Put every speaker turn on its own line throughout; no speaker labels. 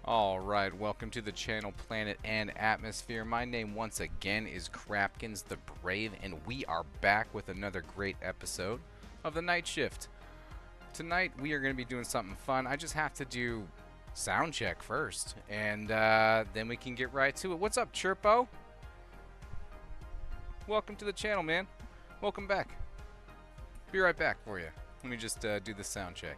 Alright, welcome to the channel Planet and Atmosphere. My name once again is Crapkinsthebrave, and we are back with another great episode of the Nightshift. Tonight we are going to be doing something fun. I just have to do sound check first, and then we can get right to it. What's up, Chirpo? Welcome to the channel, man. Welcome back. Be right back for you. Let me just do the sound check.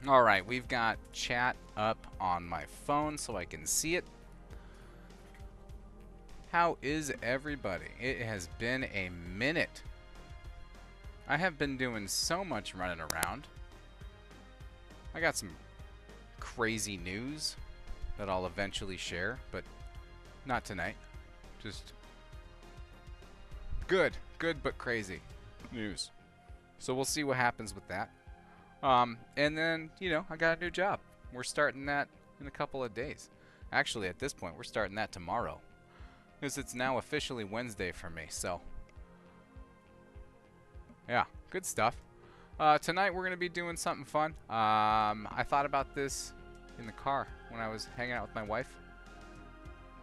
Alright, we've got chat up on my phone so I can see it. How is everybody? It has been a minute. I have been doing so much running around. I got some crazy news that I'll eventually share, but not tonight. Just good but crazy news. So we'll see what happens with that. And then, you know, I got a new job. We're starting that in a couple of days. Actually, at this point, we're starting that tomorrow, because it's now officially Wednesday for me, so yeah, good stuff. Tonight we're going to be doing something fun. I thought about this in the car when I was hanging out with my wife.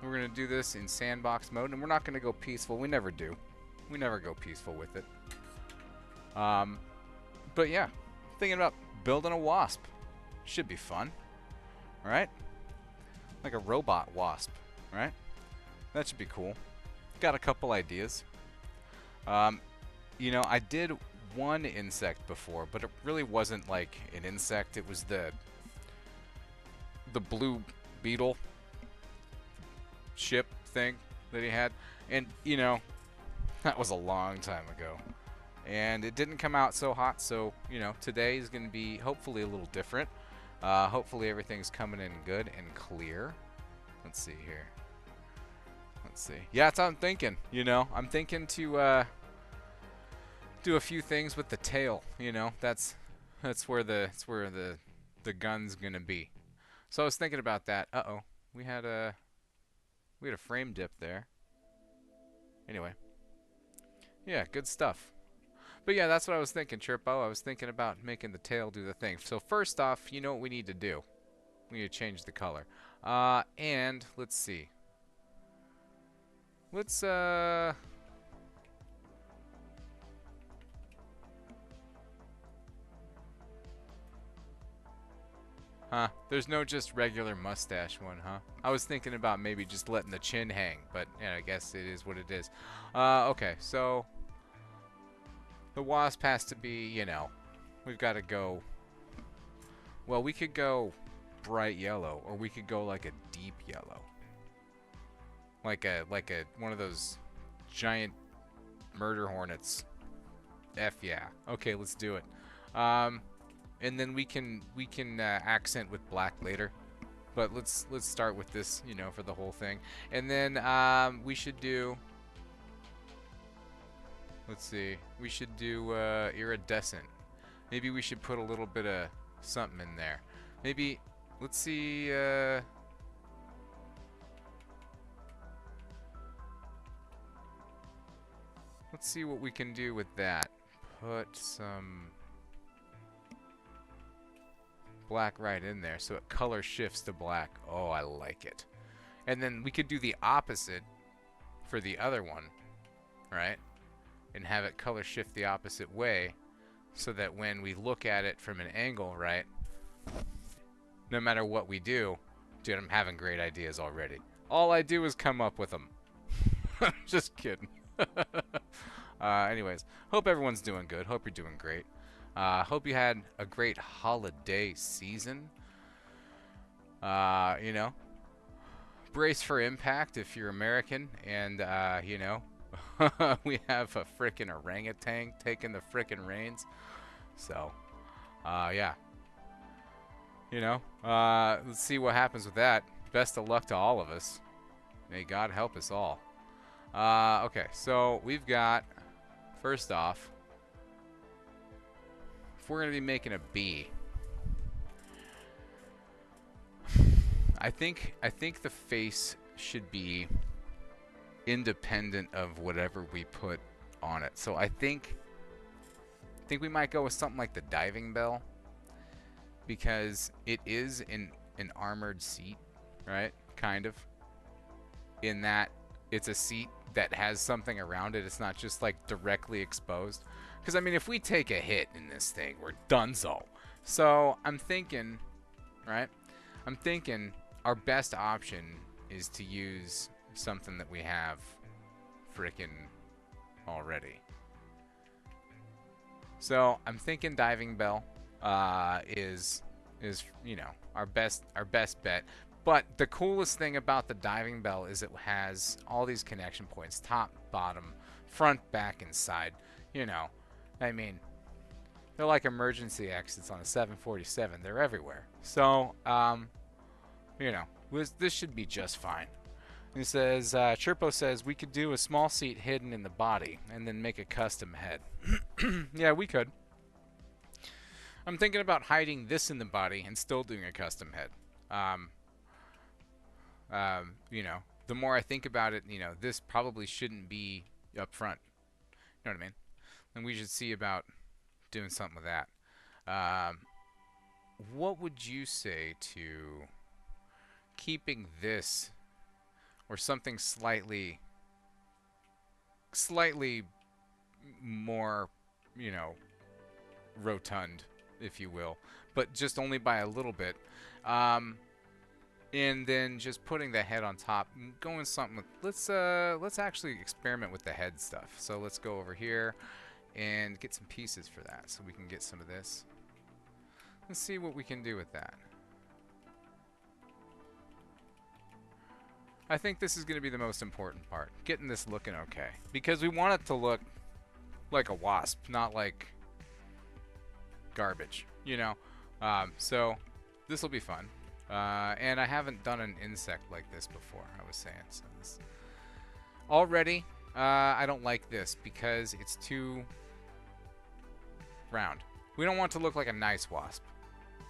We're going to do this in sandbox mode, and we're not going to go peaceful. We never do. We never go peaceful with it. But yeah. Thinking about building a wasp. Should be fun. Right? Like a robot wasp. Right? That should be cool. Got a couple ideas. You know, I did one insect before, but it really wasn't like an insect. It was the blue beetle ship thing that he had. And, you know, that was a long time ago. And it didn't come out so hot, so, you know, today is going to be hopefully a little different. Hopefully everything's coming in good and clear. Let's see here. Let's see. Yeah, that's what I'm thinking, you know. I'm thinking to do a few things with the tail, you know. That's where the gun's going to be. So I was thinking about that. Uh-oh. We had a frame dip there. Anyway. Yeah, good stuff. But yeah, that's what I was thinking, Chirpo. I was thinking about making the tail do the thing. So first off, you know what we need to do? We need to change the color. And let's see. Let's there's no just regular mustache one, huh? I was thinking about maybe just letting the chin hang, but yeah, I guess it is what it is. Okay, so the wasp has to be, you know, we've got to go, well, we could go bright yellow, or we could go like a deep yellow. Like one of those giant murder hornets. F yeah. Okay, let's do it. And then we can accent with black later. But let's start with this, you know, for the whole thing. And then we should do, let's see. We should do iridescent. Maybe we should put a little bit of something in there. Maybe, let's see. Let's see what we can do with that. Put some black right in there so it color shifts to black. Oh, I like it. And then we could do the opposite for the other one, right? And have it color shift the opposite way, so that when we look at it from an angle, right, no matter what we do, dude, I'm having great ideas already. All I do is come up with them. Just kidding. Anyways, hope everyone's doing good. Hope you're doing great. Hope you had a great holiday season. You know, brace for impact if you're American, and you know, we have a frickin' orangutan taking the frickin' reins. So, yeah. You know, let's see what happens with that. Best of luck to all of us. May God help us all. Okay, so we've got, first off, if we're going to be making a bee, I think the face should be independent of whatever we put on it. So I think we might go with something like the diving bell, because it is an armored seat, right? Kind of. In that it's a seat that has something around it. It's not just like directly exposed. Because I mean, if we take a hit in this thing, we're donezo. So I'm thinking, right? I'm thinking our best option is to use something that we have frickin' already. So I'm thinking diving bell is you know, our best bet. But the coolest thing about the diving bell is it has all these connection points: top, bottom, front, back, and side. You know, I mean, they're like emergency exits on a 747. They're everywhere. So, you know, this should be just fine. He says, Chirpo says, we could do a small seat hidden in the body and then make a custom head. Yeah, we could. I'm thinking about hiding this in the body and still doing a custom head. You know, the more I think about it, you know, this probably shouldn't be up front. You know what I mean? And we should see about doing something with that. What would you say to keeping this or something slightly more, you know, rotund, if you will, but just only by a little bit. And then just putting the head on top, going something with, let's actually experiment with the head stuff. So let's go over here and get some pieces for that, so we can get some of this. Let's see what we can do with that. I think this is going to be the most important part, getting this looking okay, because we want it to look like a wasp, not like garbage, you know. So this will be fun. And I haven't done an insect like this before, I was saying. So this already, I don't like this because it's too round. We don't want it to look like a nice wasp.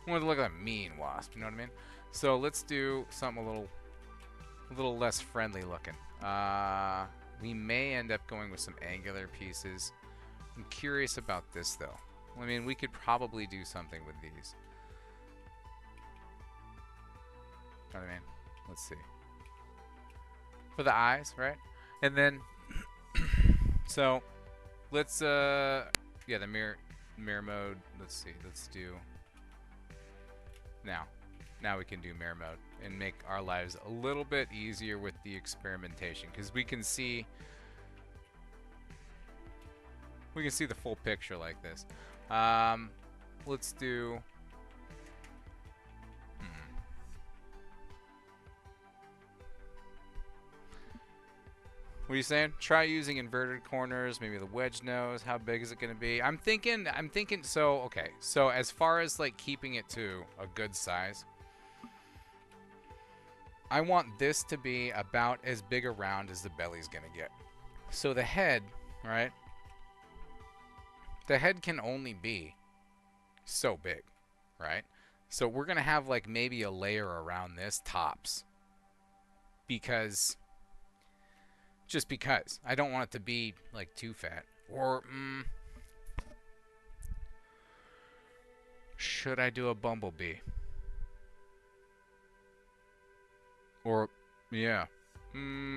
We want it to look like a mean wasp, you know what I mean? So let's do something a little less friendly looking. We may end up going with some angular pieces. I'm curious about this though. I mean, we could probably do something with these. Know what I mean? Let's see. For the eyes, right? And then, so let's yeah, the mirror mode. Let's see. Let's do now. Now we can do mirror mode and make our lives a little bit easier with the experimentation, because we can see the full picture like this. Let's do. What are you saying? Try using inverted corners, maybe the wedge nose. How big is it going to be? I'm thinking, so, okay. So as far as like keeping it to a good size, I want this to be about as big around as the belly's going to get. So the head, right? The head can only be so big, right? So we're going to have like maybe a layer around this tops. Just because I don't want it to be like too fat. Or should I do a bumblebee? Or yeah,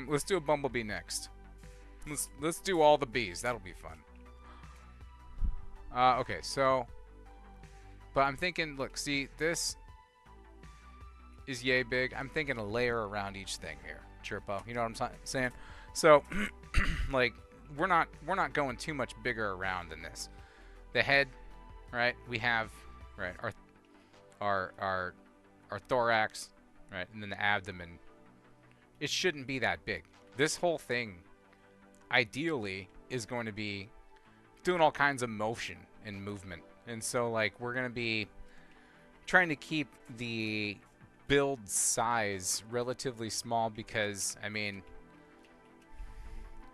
let's do a bumblebee next. Let's do all the bees. That'll be fun. Okay, so, but I'm thinking, look, see, this is yay big. I'm thinking a layer around each thing here, Chirpo. You know what I'm saying? So, like, we're not going too much bigger around than this. The head, right? We have, right, our thorax, right, and then the abdomen. It shouldn't be that big. This whole thing, ideally, is going to be doing all kinds of motion and movement, and so like we're gonna be trying to keep the build size relatively small, because I mean,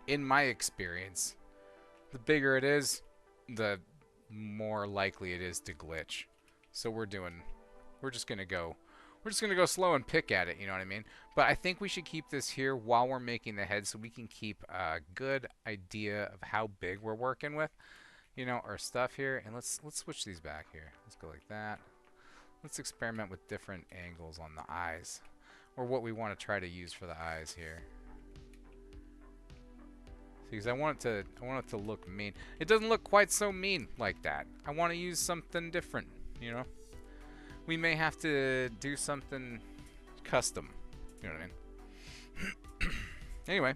in my experience, the bigger it is, the more likely it is to glitch. So we're just gonna go We're just going to go slow and pick at it, you know what I mean? But I think we should keep this here while we're making the head so we can keep a good idea of how big we're working with, you know, our stuff here. And let's switch these back here. Let's go like that. Let's experiment with different angles on the eyes, or what we want to try to use for the eyes here. Because I want it to look mean. It doesn't look quite so mean like that. I want to use something different, you know? We may have to do something custom. You know what I mean? Anyway.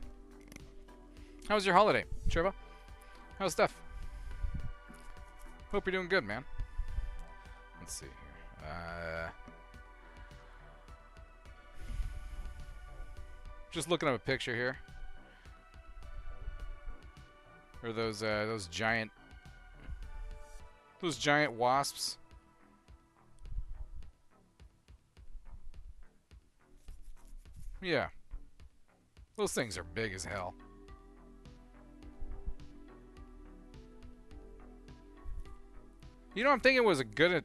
How was your holiday, Trevor? How's stuff? Hope you're doing good, man. Let's see here. Just looking up a picture here. Or those giant wasps. Yeah. Those things are big as hell. You know, I'm thinking was a good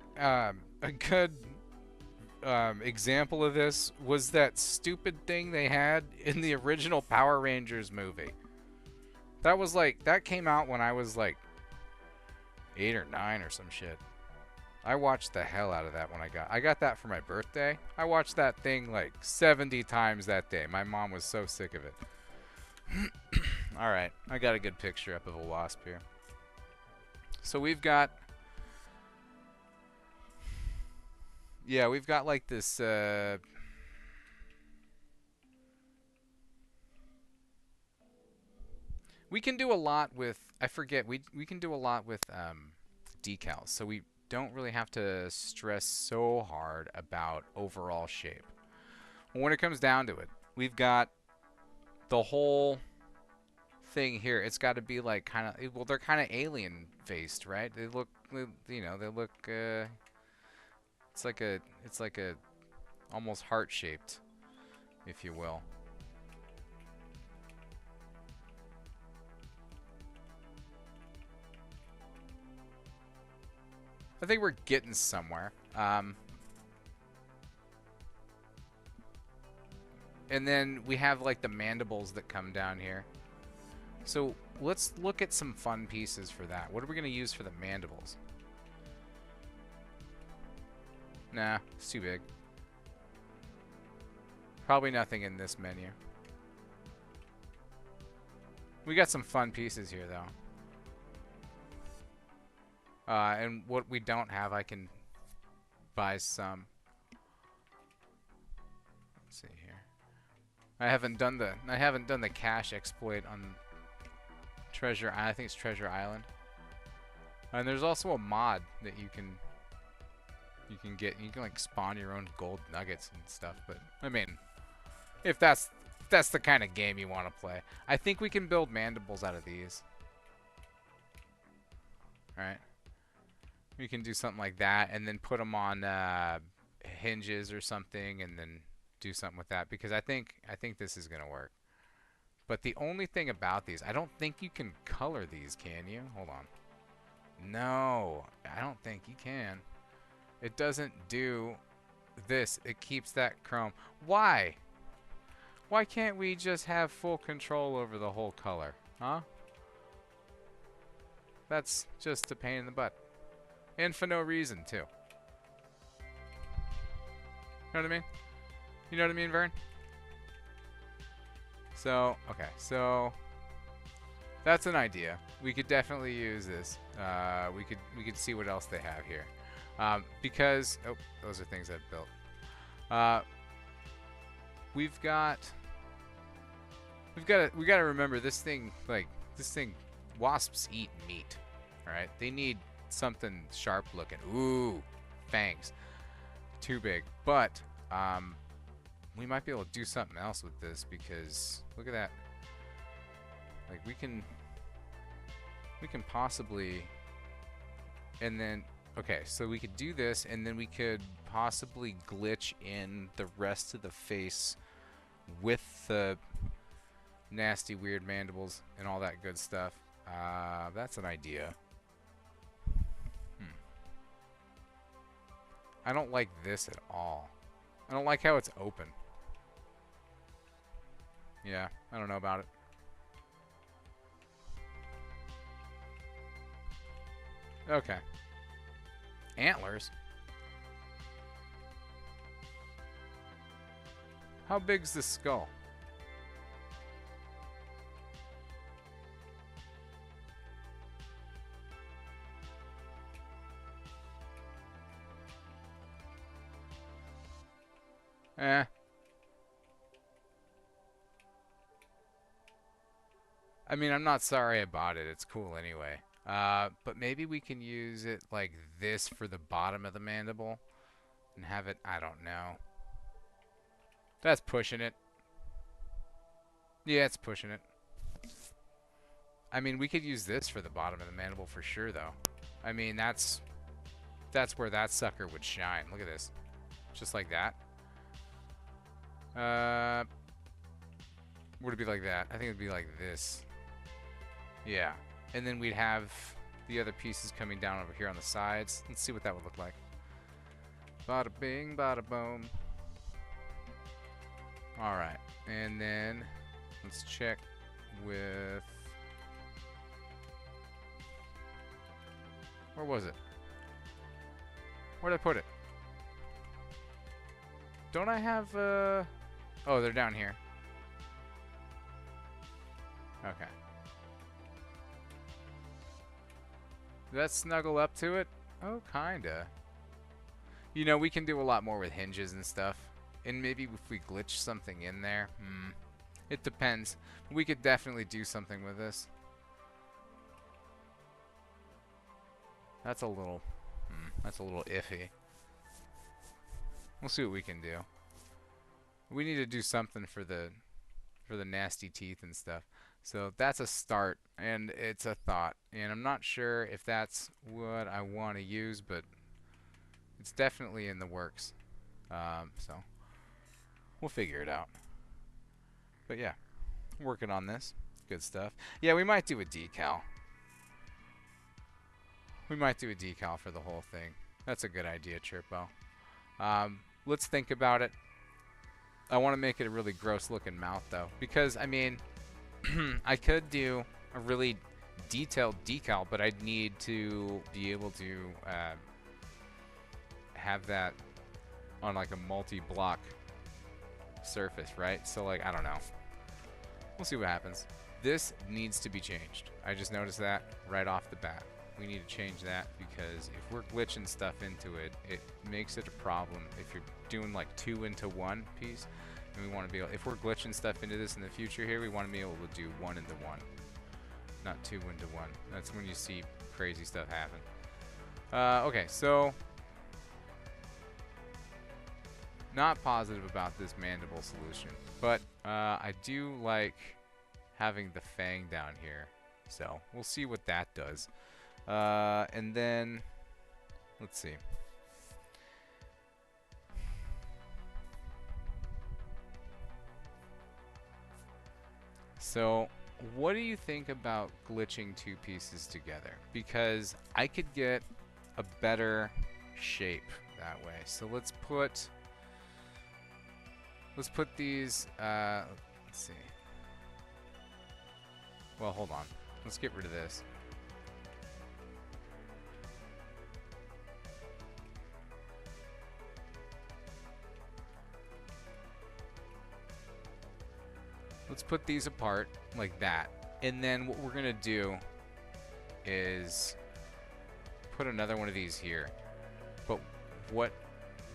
example of this was that stupid thing they had in the original Power Rangers movie. That was like, that came out when I was like 8 or 9 or some shit. I watched the hell out of that when I got that for my birthday. I watched that thing like 70 times that day. My mom was so sick of it. Alright, I got a good picture up of a wasp here. So we've got... Yeah, we've got like this... We can do a lot with, I forget, we can do a lot with decals, so we don't really have to stress so hard about overall shape. When it comes down to it, we've got the whole thing here. It's got to be like kind of, well, they're kind of alien faced, right? They look, you know, they look, it's like a almost heart shaped, if you will. I think we're getting somewhere. And then we have like the mandibles that come down here. So let's look at some fun pieces for that. What are we going to use for the mandibles? Nah, it's too big. Probably nothing in this menu. We got some fun pieces here though. And what we don't have, I can buy some. Let's see here. I haven't done the cache exploit on Treasure. I think it's Treasure Island. And there's also a mod that you can get. You can like spawn your own gold nuggets and stuff. But I mean, if that's the kind of game you want to play, I think we can build mandibles out of these. All right. We can do something like that and then put them on hinges or something and then do something with that, because I think this is gonna work. But the only thing about these, I don't think you can color these, can you? Hold on. No, I don't think you can. It doesn't do this. It keeps that chrome. Why? Why can't we just have full control over the whole color? Huh? That's just a pain in the butt. And for no reason, too. You know what I mean? You know what I mean, Vern? So, okay. So, that's an idea. We could definitely use this. We could see what else they have here. Because, oh, those are things I've built. We gotta remember this thing, wasps eat meat. Alright? They need something sharp looking. Ooh, fangs. Too big. But we might be able to do something else with this, because look at that. Like we can possibly, and then okay, so we could do this and then we could possibly glitch in the rest of the face with the nasty weird mandibles and all that good stuff. That's an idea. I don't like this at all. I don't like how it's open. Yeah, I don't know about it. Okay. Antlers? How big's the skull? Eh. I mean, I'm not sorry about it. It's cool anyway. But maybe we can use it like this for the bottom of the mandible and have it, I don't know. That's pushing it. Yeah, it's pushing it. I mean, we could use this for the bottom of the mandible for sure, though. I mean, that's where that sucker would shine. Look at this. Just like that. Would it be like that? I think it'd be like this. Yeah. And then we'd have the other pieces coming down over here on the sides. Let's see what that would look like. Bada bing, bada boom. Alright. And then let's check with... Where was it? Where'd I put it? Don't I have, Oh, they're down here. Okay. Did that snuggle up to it? Oh, kinda. You know, we can do a lot more with hinges and stuff. And maybe if we glitch something in there. It depends. We could definitely do something with this. That's a little... that's a little iffy. We'll see what we can do. We need to do something for the nasty teeth and stuff. So that's a start, and it's a thought. And I'm not sure if that's what I want to use, but it's definitely in the works. So we'll figure it out. But yeah, working on this. Good stuff. Yeah, we might do a decal. We might do a decal for the whole thing. That's a good idea, Chirpo. Let's think about it. I want to make it a really gross looking mouth, though. Because, I mean, I could do a really detailed decal, but I'd need to be able to have that on like a multi-block surface, right? So, like, I don't know. We'll see what happens. This needs to be changed. I just noticed that right off the bat. We need to change that because if we're glitching stuff into it, it makes it a problem. If you're doing like 2 into 1 piece, and we want to be able, if we're glitching stuff into this in the future here, we want to be able to do 1 into 1, not 2 into 1. That's when you see crazy stuff happen. Okay, so not positive about this mandible solution, but I do like having the fang down here, so we'll see what that does. And then, let's see. So, what do you think about glitching 2 pieces together? Because I could get a better shape that way. So let's put these, let's see. Well, hold on. Let's get rid of this. Let's put these apart like that. And then what we're going to do is put another one of these here. But what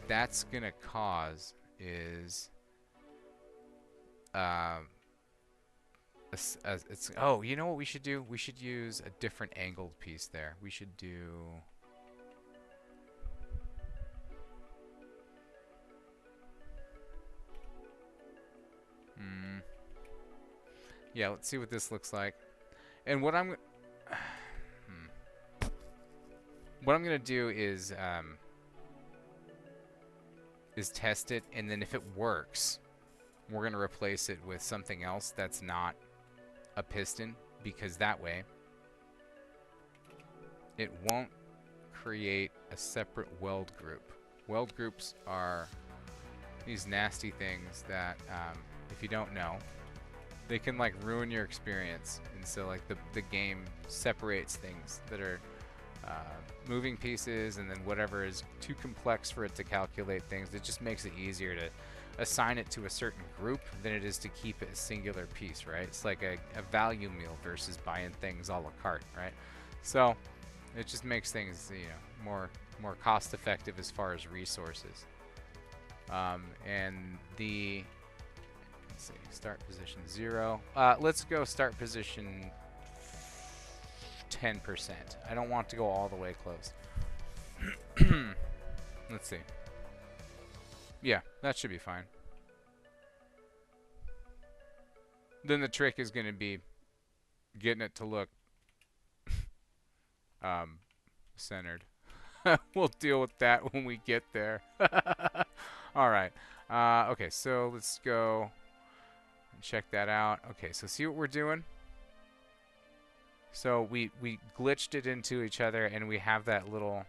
that's going to cause is oh, you know what we should do? We should use a different angled piece there. We should do yeah, let's see what this looks like. And what I'm gonna do is test it, and then if it works, we're gonna replace it with something else that's not a piston, because that way it won't create a separate weld group. Weld groups are, these nasty things that, if you don't know, they can like ruin your experience. And so like the game separates things that are moving pieces, and then whatever is too complex for it to calculate things. It just makes it easier to assign it to a certain group than it is to keep it a singular piece, right? It's like a value meal versus buying things a la carte, right? So it just makes things, you know, more cost effective as far as resources. And the, let's see, start position 0. Let's go start position 10%. I don't want to go all the way close. Let's see. Yeah, that should be fine. Then the trick is going to be getting it to look centered. We'll deal with that when we get there. All right. Okay, so let's go and check that out. Okay, so see what we're doing? So we glitched it into each other, and we have that little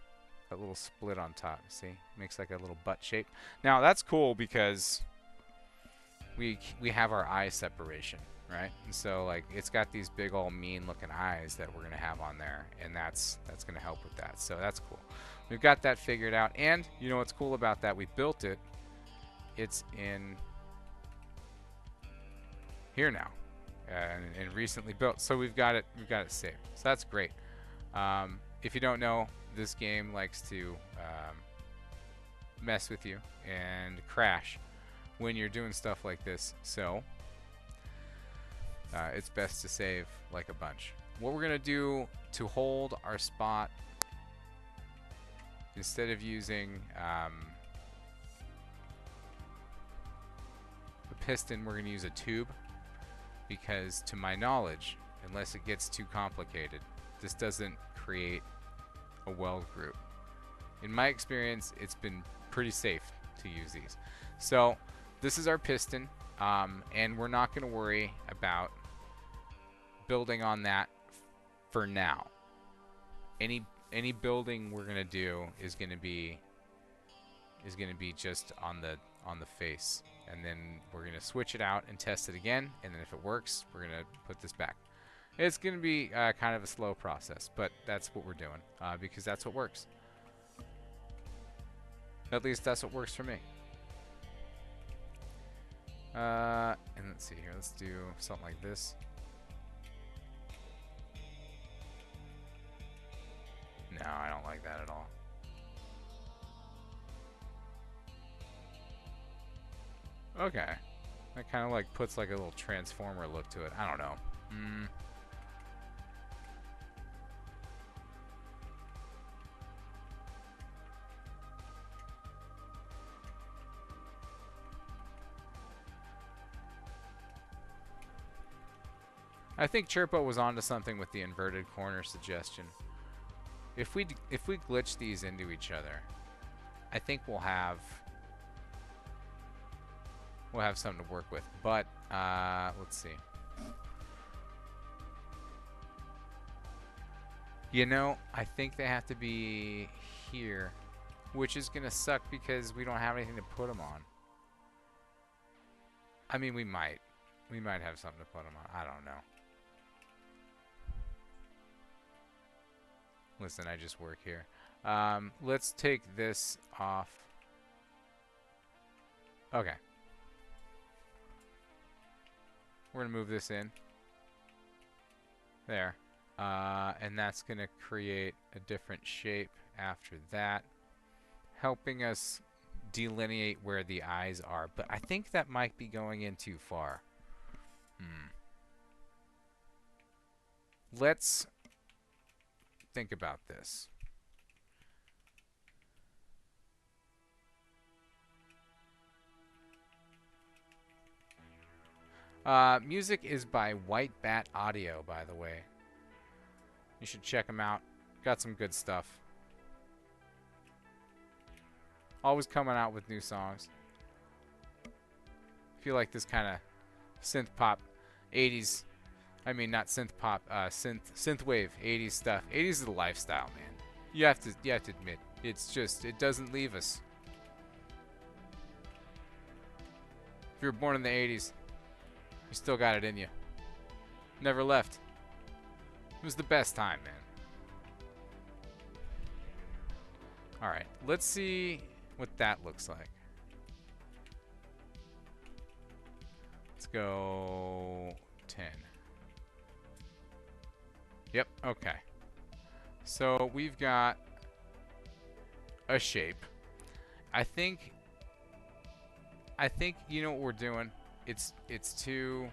split on top. See, makes like a little butt shape. Now that's cool because we have our eye separation, right? And so like it's got these big old mean looking eyes that we're gonna have on there, and that's gonna help with that. So that's cool. We've got that figured out, and you know what's cool about that? We built it. It's in here now. And recently built, so we've got it saved. So that's great. If you don't know, this game likes to mess with you and crash when you're doing stuff like this. So it's best to save like a bunch. What we're gonna do to hold our spot, instead of using a piston, we're gonna use a tube. Because to my knowledge, unless it gets too complicated, this doesn't create a weld group. In my experience, it's been pretty safe to use these. So this is our piston, and we're not going to worry about building on that for now. Any building we're going to do is going to be just on the face. And then we're going to switch it out and test it again. And then if it works, we're going to put this back. It's going to be kind of a slow process, but that's what we're doing because that's what works. At least that's what works for me. And let's see here. Let's do something like this. No, I don't like that at all. Okay. That kind of like puts like a little transformer look to it. I don't know. I think Chirpo was onto something with the inverted corner suggestion. If we glitch these into each other, I think we'll have something to work with. But let's see. You know, I think they have to be here, which is gonna suck because we don't have anything to put them on. I mean, we might have something to put them on. I don't know. Listen, I just work here. Let's take this off. Okay. We're going to move this in. There. And that's going to create a different shape after that, helping us delineate where the eyes are. But I think that might be going in too far. Let's think about this. Music is by White Bat Audio, by the way. You should check them out. Got some good stuff. Always coming out with new songs. I feel like this kind of synth pop 80s, I mean not synth pop, synthwave 80s stuff. 80s is the lifestyle, man. You have to admit, it's just, it doesn't leave us. If you were born in the 80s, you still got it in you. Never left. It was the best time, man. Alright, let's see what that looks like. Let's go 10. Yep, okay. So we've got a shape. I think you know what we're doing. It's too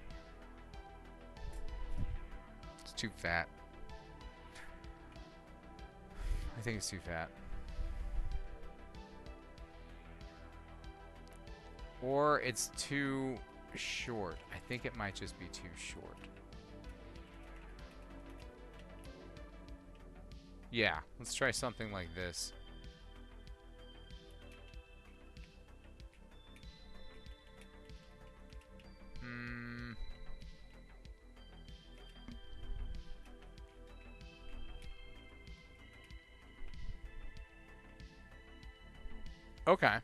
fat. I think it's too fat. Or it's too short. I think it might just be too short. Yeah, let's try something like this. Okay.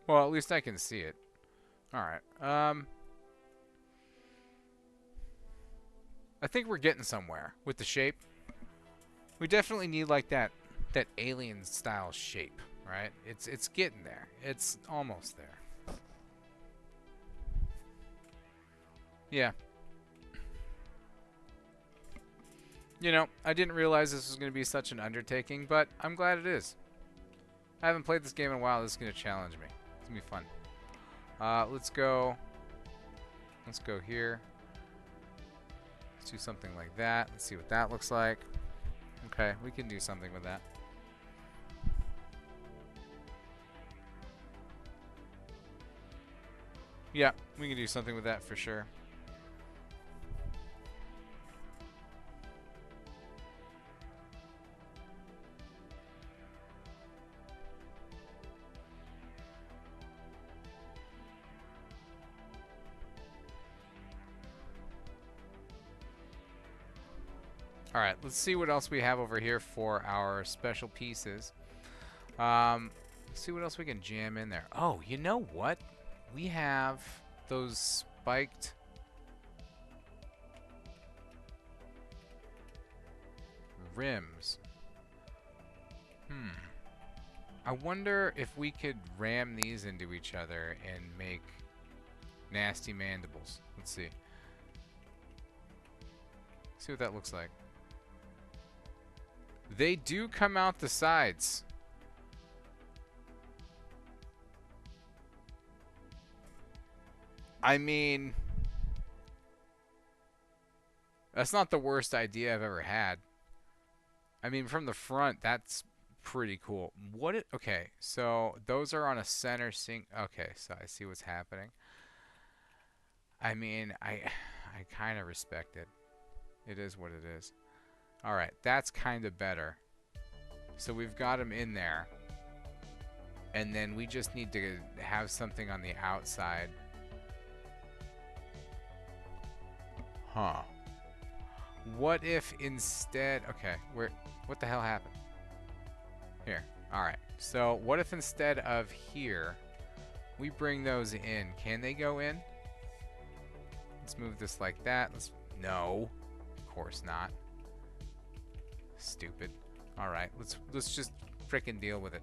Well, at least I can see it. Alright. I think we're getting somewhere with the shape. We definitely need like that alien style shape, right? It's getting there. It's almost there. Yeah. You know, I didn't realize this was going to be such an undertaking, but I'm glad it is. I haven't played this game in a while. This is going to challenge me. It's going to be fun. Let's go here. Let's do something like that. Let's see what that looks like. Okay, we can do something with that. Yeah, we can do something with that for sure. Alright, let's see what else we have over here for our special pieces. Let's see what else we can jam in there. Oh, you know what? We have those spiked rims. I wonder if we could ram these into each other and make nasty mandibles. Let's see. See what that looks like. They do come out the sides. I mean, that's not the worst idea I've ever had. I mean, from the front, that's pretty cool. Okay, so those are on a center sync. Okay, so I see what's happening. I mean, I kind of respect it. It is what it is. All right, that's kind of better. So we've got them in there. And then we just need to have something on the outside. Huh. What if instead... Okay, what the hell happened? Here. Alright. So what if instead of here, we bring those in? Can they go in? Let's move this like that. No. Of course not. Stupid. Alright, let's just frickin' deal with it.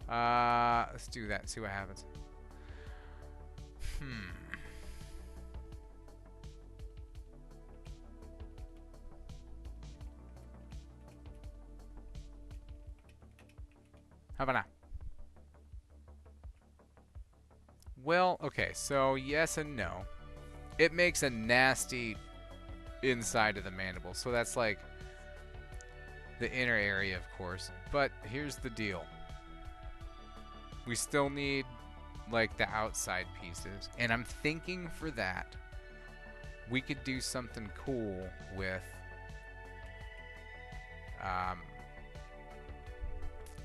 Let's do that and see what happens. How about now? Well, okay, so yes and no. It makes a nasty inside of the mandible, so that's like the inner area, of course. But here's the deal. We still need like the outside pieces, and I'm thinking for that we could do something cool with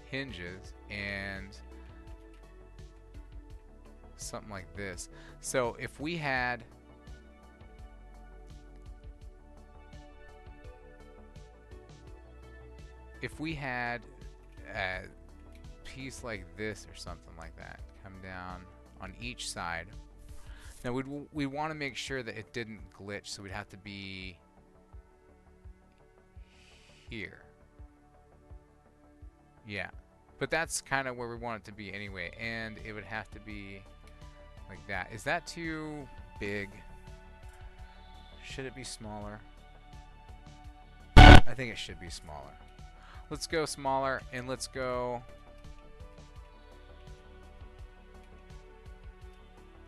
hinges and something like this. So if we had if we had a piece like this or something like that come down on each side, now we'd want to make sure that it didn't glitch, so we'd have to be here. Yeah, but that's kind of where we want it to be anyway, and it would have to be like that. Is that too big? Should it be smaller? I think it should be smaller. Let's go smaller, and let's go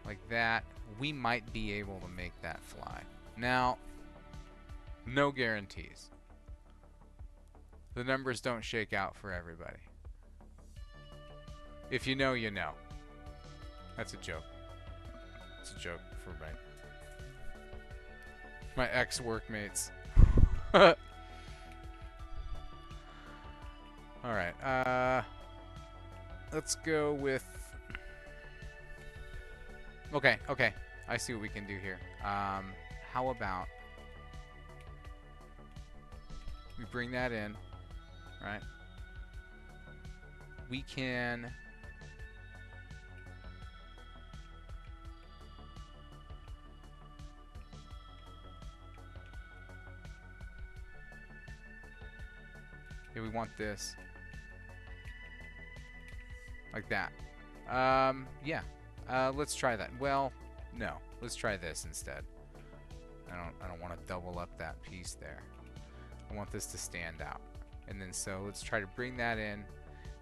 like that. We might be able to make that fly. Now, no guarantees. The numbers don't shake out for everybody. If you know, you know. That's a joke. It's a joke for my ex-workmates. Alright, let's go with... Okay, I see what we can do here. How about we bring that in, right? We can... Yeah, we want this. Like that. Yeah. Let's try that. Well, no. Let's try this instead. I don't want to double up that piece there. I want this to stand out. And then so let's try to bring that in,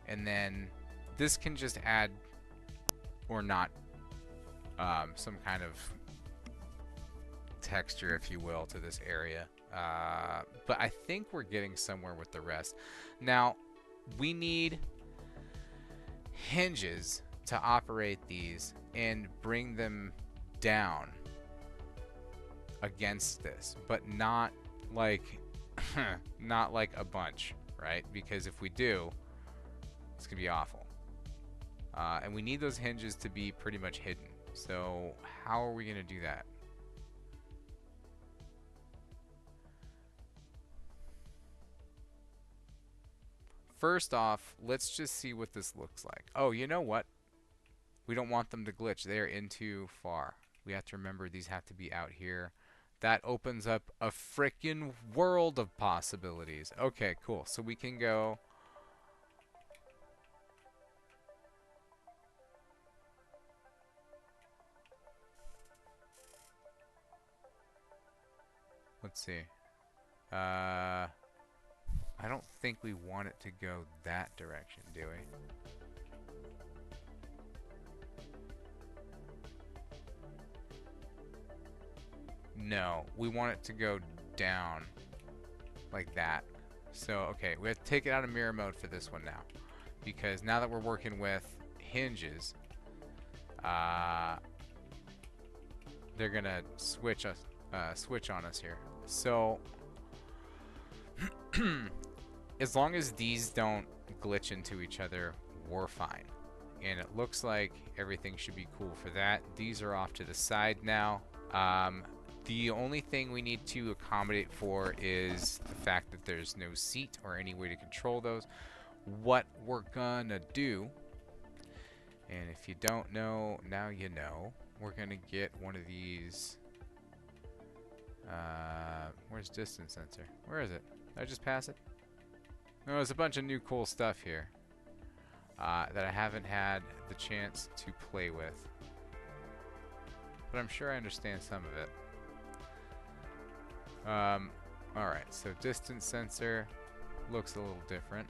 and then this can just add or not some kind of texture, if you will, to this area. But I think we're getting somewhere with the rest. Now, we need hinges to operate these and bring them down against this, but not like not like a bunch, right? Because if we do, it's gonna be awful. And we need those hinges to be pretty much hidden. So how are we gonna do that? First off, let's just see what this looks like. Oh, you know what? We don't want them to glitch. They're in too far. We have to remember these have to be out here. That opens up a frickin' world of possibilities. Okay, cool. So we can go... Let's see. I don't think we want it to go that direction, do we? No, we want it to go down like that. So, okay, we have to take it out of mirror mode for this one now. Because now that we're working with hinges, they're gonna switch on us here. So, as long as these don't glitch into each other, we're fine. And it looks like everything should be cool for that. These are off to the side now. The only thing we need to accommodate for is the fact that there's no seat or any way to control those. What we're gonna do, and if you don't know, now you know, we're gonna get one of these. Where's distance sensor? Where is it? Did I just pass it? No, there's a bunch of new cool stuff here that I haven't had the chance to play with. But I'm sure I understand some of it. Alright, so distance sensor looks a little different.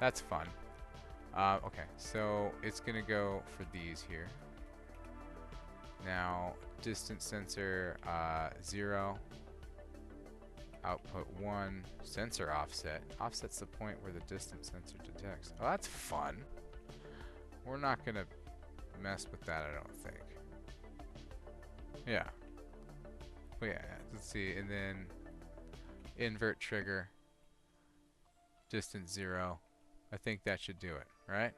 That's fun. Okay, so it's gonna go for these here. Now, distance sensor 0, output 1, sensor offset. Offset's the point where the distance sensor detects. Oh, that's fun. We're not gonna mess with that, I don't think. Yeah. Oh yeah, let's see, and then invert trigger, distance 0. I think that should do it, right?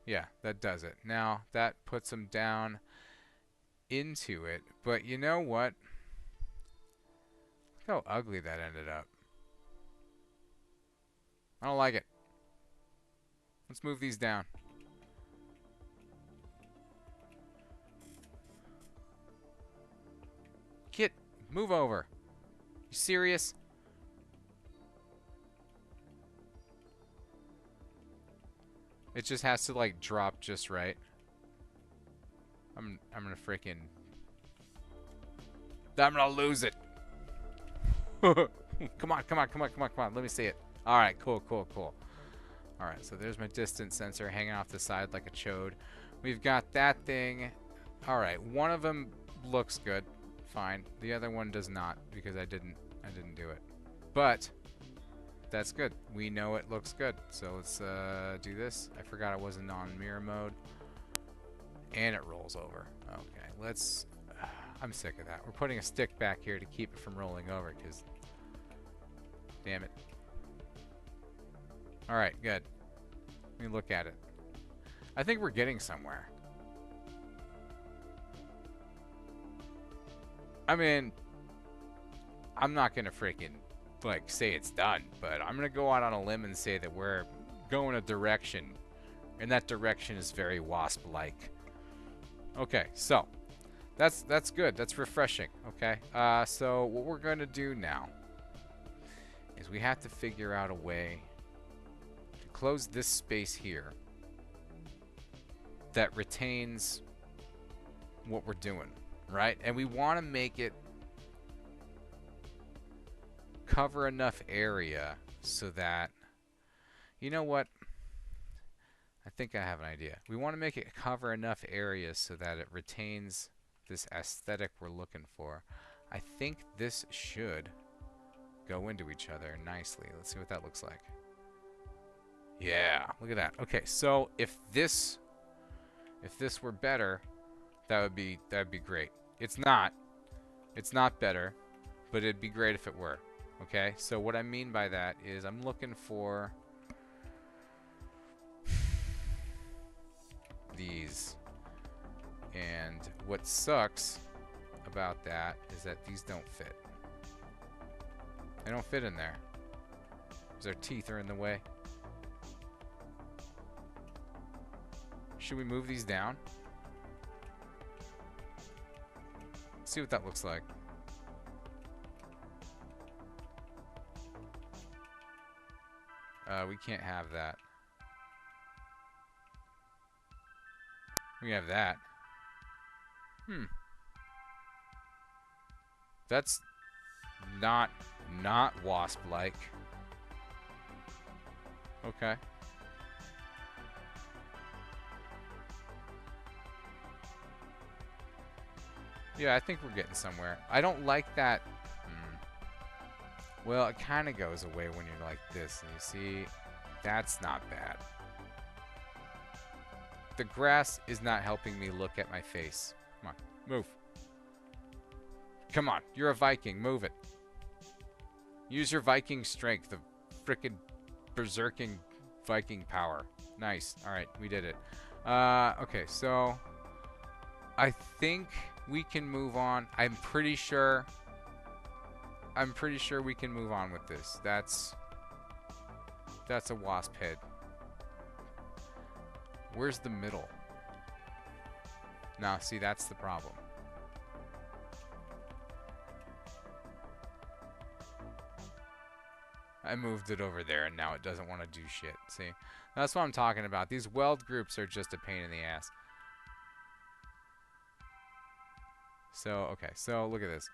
Yeah, that does it. Now, that puts them down into it, but you know what? Look how ugly that ended up. I don't like it. Let's move these down. Move over. You serious? It just has to like drop just right. I'm gonna freaking. I'm gonna lose it. Come on, come on, come on, come on, come on. Let me see it. All right, cool, cool, cool. All right, so there's my distance sensor hanging off the side like a chode. We've got that thing. All right, one of them looks good. Fine. The other one does not because I didn't do it. But that's good. We know it looks good. So let's do this. I forgot it wasn't on mirror mode. And it rolls over. Okay, let's... I'm sick of that. We're putting a stick back here to keep it from rolling over because... Damn it. Alright, good. Let me look at it. I think we're getting somewhere. I mean, I'm not gonna freaking like say it's done, but I'm gonna go out on a limb and say that we're going a direction, and that direction is very wasp-like. Okay, so that's good. That's refreshing. Okay, so what we're gonna do now is we have to figure out a way to close this space here that retains what we're doing. Right? And we want to make it cover enough area so that, you know what? I think I have an idea. We want to make it cover enough area so that it retains this aesthetic we're looking for. I think this should go into each other nicely. Let's see what that looks like. Yeah, look at that. Okay, so if this were better, that'd be great. It's not better, but it'd be great if it were. Okay, so what I mean by that is I'm looking for these, and what sucks about that is that these don't fit. They don't fit in there because their teeth are in the way. Should we move these down? See what that looks like. We can't have that. We have that. That's not wasp-like. Okay. Yeah, I think we're getting somewhere. I don't like that. Well, it kind of goes away when you're like this. And you see, that's not bad. The grass is not helping me look at my face. Come on, move. Come on, you're a Viking. Move it. Use your Viking strength, the frickin' berserking Viking power. Nice. All right, we did it. Okay, so I think we can move on. I'm pretty sure we can move on with this. That's a wasp head. Where's the middle? Now, see, that's the problem. I moved it over there, and now it doesn't want to do shit. See? That's what I'm talking about. These weld groups are just a pain in the ass. So, okay. So, look at this.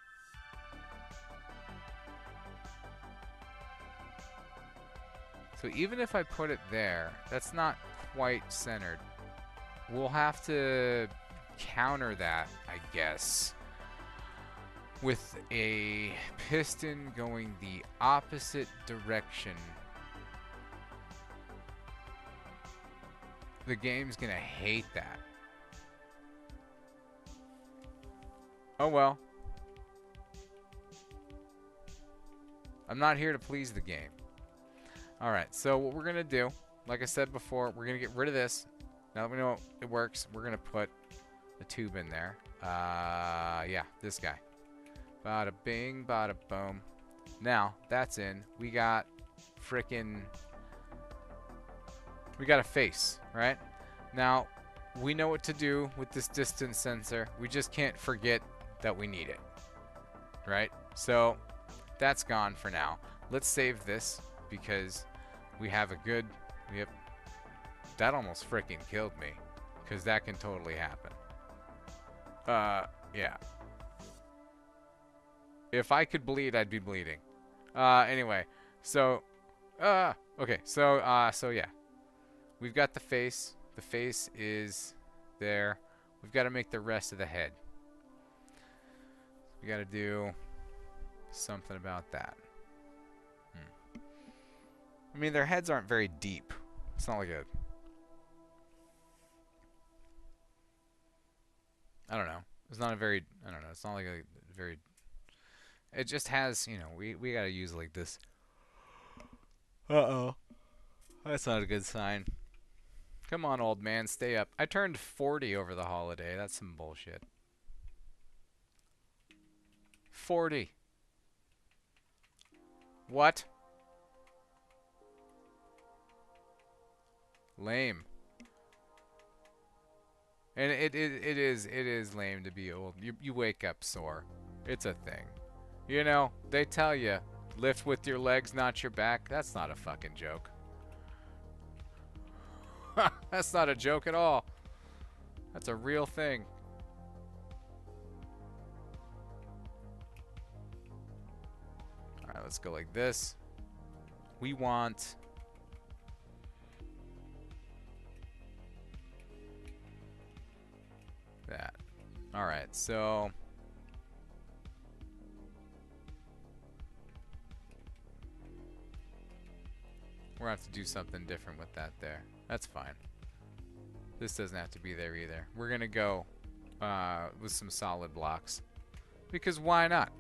So, even if I put it there, that's not quite centered. We'll have to counter that, I guess, with a piston going the opposite direction. The game's gonna hate that. Oh well. I'm not here to please the game. Alright, so what we're gonna do, like I said before, we're gonna get rid of this. Now that we know it works, we're gonna put a tube in there. Yeah, this guy. Bada bing, bada boom. Now, that's in. We got frickin' We got a face, right? Now, we know what to do with this distance sensor. We just can't forget that we need it, right? So that's gone for now. Let's save this because we have a good... Yep. That almost freaking killed me because that can totally happen. Yeah. If I could bleed, I'd be bleeding. Anyway, so... okay, so yeah. We've got the face. The face is there. We've got to make the rest of the head. We got to do something about that. I mean, their heads aren't very deep. It's not like a... I don't know. It's not a very... I don't know. It's not like a very... It just has, you know, we got to use like this. Uh-oh. That's not a good sign. Come on, old man, stay up. I turned 40 over the holiday. That's some bullshit. 40. What? Lame. And it is lame to be old. You wake up sore. It's a thing. You know, they tell you, lift with your legs, not your back. That's not a fucking joke. That's not a joke at all. That's a real thing. Alright, let's go like this. We want... that. Alright, so... we're going to have to do something different with that there. That's fine. This doesn't have to be there either. We're going to go with some solid blocks. Because why not?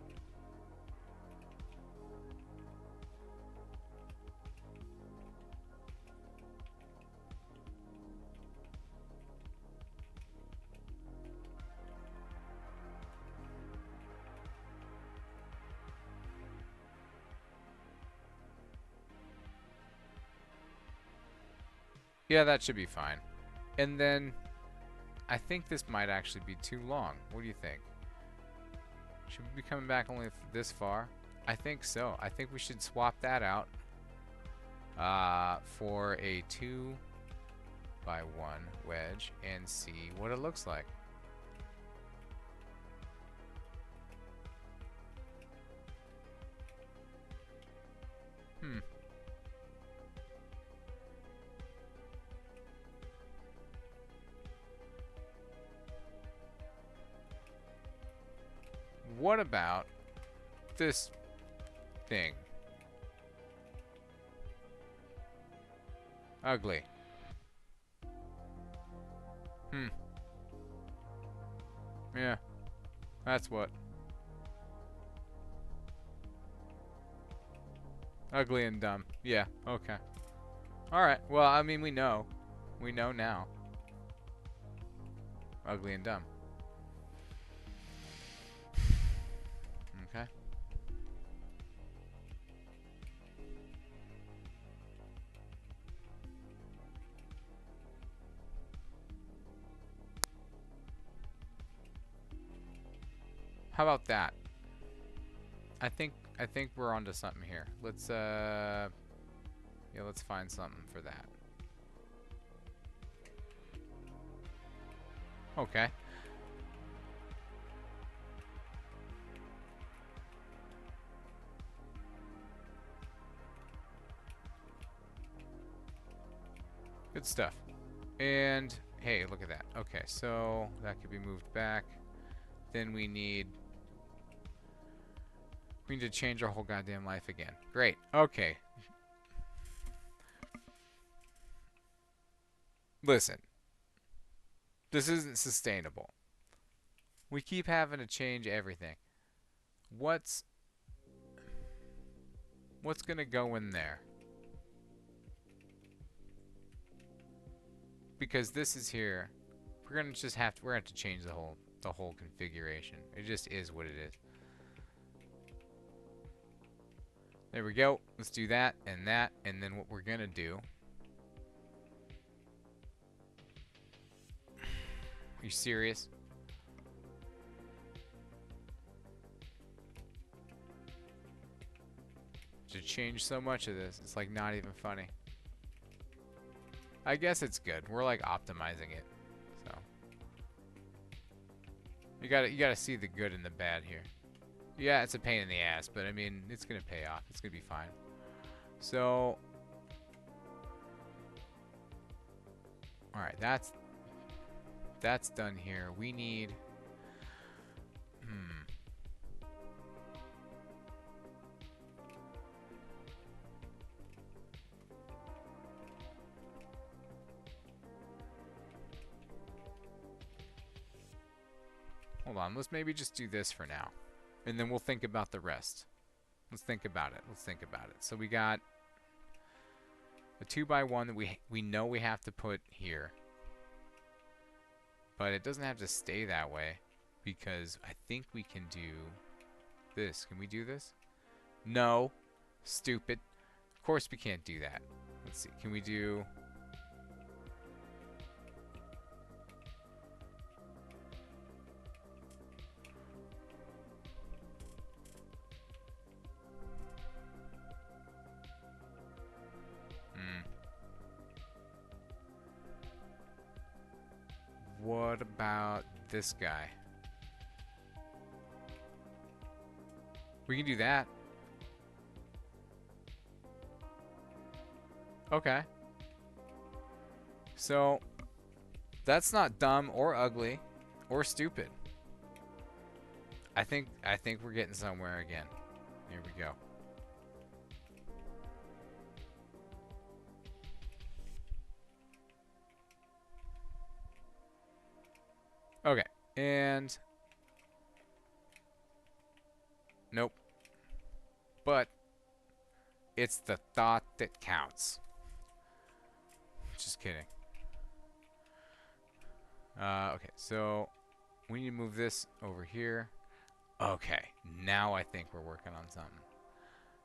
Yeah, that should be fine. And then, I think this might actually be too long. What do you think? Should we be coming back only this far? I think so. I think we should swap that out for a 2x1 wedge and see what it looks like. What about this thing? Ugly. Yeah. That's what. Ugly and dumb. Yeah, okay. Alright, well, I mean, we know. We know now. Ugly and dumb. Okay. How about that? I think we're onto something here. Let's yeah, let's find something for that. Okay. Good stuff. And hey, look at that. Okay, so that could be moved back. Then we need to change our whole goddamn life again. Great. Okay. Listen. This isn't sustainable. We keep having to change everything. What's going to go in there? Because this is here. We're going to just have to change the whole configuration. It just is what it is. There we go. Let's do that, and then what we're gonna do you serious? To change so much of this, it's like not even funny. I guess it's good. We're like optimizing it. So you gotta see the good and the bad here. Yeah, it's a pain in the ass, but I mean it's gonna pay off. It's gonna be fine. So alright, that's done here. We need hold on, let's maybe just do this for now. And then we'll think about the rest. Let's think about it. Let's think about it. So we got a 2x1 that we know we have to put here. But it doesn't have to stay that way because I think we can do this. Can we do this? No. Stupid. Of course we can't do that. Let's see. Can we do... What about this guy? We can do that. Okay. So, that's not dumb or ugly or stupid. I think we're getting somewhere again. Here we go. Okay, and nope. But it's the thought that counts. Just kidding. Okay, so we need to move this over here. Okay, now I think we're working on something.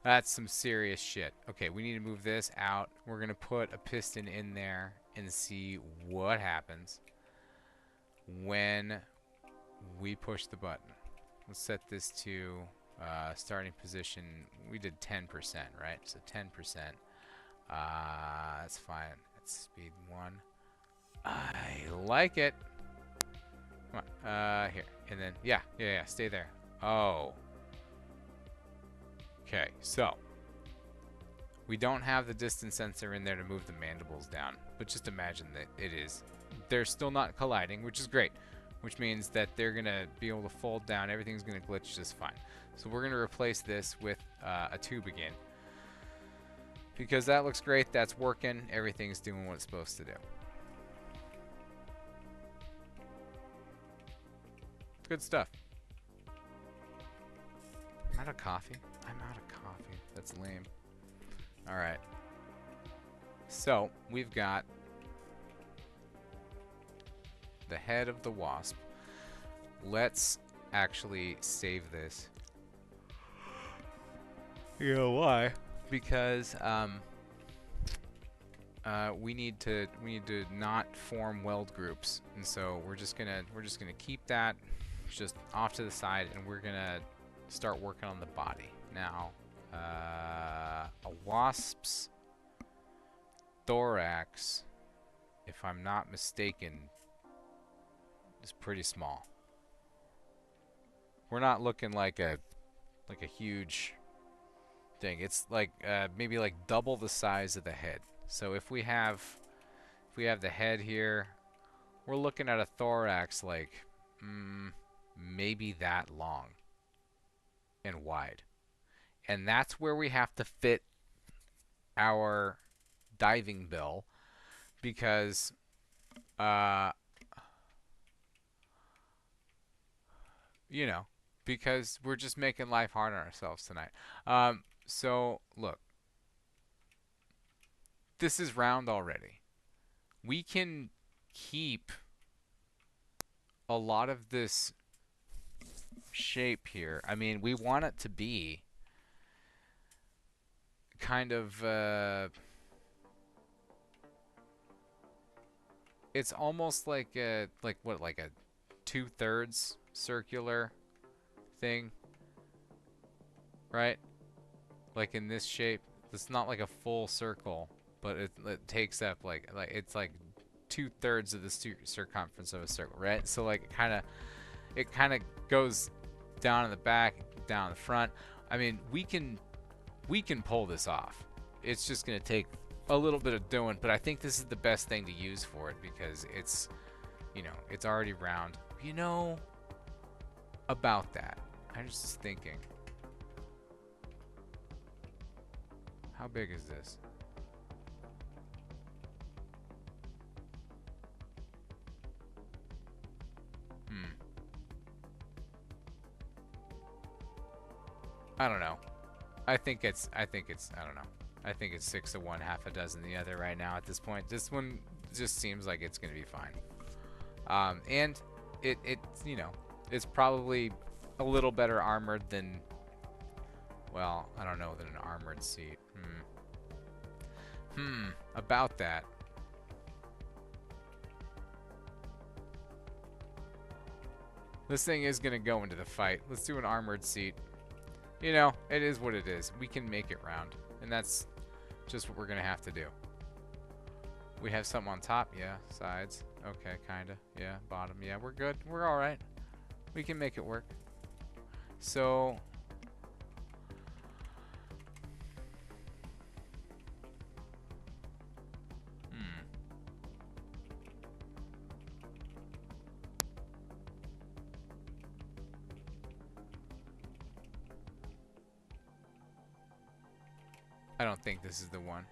That's some serious shit. Okay, we need to move this out. We're going to put a piston in there and see what happens when we push the button. Let's set this to starting position. We did 10%, right? So 10%. That's fine. That's speed 1. I like it. Come on. Here. And then, yeah. Stay there. Oh. Okay, so we don't have the distance sensor in there to move the mandibles down, but just imagine that it is. They're still not colliding, which is great, which means that they're going to be able to fold down. Everything's going to glitch just fine. So we're going to replace this with a tube again, because that looks great. That's working. Everything's doing what it's supposed to do. Good stuff. I'm out of coffee. I'm out of coffee. That's lame. Alright. So, we've got the head of the wasp. Let's actually save this. You know why? Because we need to not form weld groups, and so we're just gonna keep that just off to the side, and we're gonna start working on the body. Now, a wasp's thorax, if I'm not mistaken, is pretty small. We're not looking like a huge thing. It's like maybe like double the size of the head. So if we have the head here, we're looking at a thorax like maybe that long and wide. And that's where we have to fit our diving bell, because you know, because we're just making life hard on ourselves tonight. So look, this is round already. We can keep a lot of this shape here. I mean, we want it to be kind of it's almost like a like a 2/3 circular thing, right? Like in this shape. It's not like a full circle, but it takes up like it's like 2/3 of the circumference of a circle, right? So like it kind of goes down in the back, down in the front. I mean, we can pull this off. It's just gonna take a little bit of doing, but I think this is the best thing to use for it because it's, you know, it's already round. You know, about that, I'm just thinking, how big is this? I don't know. I think it's I don't know. I think it's 6 of one, half a dozen the other right now at this point. This one just seems like it's gonna be fine. And it's, you know, it's probably a little better armored than, well, I don't know, than an armored seat. About that. This thing is gonna go into the fight. Let's do an armored seat. You know, it is what it is. We can make it round. And that's just what we're going to have to do. We have something on top. Yeah. Sides. Okay, kind of. Yeah. Bottom. Yeah, we're good. We're all right. We can make it work. So... I don't think this is the one.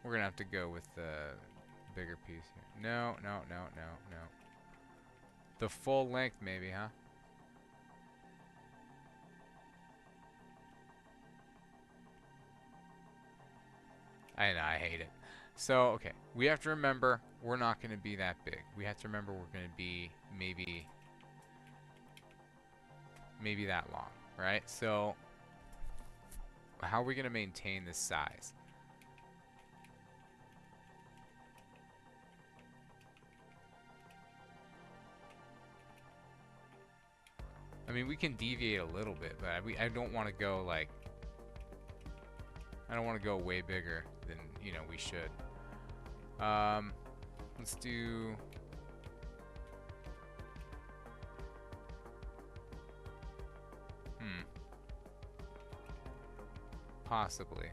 We're gonna have to go with the bigger piece here. No. The full length maybe, huh? I know, I hate it. So, okay. We have to remember we're not gonna be that big. We have to remember we're gonna be maybe that long, right? So how are we going to maintain this size? I mean, we can deviate a little bit, but I don't want to go like... I don't want to go way bigger than, you know, we should. Let's do... Possibly.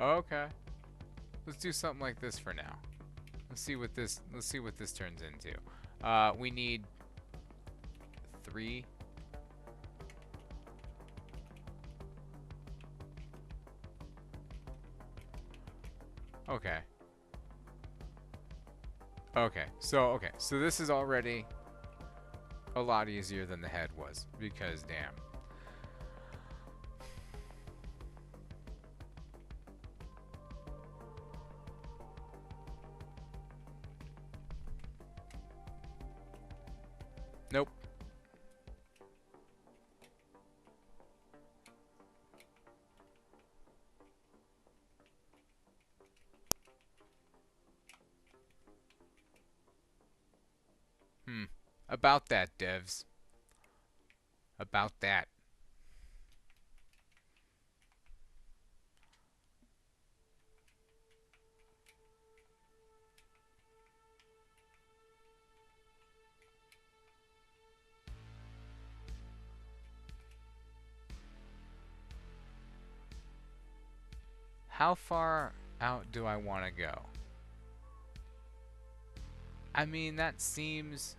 Okay. Let's do something like this for now. Let's see what this turns into. We need 3. Okay. Okay. So this is already a lot easier than the head was, because damn. Nope. About that, devs. About that. How far out do I want to go? I mean, that seems...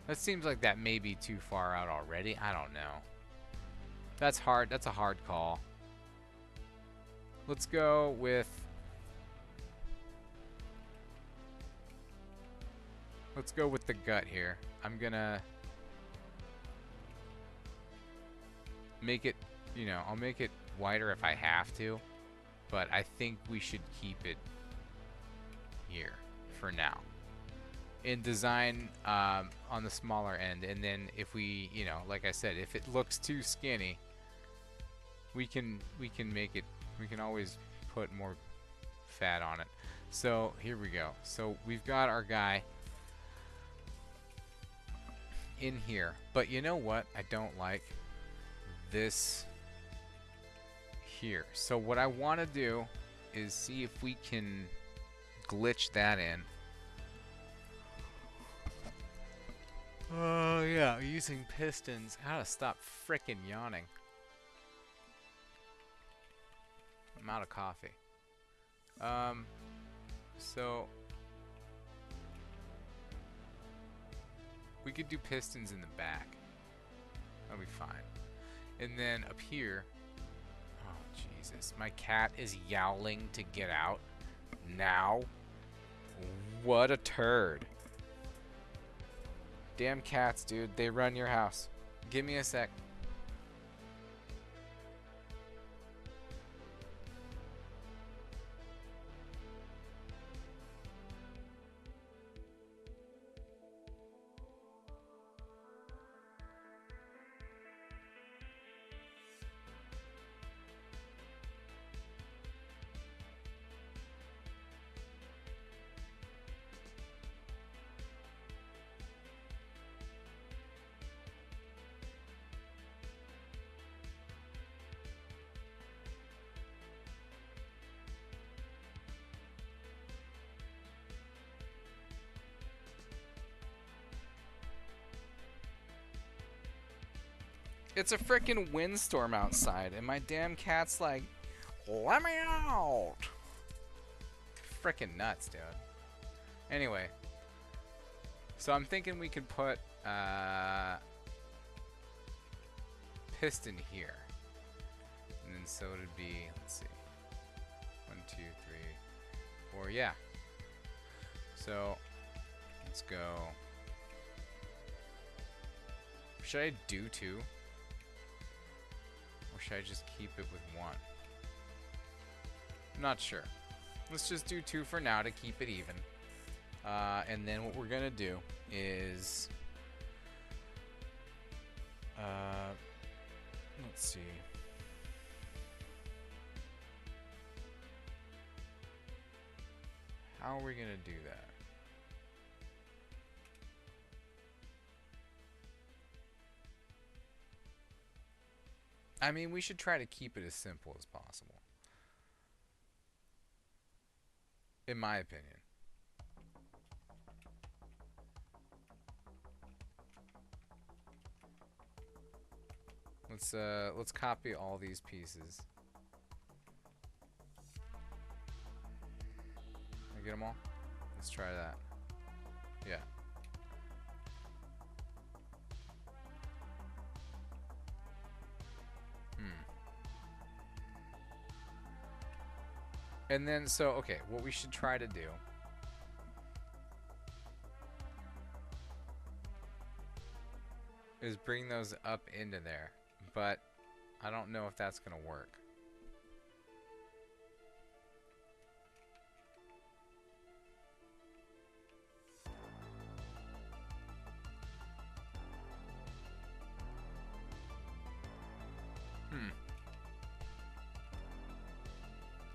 That seems like that may be too far out already. I don't know. That's hard. That's a hard call. Let's go with... Let's go with the gut here. I'm gonna... make it, you know, I'll make it wider if I have to, but I think we should keep it here for now. in design on the smaller end, and then if we, you know, like I said, if it looks too skinny, we can make it. We can always put more fat on it. So here we go. So we've got our guy in here, but you know what? I don't like this here. So what I want to do is see if we can glitch that in. Oh yeah, using pistons. How to stop frickin' yawning. I'm out of coffee. So we could do pistons in the back. That'll be fine. And then up here, oh Jesus, my cat is yowling to get out now. What a turd. Damn cats, dude. They run your house. Give me a sec. It's a frickin' windstorm outside, and my damn cat's like, let me out! Frickin' nuts, dude. Anyway, so I'm thinking we could put piston here, and then so it'd be, let's see, 1, 2, 3, 4, yeah. So let's go. Should I do 2? Or should I just keep it with 1? I'm not sure. Let's just do 2 for now to keep it even. And then what we're gonna do is, let's see. How are we gonna do that? I mean, we should try to keep it as simple as possible, in my opinion. Let's copy all these pieces. Can I get them all? Let's try that. Yeah. And then, so, okay, what we should try to do is bring those up into there, but I don't know if that's gonna work.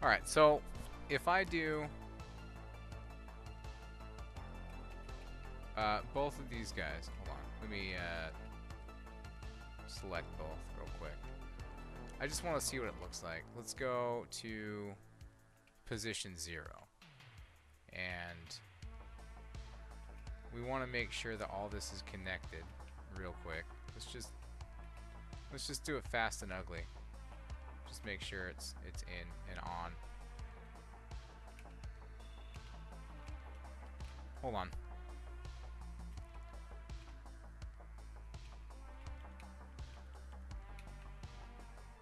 Alright, so if I do both of these guys, hold on, let me select both real quick. I just want to see what it looks like. Let's go to position 0, and we want to make sure that all this is connected real quick. Let's just do it fast and ugly. Just make sure it's in and on. Hold on.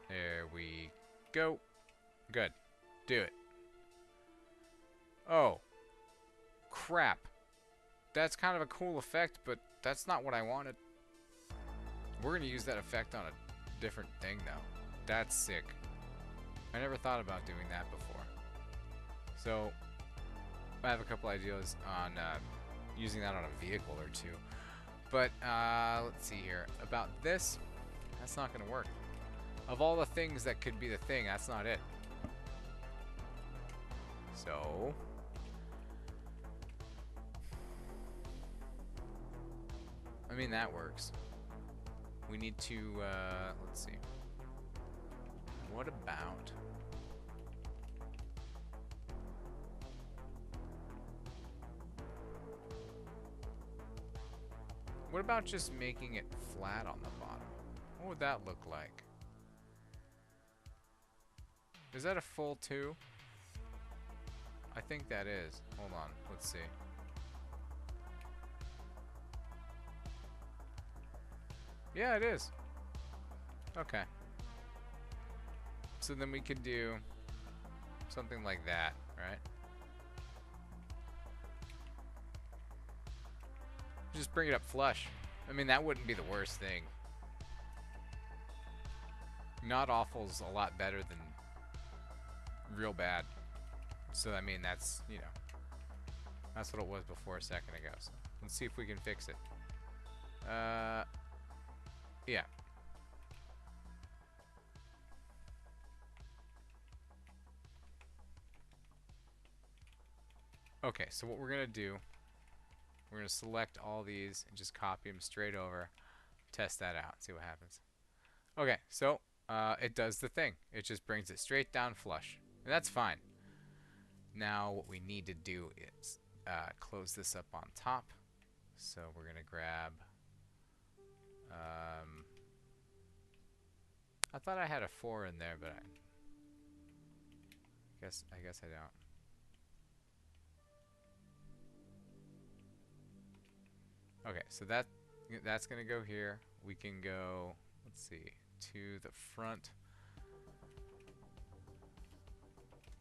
There we go. Good. Do it. Oh. Crap. That's kind of a cool effect, but that's not what I wanted. We're going to use that effect on a different thing, though. That's sick. I never thought about doing that before. So, I have a couple ideas on using that on a vehicle or two. But let's see here. About this, that's not going to work. Of all the things that could be the thing, that's not it. So I mean, that works. We need to, let's see. What about... What about just making it flat on the bottom? What would that look like? Is that a full 2? I think that is. Hold on, let's see. Yeah, it is. Okay. So then we could do something like that, right? Just bring it up flush. I mean, that wouldn't be the worst thing. Not awful's a lot better than real bad. So, I mean, that's, you know, that's what it was before a second ago. So, let's see if we can fix it. Yeah. Okay, so what we're going to do, we're going to select all these and just copy them straight over. Test that out, see what happens. Okay, so it does the thing. It just brings it straight down flush. And that's fine. Now what we need to do is close this up on top. So we're going to grab... I thought I had a 4 in there, but I guess I don't. Okay, so that's gonna go here. We can go, let's see, to the front.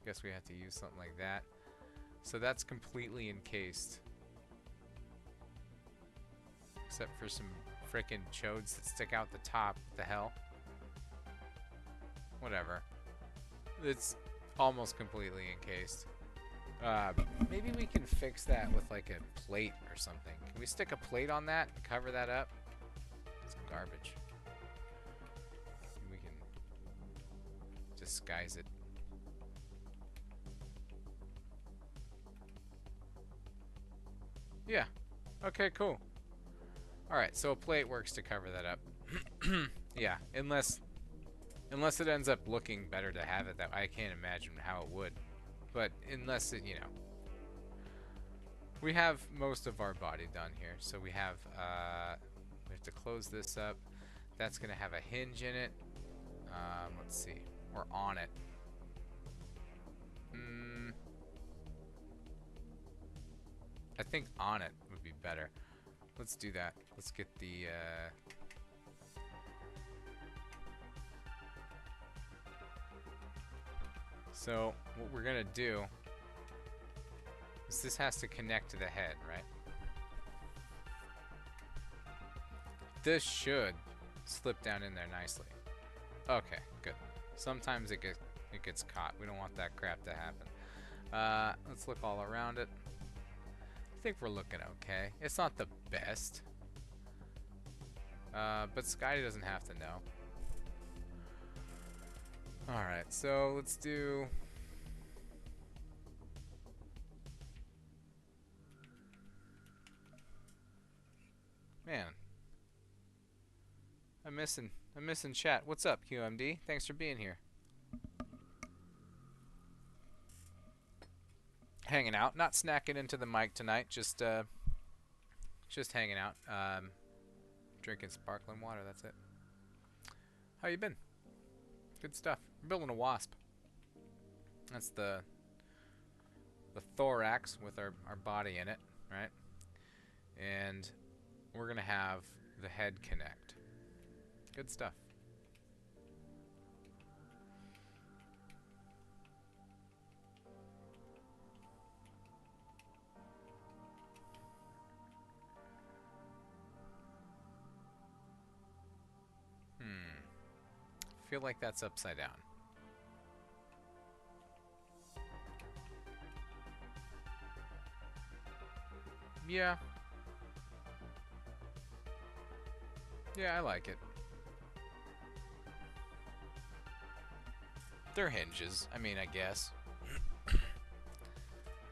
Guess we have to use something like that. So that's completely encased, except for some frickin' chodes that stick out the top. What the hell? Whatever. It's almost completely encased. Maybe we can fix that with like a plate or something. Can we stick a plate on that and cover that up? It's garbage. We can disguise it. Yeah. Okay, cool. Alright, so a plate works to cover that up. Yeah, unless it ends up looking better to have it that way. I can't imagine how it would. But unless it, you know. We have most of our body done here. So we have to close this up. That's going to have a hinge in it. Let's see. Or on it. I think on it would be better. Let's do that. Let's get the... So, what we're gonna do is this has to connect to the head, right? This should slip down in there nicely. Okay, good. Sometimes it gets caught. We don't want that crap to happen. Let's look all around it. I think we're looking okay. It's not the best. But Scotty doesn't have to know. Alright, so let's do... Man. I'm missing chat. What's up, QMD? Thanks for being here. Hanging out. Not snacking into the mic tonight. Just hanging out. Drinking sparkling water, that's it. How you been? Good stuff. We're building a wasp. That's the thorax with our body in it, right? And we're gonna have the head connect. Good stuff. I feel like that's upside down. Yeah. Yeah, I like it. They're hinges. I mean, I guess.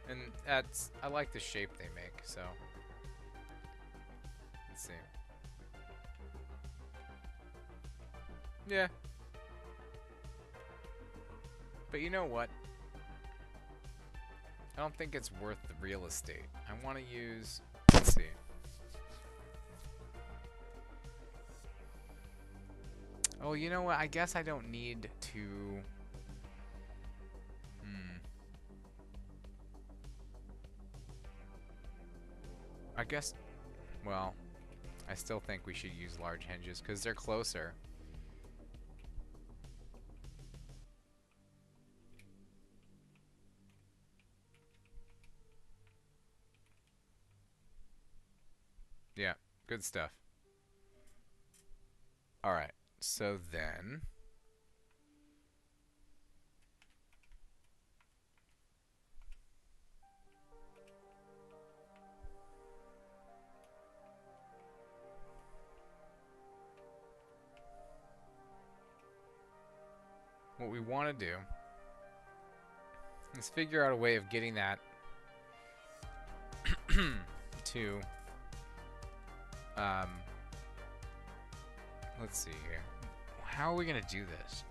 And that's... I like the shape they make, so... Let's see. Yeah. But you know what? I don't think it's worth the real estate. I want to use... Let's see. Oh, you know what? I guess I don't need to... I guess... Well, I still think we should use large hinges because they're closer. Yeah, good stuff. Alright, so then... What we want to do is figure out a way of getting that to... let's see here. How are we going to do this?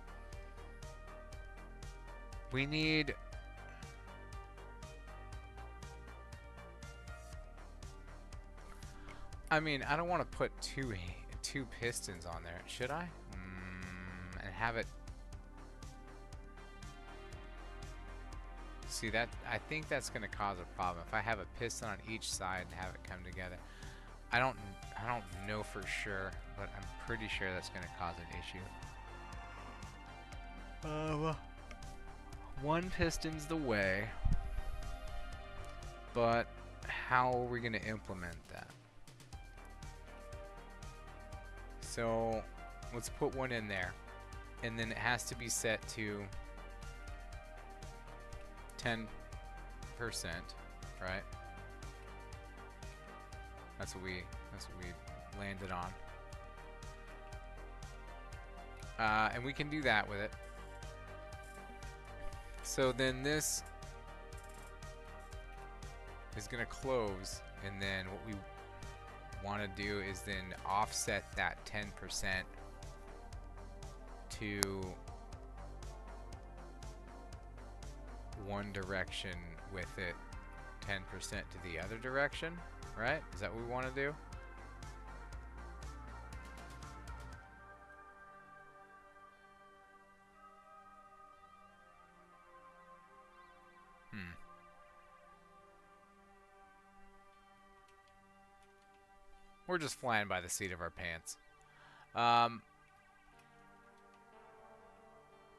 We need... I mean, I don't want to put two pistons on there. Should I? And have it... See, that I think that's going to cause a problem. If I have a piston on each side and have it come together. I don't know for sure, but I'm pretty sure that's going to cause an issue. One piston's the way, but how are we going to implement that? So let's put one in there, and then it has to be set to 10%, right? That's what we landed on. And we can do that with it. So then this is going to close, and then what we want to do is then offset that 10% to one direction with it 10% to the other direction, right? Is that what we want to do? We're just flying by the seat of our pants.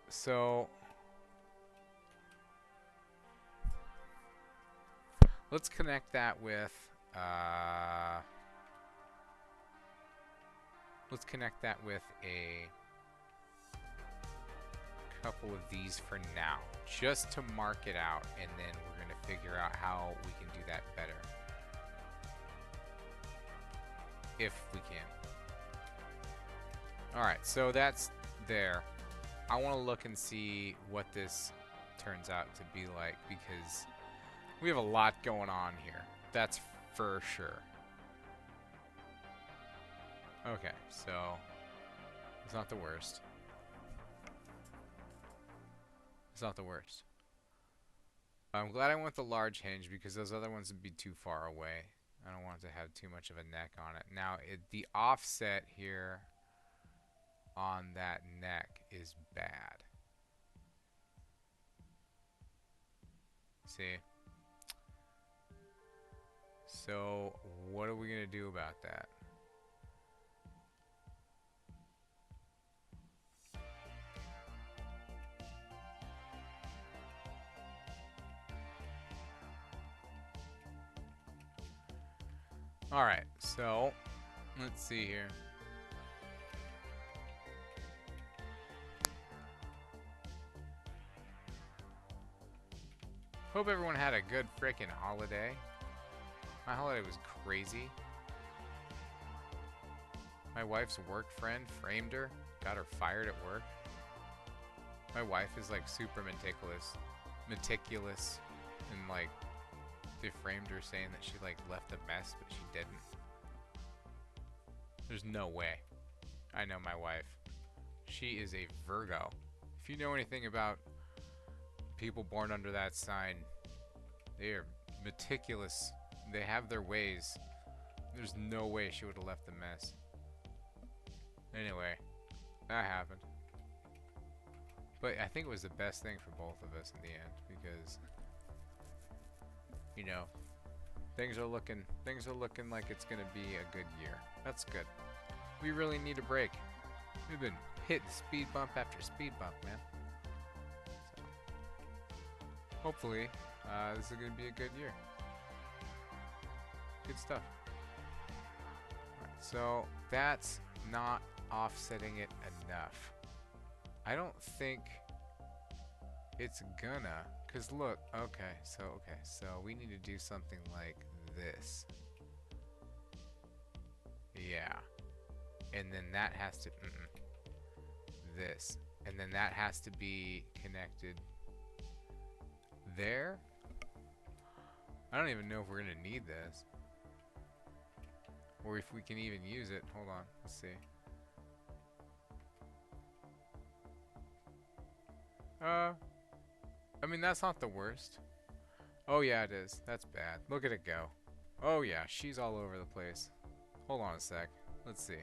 So let's connect that with a couple of these for now, just to mark it out, and then we're going to figure out how we can do that better. If we can. Alright, so that's there. I want to look and see what this turns out to be like, because we have a lot going on here. That's for sure. Okay, so it's not the worst. It's not the worst. I'm glad I went with the large hinge because those other ones would be too far away. I don't want it to have too much of a neck on it. Now, the offset here on that neck is bad. See? So, what are we going to do about that? Alright, so let's see here. Hope everyone had a good frickin' holiday. My holiday was crazy. My wife's work friend framed her, got her fired at work. My wife is like super meticulous, and like they framed her saying that she like left a mess, but she didn't. There's no way. I know my wife. She is a Virgo. If you know anything about people born under that sign, they are meticulous. They have their ways. There's no way she would have left a mess. Anyway, that happened. But I think it was the best thing for both of us in the end, because you know, things are looking like it's gonna be a good year. That's good. We really need a break. We've been hitting speed bump after speed bump, man. So, hopefully, this is gonna be a good year. Good stuff. Alright, so that's not offsetting it enough. I don't think it's gonna, cause look, okay, so we need to do something like this. Yeah. And then that has to, this. And then that has to be connected there. I don't even know if we're gonna need this. Or if we can even use it. Hold on, let's see. I mean, that's not the worst. Oh yeah, it is. That's bad. Look at it go. Oh yeah, she's all over the place. Hold on a sec. Let's see.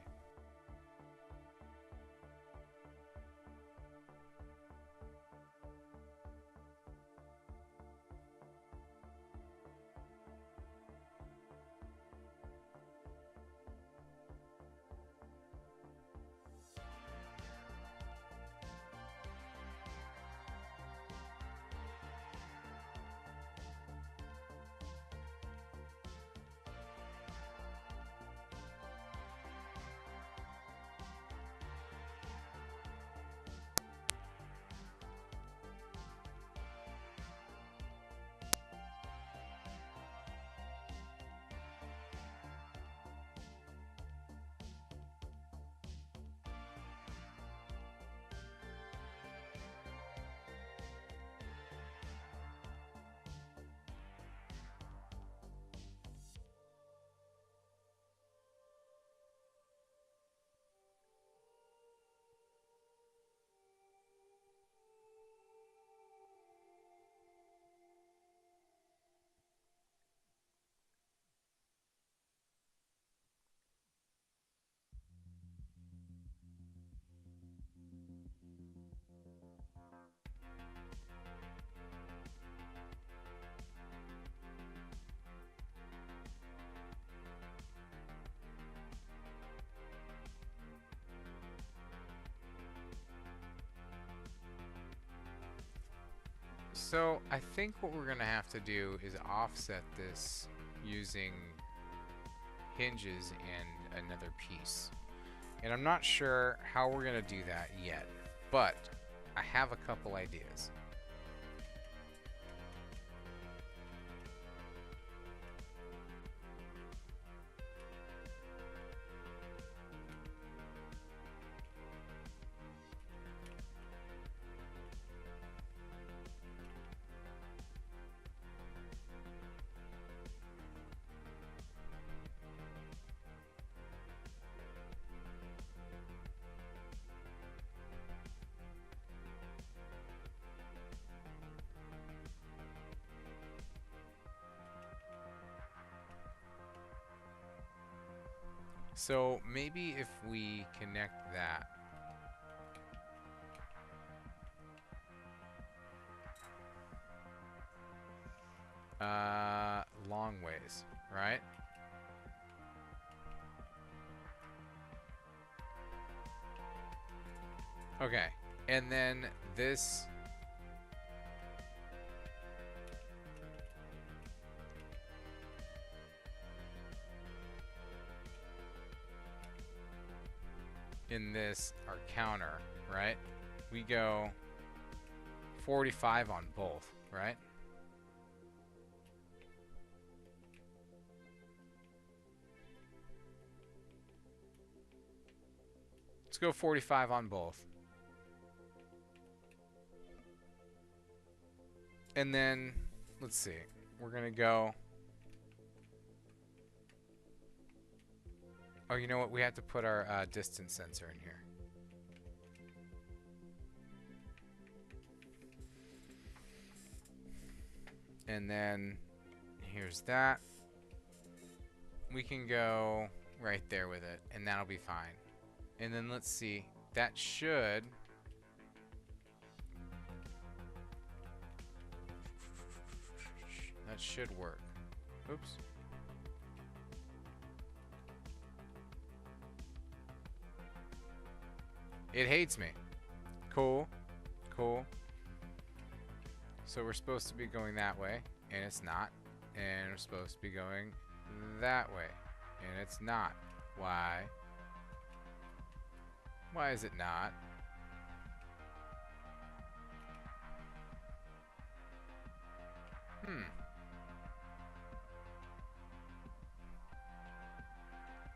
So I think what we're gonna have to do is offset this using hinges and another piece. And I'm not sure how we're gonna do that yet, but I have a couple ideas. So maybe if we connect that. Long ways, right? Okay, and then this. In this, our counter, right? We go 45 on both, right? Let's go 45 on both. And then, let's see. We're going to go... Oh, you know what? We have to put our distance sensor in here. And then, here's that. We can go right there with it, and that'll be fine. And then let's see. That should... That should work. Oops. It hates me. Cool. Cool. So we're supposed to be going that way, and it's not. And we're supposed to be going that way, and it's not. Why? Why is it not?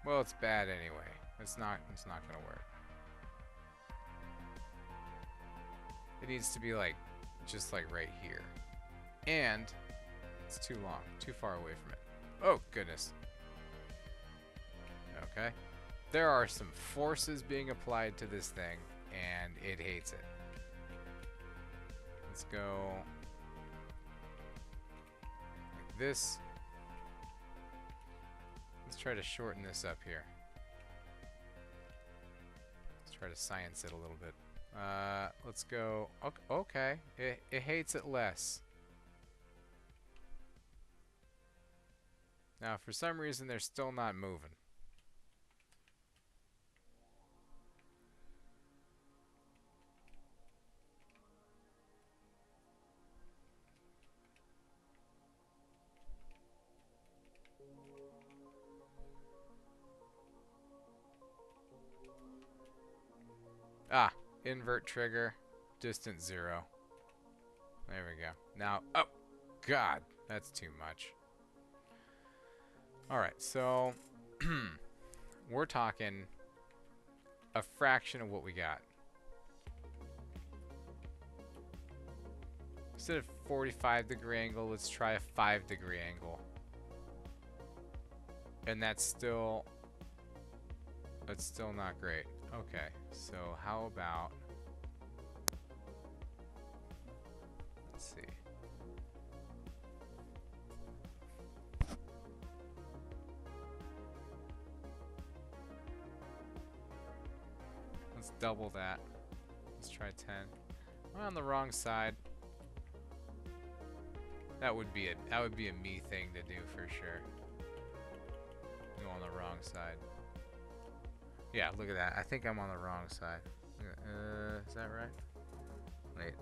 Well, it's bad anyway. It's not gonna work. It needs to be like, just like right here. And it's too long, too far away from it. Oh, goodness. Okay. There are some forces being applied to this thing, and it hates it. Let's go like this. Let's try to shorten this up here. Let's try to science it a little bit. Let's go. Okay. It hates it less. Now, for some reason, they're still not moving. Ah, invert trigger, distance 0. There we go. Now, oh, God, that's too much. Alright, so we're talking a fraction of what we got. Instead of 45-degree angle, let's try a 5-degree angle. And that's still not great. Okay, so how about, let's see. Let's double that. Let's try 10. I'm on the wrong side. That would be a me thing to do for sure. Go on the wrong side. Yeah, look at that. I think I'm on the wrong side. Is that right? Wait.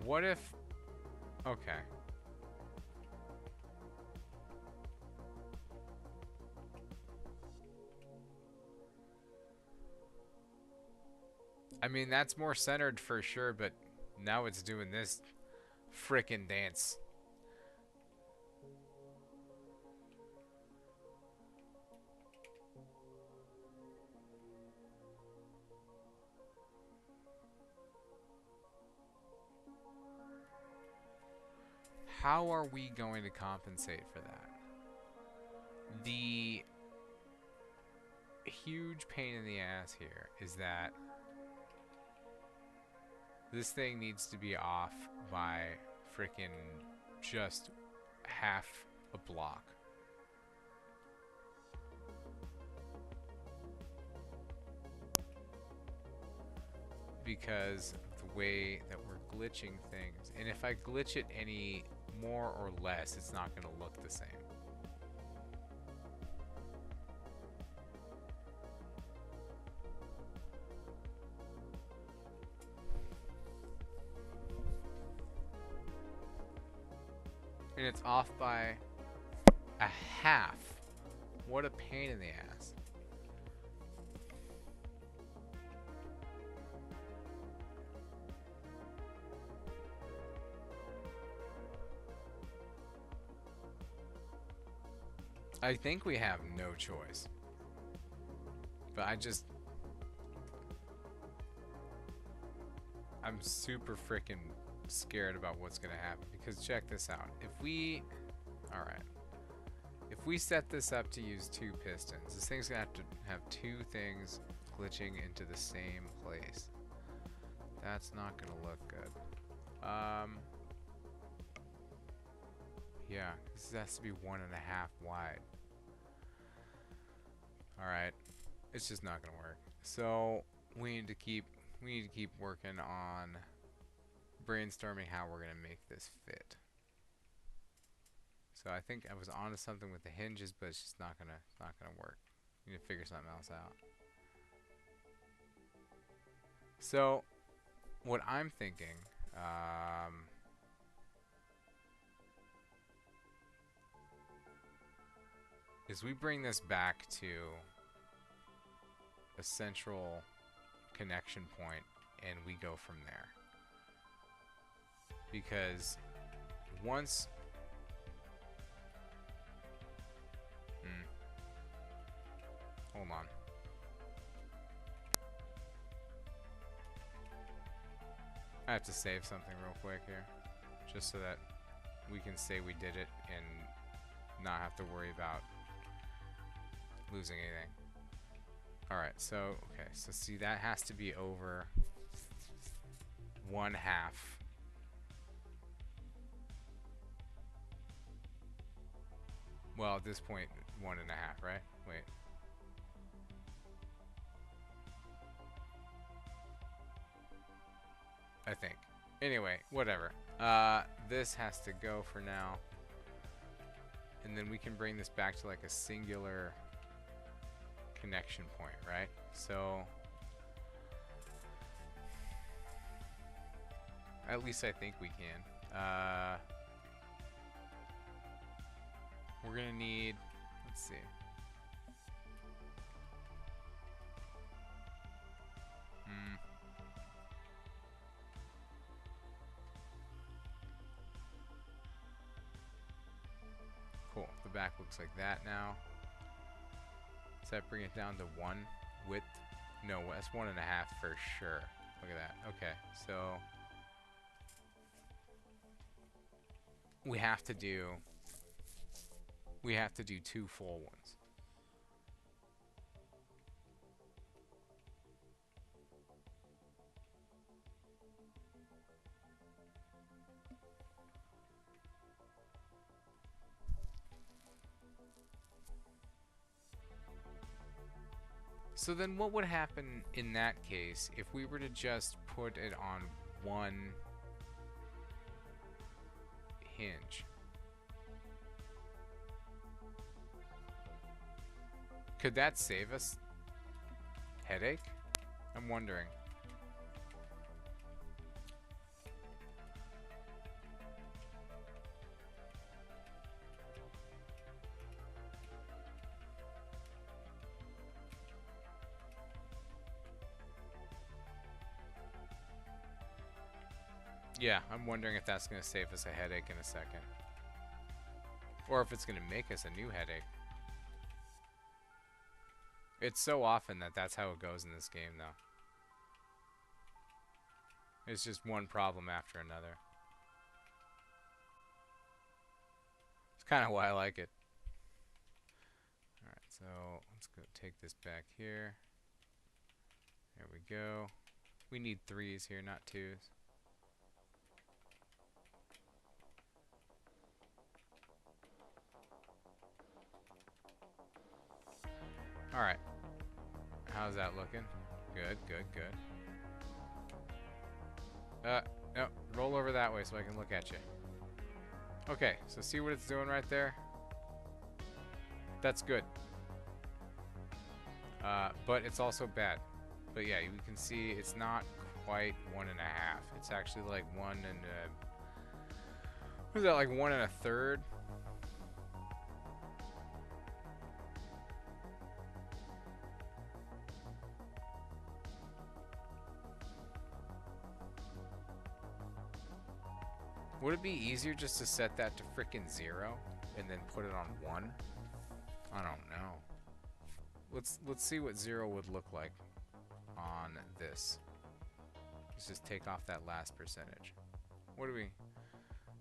What if... Okay. I mean, that's more centered for sure, but now it's doing this frickin' dance. How are we going to compensate for that? The huge pain in the ass here is that this thing needs to be off by frickin' just half a block. Because of the way that we're glitching things. And if I glitch it any more or less, it's not going to look the same. And it's off by a half. What a pain in the ass. I think we have no choice. But I'm super freaking scared about what's gonna happen, because check this out. Alright. If we set this up to use 2 pistons, this thing's gonna have to have 2 things glitching into the same place. That's not gonna look good. Yeah, this has to be 1.5 wide. Alright. It's just not gonna work. So we need to keep working on brainstorming how we're gonna make this fit. So I think I was onto something with the hinges, but it's just not gonna work. You need to figure something else out. So what I'm thinking, is we bring this back to a central connection point and we go from there. Because once hold on. I have to save something real quick here, just so that we can say we did it and not have to worry about losing anything. Alright, so, okay, so see, that has to be over 1/2. Well, at this point, 1.5, right? Wait. I think. Anyway, whatever. This has to go for now. And then we can bring this back to like a singular connection point, right? So at least I think we can. We're gonna need, let's see. Cool. The back looks like that now. Does that bring it down to 1 width? No, that's 1.5 for sure. Look at that. Okay, so we have to do 2 full ones. So then what would happen in that case if we were to just put it on 1 hinge? Could that save us headache? I'm wondering. Yeah, I'm wondering if that's going to save us a headache in a second. Or if it's going to make us a new headache. It's so often that that's how it goes in this game, though. It's just one problem after another. It's kind of why I like it. Alright, so let's go take this back here. There we go. We need 3s here, not 2s. Alright. How's that looking? Good, good, good. No, roll over that way so I can look at you. Okay, so see what it's doing right there? That's good. But it's also bad. But yeah, you can see it's not quite 1.5. It's actually like 1 and Was that like 1 1/3? Would it be easier just to set that to frickin' 0 and then put it on 1? I don't know. Let's see what 0 would look like on this. Let's just take off that last percentage. What are we?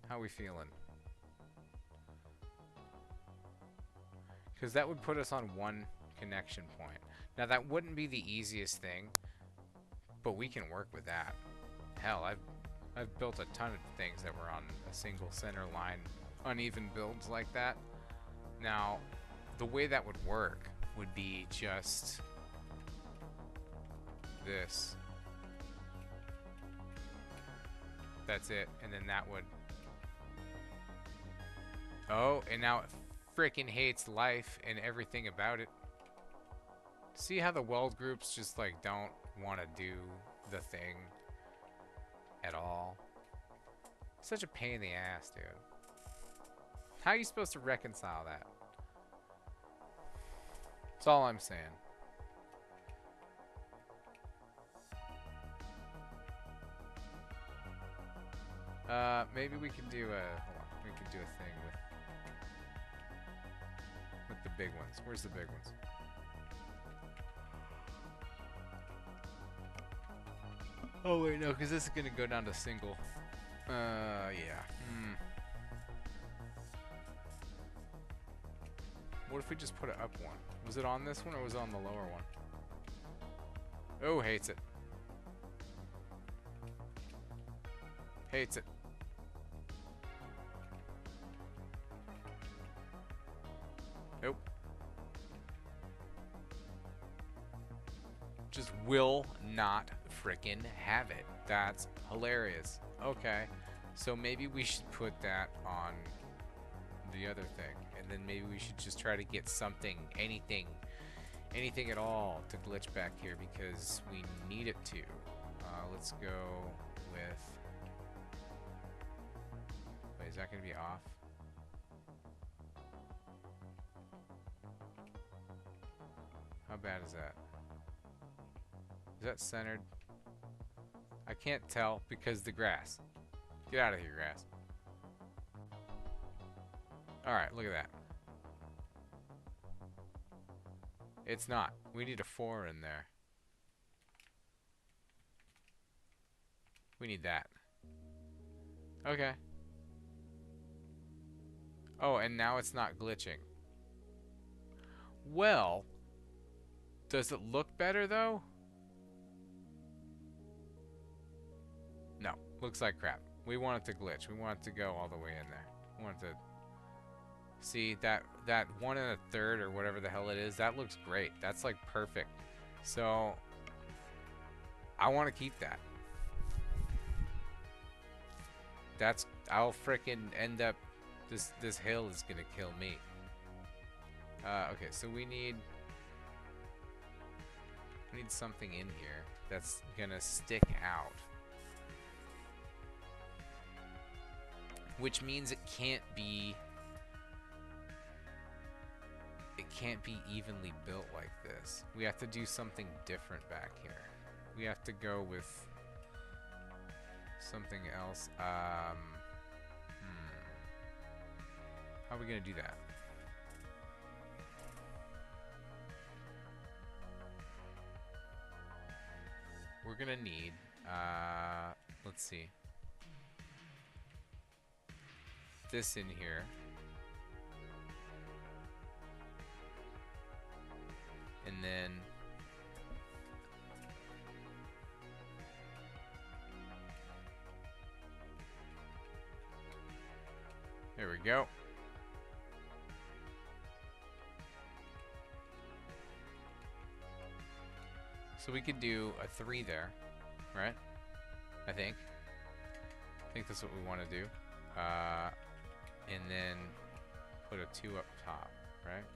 How are we feeling? Because that would put us on 1 connection point. Now that wouldn't be the easiest thing, but we can work with that. Hell, I've built a ton of things that were on a single center line, uneven builds like that. Now, the way that would work would be just this. That's it, and then that would... Oh, and now it freaking hates life and everything about it. See how the weld groups just like don't want to do the thing at all? Such a pain in the ass, dude. How are you supposed to reconcile that? That's all I'm saying. Maybe we can do a... Hold on. We can do a thing with the big ones. Where's the big ones? Oh, wait, no, because this is going to go down to single. Yeah. What if we just put it up 1? Was it on this one or was it on the lower one? Oh, hates it. Hates it. Nope. Just will not frickin' have it. That's hilarious. Okay. So maybe we should put that on the other thing. And then maybe we should just try to get something, anything at all to glitch back here because we need it to. Let's go with... Wait, is that going to be off? How bad is that? Is that centered? I can't tell because the grass. Get out of here, grass. Alright, look at that. It's not. We need a 4 in there. We need that. Okay. Oh, and now it's not glitching. Well, does it look better though? No, looks like crap. We want it to glitch. We want it to go all the way in there. We want it to... See, that 1 1/3 or whatever the hell it is, that looks great. That's like perfect. So, I want to keep that. That's... I'll frickin' end up... This hill is gonna kill me. Okay, so we need something in here that's gonna stick out. Which means it can't be evenly built like this. We have to do something different back here. We have to go with something else. How are we gonna do that? We're gonna need, let's see, this in here, and then there we go. So we could do a 3 there, right? I think that's what we want to do. And then put a 2 up top, right?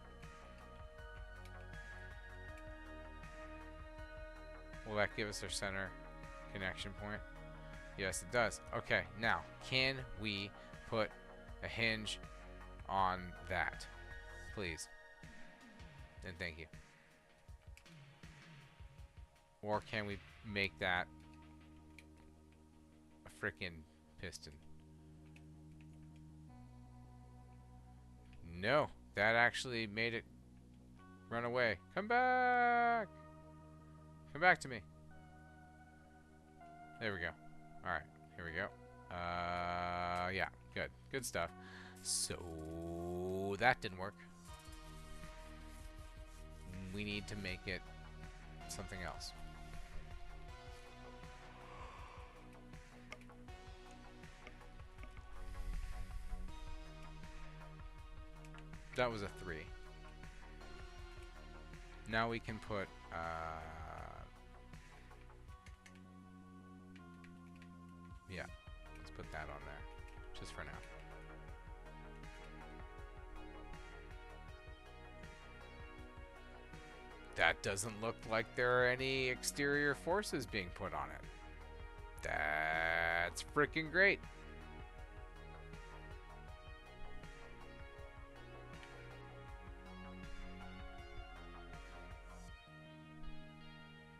Will that give us our center connection point? Yes, it does. Okay, now, can we put a hinge on that, please, and thank you. Or can we make that a frickin' piston? No, that actually made it run away. Come back! Come back to me. There we go. Alright, here we go. Yeah, good. Good stuff. So, that didn't work. We need to make it something else. That was a 3. Now we can put, yeah, let's put that on there, just for now. That doesn't look like there are any exterior forces being put on it. That's freaking great.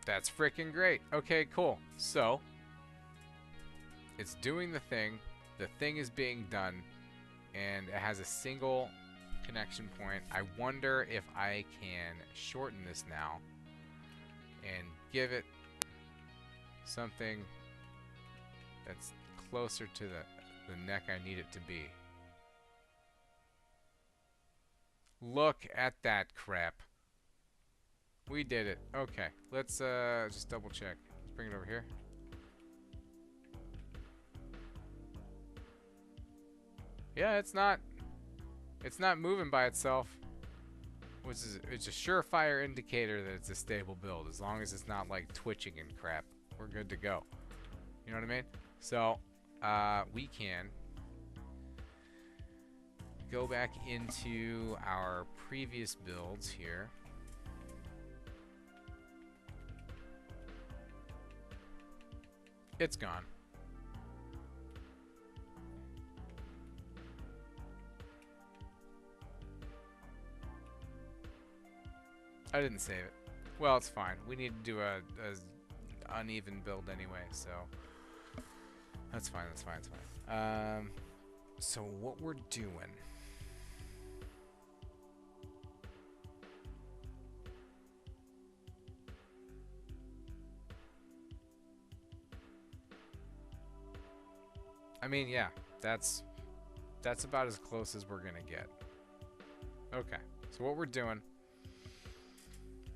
That's freaking great. Okay, cool. So, it's doing the thing is being done, and it has a single connection point. I wonder if I can shorten this now and give it something that's closer to the neck I need it to be. Look at that crap. We did it. Okay, let's just double check. Let's bring it over here. Yeah, it's not moving by itself, which is it's a surefire indicator that it's a stable build. As long as it's not like twitching and crap, we're good to go. You know what I mean? So we can go back into our previous builds here. It's gone. I didn't save it. Well, it's fine. We need to do a uneven build anyway, so that's fine. That's fine. That's fine. So what we're doing? I mean, yeah, that's about as close as we're gonna get. Okay, so what we're doing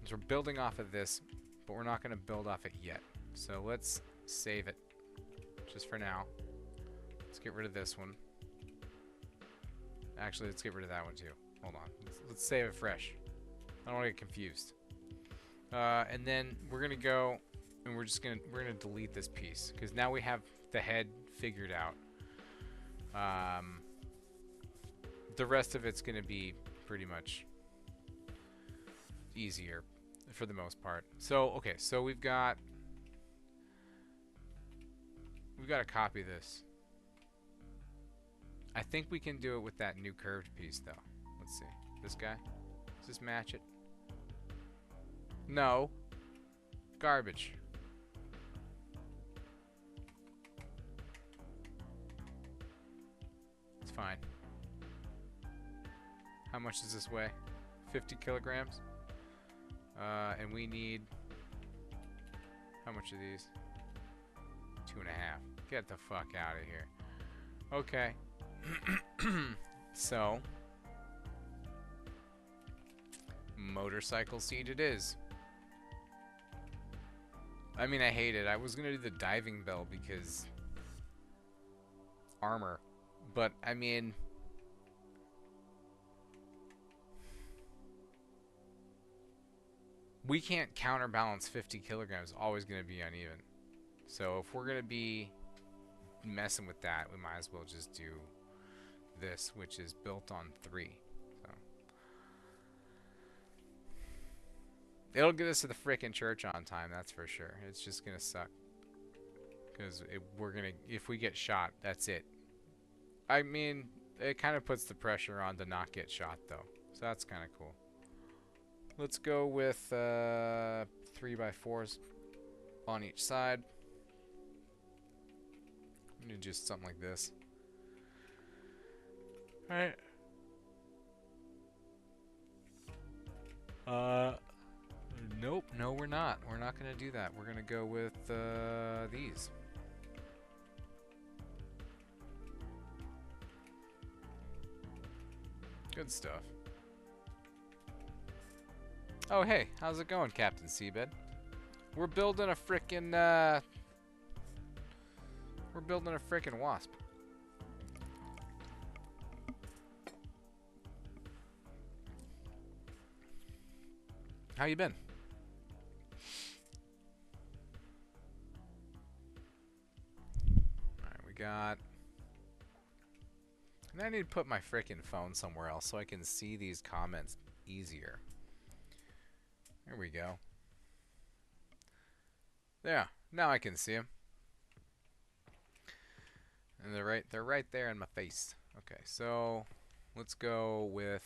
is we're building off of this, but we're not gonna build off it yet. So let's save it, just for now. Let's get rid of this one. Actually, let's get rid of that one too. Hold on, let's save it fresh. I don't want to get confused. And then we're gonna go, and we're gonna delete this piece because now we have the head figured out. The rest of it's gonna be pretty much easier for the most part. So okay, so we've got to copy this. I think we can do it with that new curved piece though. Let's see. This guy? Does this match it? No. Garbage. It's fine. How much does this weigh? 50 kilograms? And we need... How much are these? 2.5. Get the fuck out of here. Okay. So... motorcycle seat it is. I mean, I hate it. I was gonna do the diving bell because... armor. But, I mean... we can't counterbalance 50 kilograms. Always going to be uneven. So if we're going to be messing with that, we might as well just do this, which is built on 3. So it'll get us to the frickin' church on time, that's for sure. It's just going to suck. Because if we get shot, that's it. I mean, it kind of puts the pressure on to not get shot, though. So that's kind of cool. Let's go with 3x4s on each side. I'm gonna do something like this. Alright. Nope. No, we're not. We're not gonna do that. We're gonna go with these. Good stuff. Oh, hey. How's it going, Captain Seabed? We're building a frickin', we're building a frickin' wasp. How you been? Alright, we got... And I need to put my frickin' phone somewhere else so I can see these comments easier. There we go. Yeah, now I can see them. And they're right there in my face. Okay, so let's go with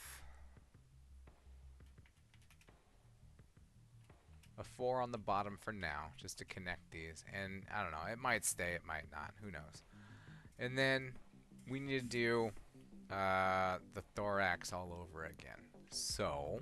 a 4 on the bottom for now, just to connect these. And I don't know, it might stay, it might not, who knows. And then we need to do the thorax all over again. So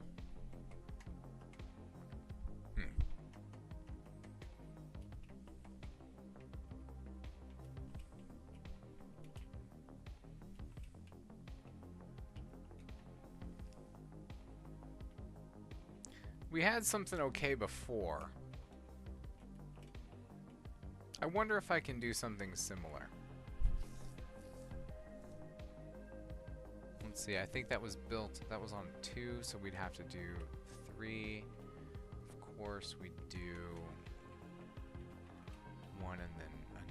we had something okay before. I wonder if I can do something similar. Let's see, I think that was built, that was on 2, so we'd have to do 3. Of course, we'd do 1 and then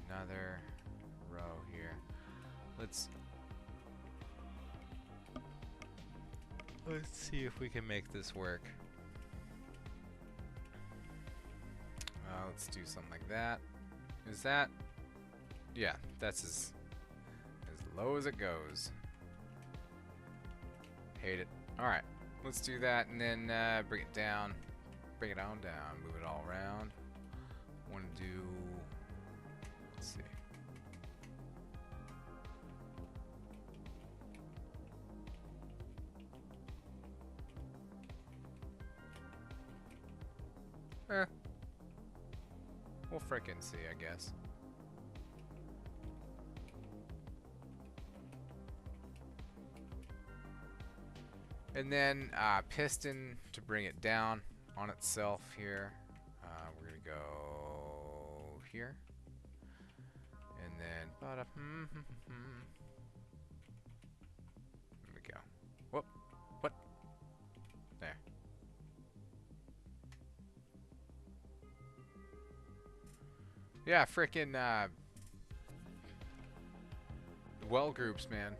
another row here. Let's see if we can make this work. Let's do something like that. Is that? Yeah, that's as low as it goes. Hate it. Alright, let's do that and then bring it down. Bring it on down. Move it all around. Want to do... Let's see. We'll frickin' see, I guess. And then piston to bring it down on itself here. We're gonna go here, and then there we go. Whoop! What? There. Yeah, frickin' weld groups, man.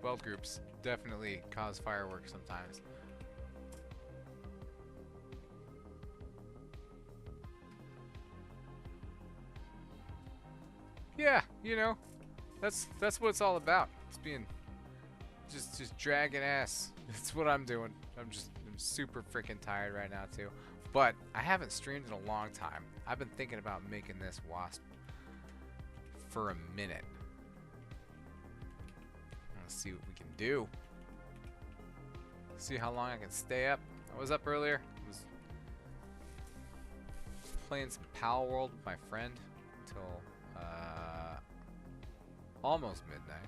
Weld groups definitely cause fireworks sometimes. Yeah, you know, that's what it's all about. It's being just dragging ass. That's what I'm doing. I'm super freaking tired right now too. But I haven't streamed in a long time. I've been thinking about making this wasp for a minute. Let's see what we can do. See how long I can stay up. I was up earlier. I was playing some Pal World with my friend until almost midnight.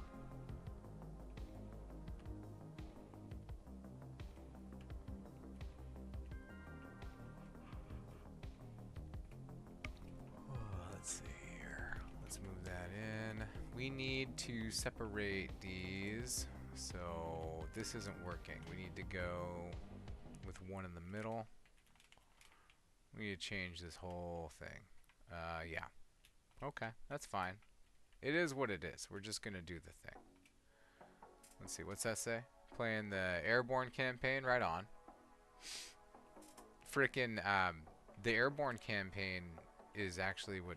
Let's see here. Let's move that in. We need to separate these. So this isn't working. We need to go with one in the middle. We need to change this whole thing. Yeah. Okay, that's fine. It is what it is. We're just gonna do the thing. Let's see, what's that say? Playing the Airborne campaign, right on. Frickin' the Airborne campaign is actually what...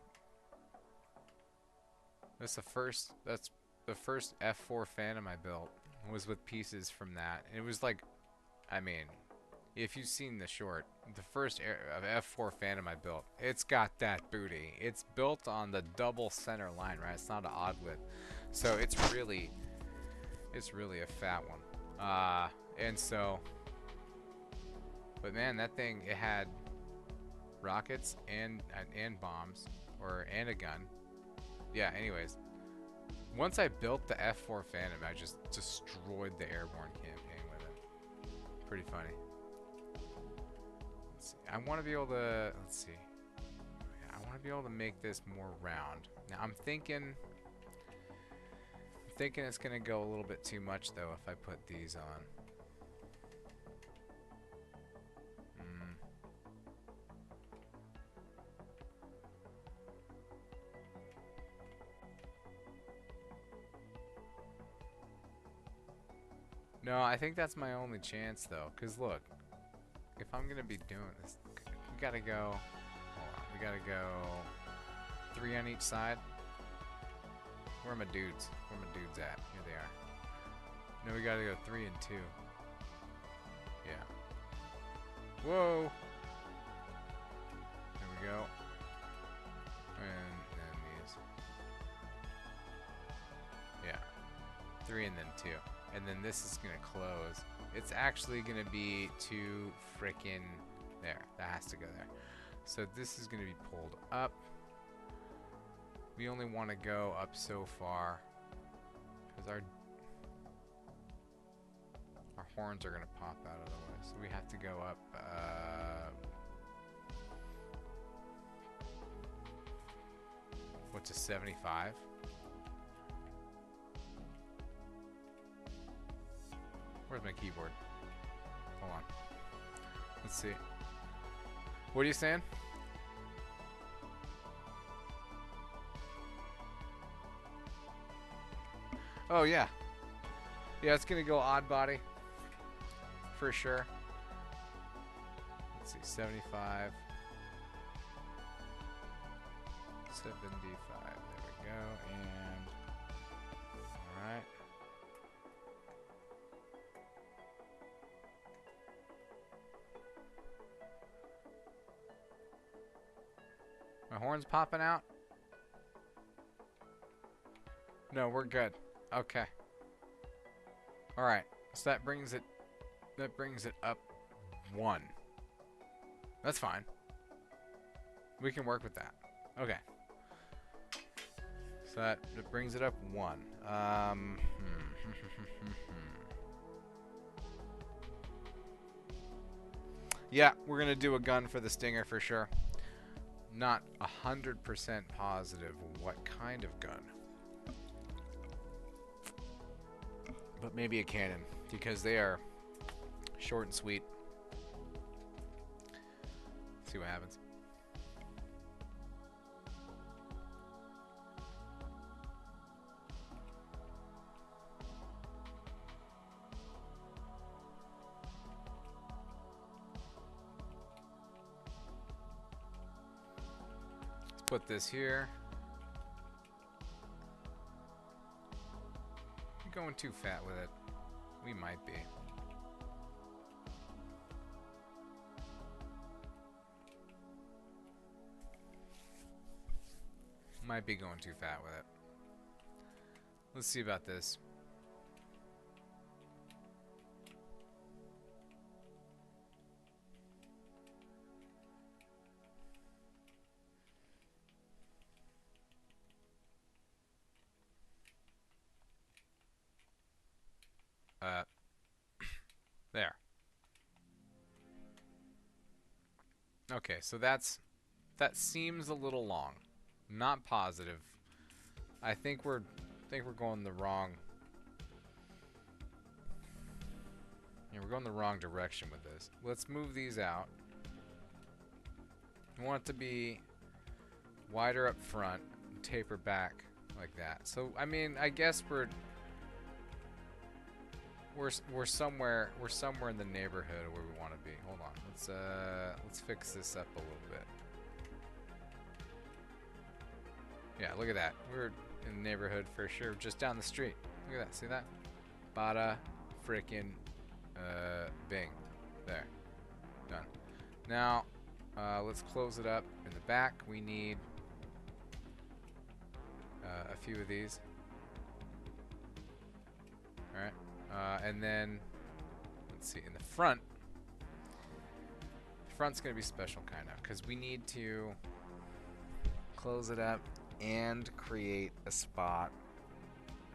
That's the first... That's the first F4 Phantom I built was with pieces from that. It was like, I mean, if you've seen the short, the first F4 Phantom I built, it's got that booty. It's built on the double center line, right? It's not an odd width, so it's really a fat one. And so, but man, that thing, it had rockets and bombs, and a gun. Yeah. Anyways, once I built the F4 Phantom, I just destroyed the airborne campaign with it. Pretty funny. Let's see. I want to be able to. Let's see. Yeah, I want to be able to make this more round. Now I'm thinking it's gonna go a little bit too much though if I put these on. No, I think that's my only chance though, cause look, if I'm gonna be doing this, we gotta go. Hold on, we gotta go 3 on each side. Where are my dudes? Where are my dudes at? Here they are. No, we gotta go 3 and 2. Yeah. Whoa. There we go. And then these. Yeah. 3 and then 2. And then this is gonna close. It's actually gonna be 2 frickin' there. That has to go there. So this is gonna be pulled up. We only want to go up so far because our horns are gonna pop out of the way. So we have to go up. What's a 75? Where's my keyboard? Hold on. Let's see. What are you saying? Oh yeah. Yeah, it's gonna go odd body. For sure. Let's see, 75. 75. There we go. And alright. My horn's popping out? No, we're good. Okay. Alright. So that brings it up 1. That's fine. We can work with that. Okay. So that brings it up 1. Yeah, we're gonna do a gun for the Stinger for sure. Not 100% positive what kind of gun. But maybe a cannon, because they are short and sweet. See what happens. Let's put this here. Going too fat with it. We might be. Might be going too fat with it. Let's see about this. There. Okay, so that seems a little long. Not positive. I think we're going the wrong. Yeah, we're going the wrong direction with this. Let's move these out. I want it to be wider up front and taper back like that. So I mean, I guess we're somewhere in the neighborhood of where we want to be. Hold on. Let's fix this up a little bit. Yeah, look at that. in the neighborhood for sure. Just down the street. Look at that. See that? Bada frickin' bing. There. Done. Now, let's close it up. In the back, we need a few of these. Alright. And then, let's see, in the front, front's going to be special kind of, because we need to close it up and create a spot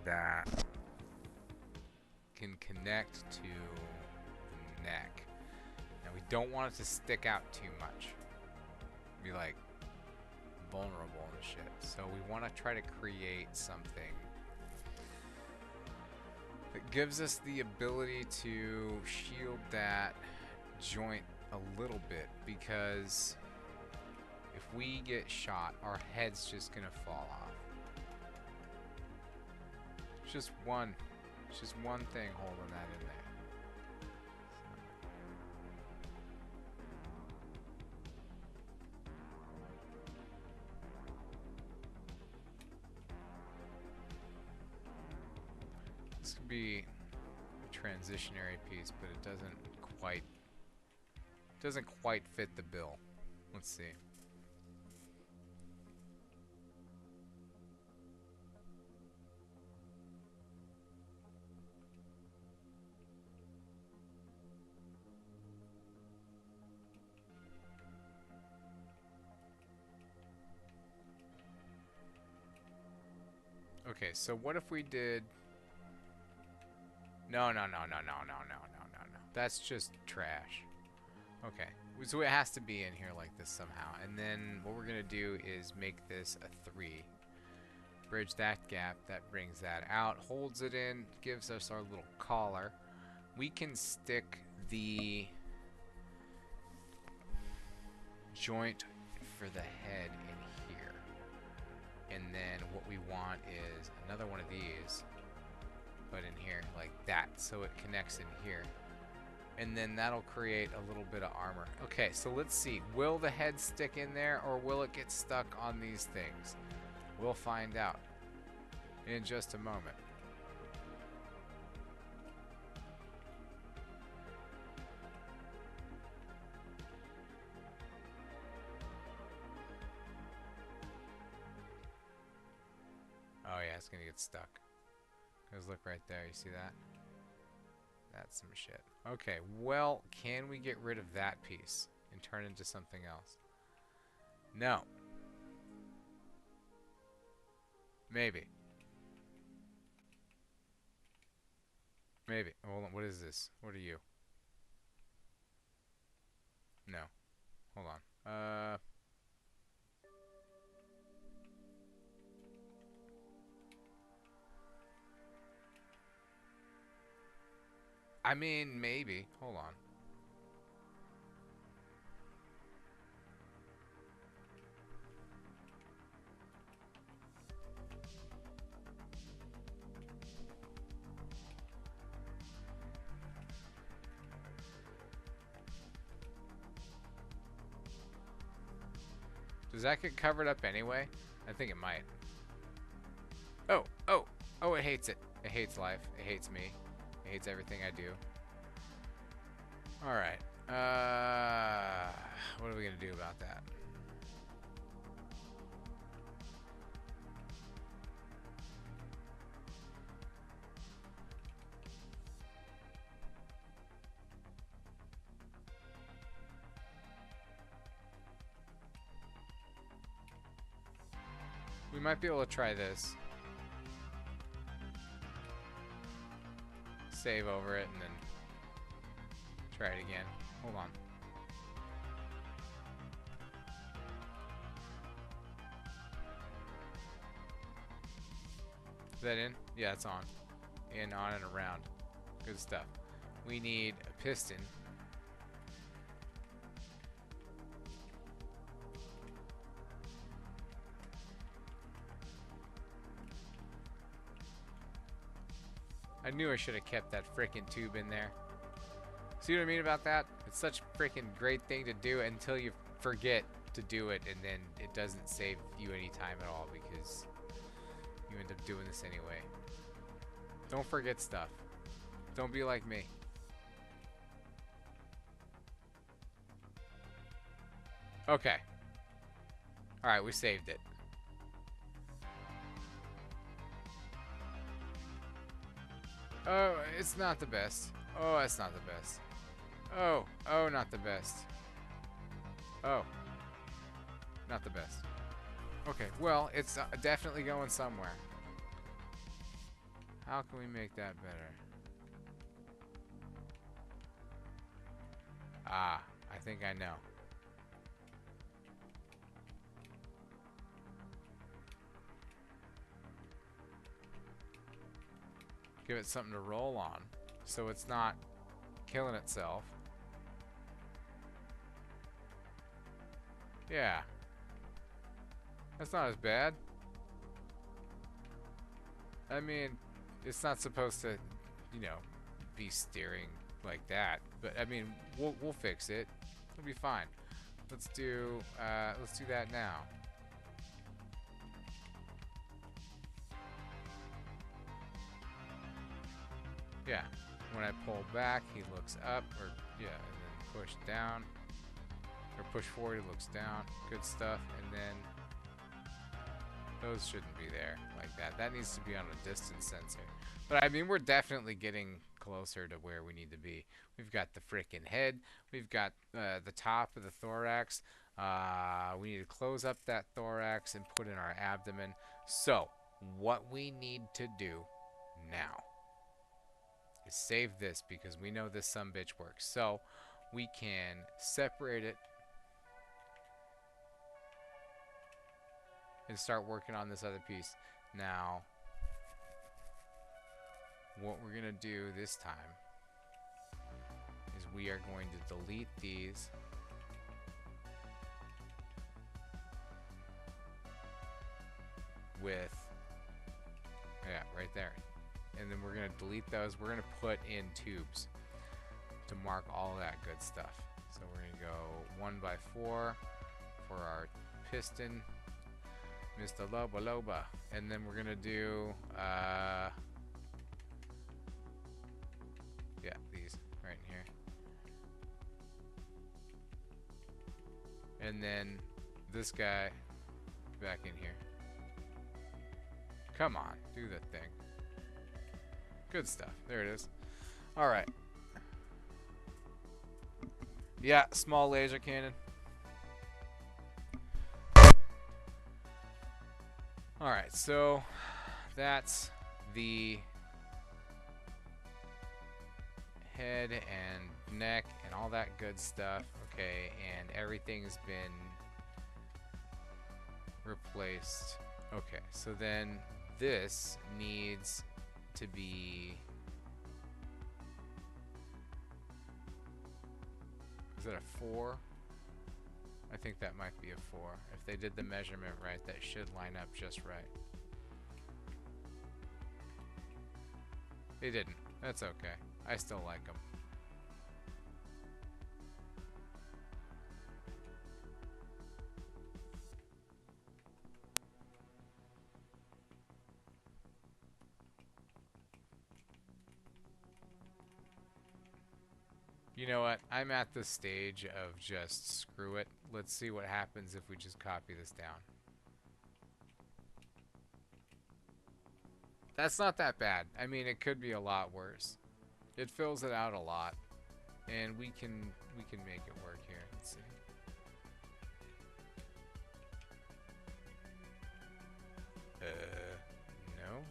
that can connect to the neck. Now we don't want it to stick out too much. Be like vulnerable and shit. So we want to try to create something that gives us the ability to shield that joint a little bit, because if we get shot, our head's just gonna fall off. It's just one thing holding that in there. This could be a transitionary piece, but it doesn't quite fit the bill. Let's see. Okay, so what if we did... No. That's just trash. Okay, so it has to be in here like this somehow. And then what we're gonna do is make this a 3. Bridge that gap, that brings that out, holds it in, gives us our little collar. We can stick the joint for the head in here. And then what we want is another one of these, but in here like that, so it connects in here. And then that'll create a little bit of armor. Okay, so let's see. Will the head stick in there, or will it get stuck on these things? We'll find out in just a moment. Oh yeah, it's gonna get stuck. Because look right there, you see that? That's some shit. Okay, well, can we get rid of that piece and turn it into something else? No. Maybe. Maybe. Hold on, what is this? What are you? No. Hold on. I mean, maybe. Hold on. Does that get covered up anyway? I think it might. Oh, it hates it. It hates life. It hates me. It hates everything I do. Alright. What are we going to do about that? We might be able to try this. Save over it and then try it again. Hold on. Is that in? Yeah, it's on. In, on, and around. Good stuff. We need a piston. I knew I should have kept that frickin' tube in there. See what I mean about that? It's such a frickin' great thing to do until you forget to do it, and then it doesn't save you any time at all because You end up doing this anyway. Don't forget stuff. Don't be like me. Okay. Alright, we saved it. Oh, it's not the best. Oh, it's not the best. Oh, not the best. Oh, not the best. Okay, well, it's definitely going somewhere. How can we make that better? Ah, I think I know. Give it something to roll on, so it's not killing itself. Yeah. That's not as bad. I mean, it's not supposed to, you know, be steering like that. But I mean, we'll fix it. It'll be fine. Let's do that now. Yeah. When I pull back, he looks up, or yeah, and then push down, or push forward, he looks down. Good stuff. And then those shouldn't be there like that. That needs to be on a distance sensor. But I mean, we're definitely getting closer to where we need to be. We've got the frickin' head. We've got the top of the thorax. We need to close up that thorax and put in our abdomen. So, what we need to do now is save this, because we know this sumbitch works. So, we can separate it and start working on this other piece. Now, what we're going to do this time is we are going to delete these with, yeah, right there. And then we're going to delete those. We're going to put in tubes to mark all that good stuff. So we're going to go 1x4 for our piston, Mr. Loba Loba. And then we're going to do, yeah, these right in here. And then this guy back in here. Come on, do the thing. Good stuff. There it is. All right. Yeah, small laser cannon. All right, so that's the head and neck and all that good stuff. Okay, and everything's been replaced. Okay, so then this needs to be, is that a 4? I think that might be a 4. If they did the measurement right, that should line up just right. They didn't. That's okay. I still like them. You know what? I'm at the stage of just screw it. Let's see what happens if we just copy this down. That's not that bad. I mean, it could be a lot worse. It fills it out a lot, and we can make it work here. Let's see. No.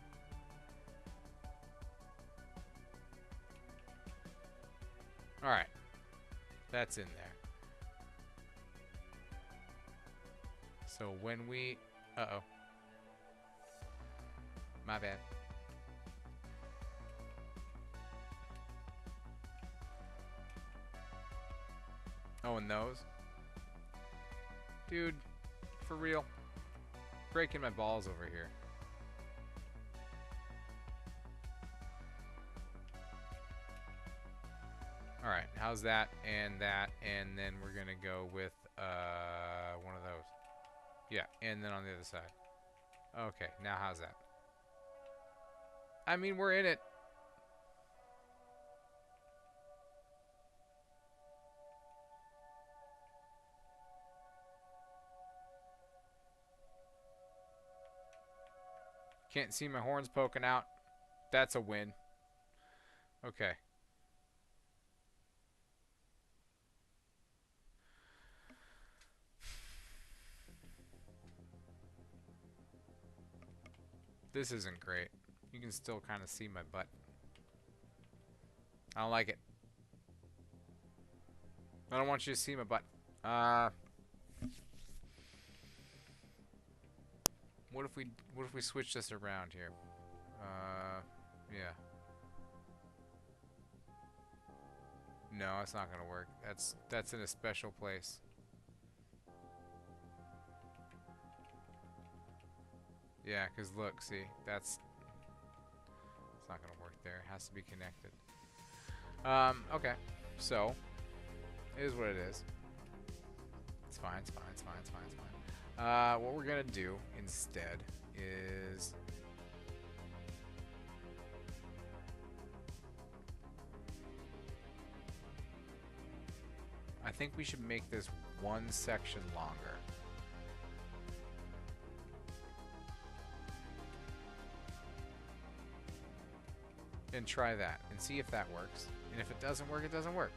All right, that's in there. So when we, uh-oh, my bad. Oh, and those? Dude, for real? Breaking my balls over here. Alright, how's that and that, and then we're gonna go with one of those. Yeah, and then on the other side. Okay, now how's that? I mean, we're in it. Can't see my horns poking out. That's a win. Okay. This isn't great. You can still kind of see my butt. I don't like it. I don't want you to see my butt. What if we switch this around here? Yeah. No, it's not gonna work. That's in a special place. Yeah, cause look, see, it's not gonna work there. It has to be connected. Okay. So, it is what it is. It's fine, it's fine, it's fine, it's fine, it's fine. What we're gonna do instead is I think we should make this one section longer. And try that and see if that works. And if it doesn't work, it doesn't work.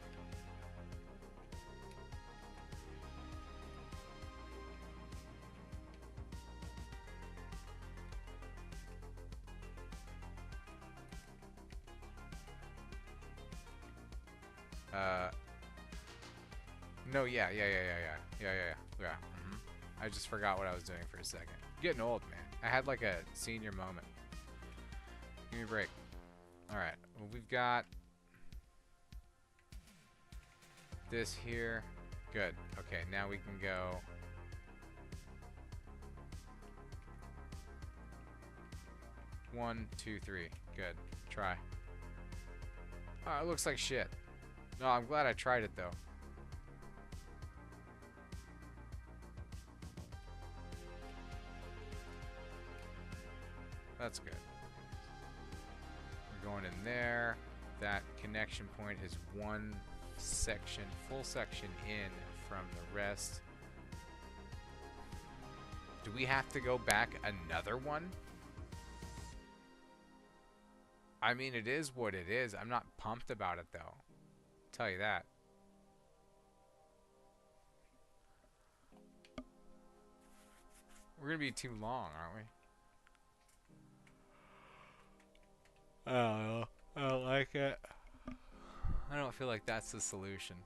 No, yeah. I just forgot what I was doing for a second. I'm getting old, man. I had like a senior moment. Give me a break. Alright, well, we've got this here. Good. Okay, now we can go. One, two, three. Good. Try. Oh, it looks like shit. No, I'm glad I tried it though. That's good. We're going in there. That connection point is one section, full section in from the rest. Do we have to go back another one? I mean, it is what it is. I'm not pumped about it, though. I'll tell you that. We're going to be too long, aren't we? Oh, I don't like it. I don't feel like that's the solution.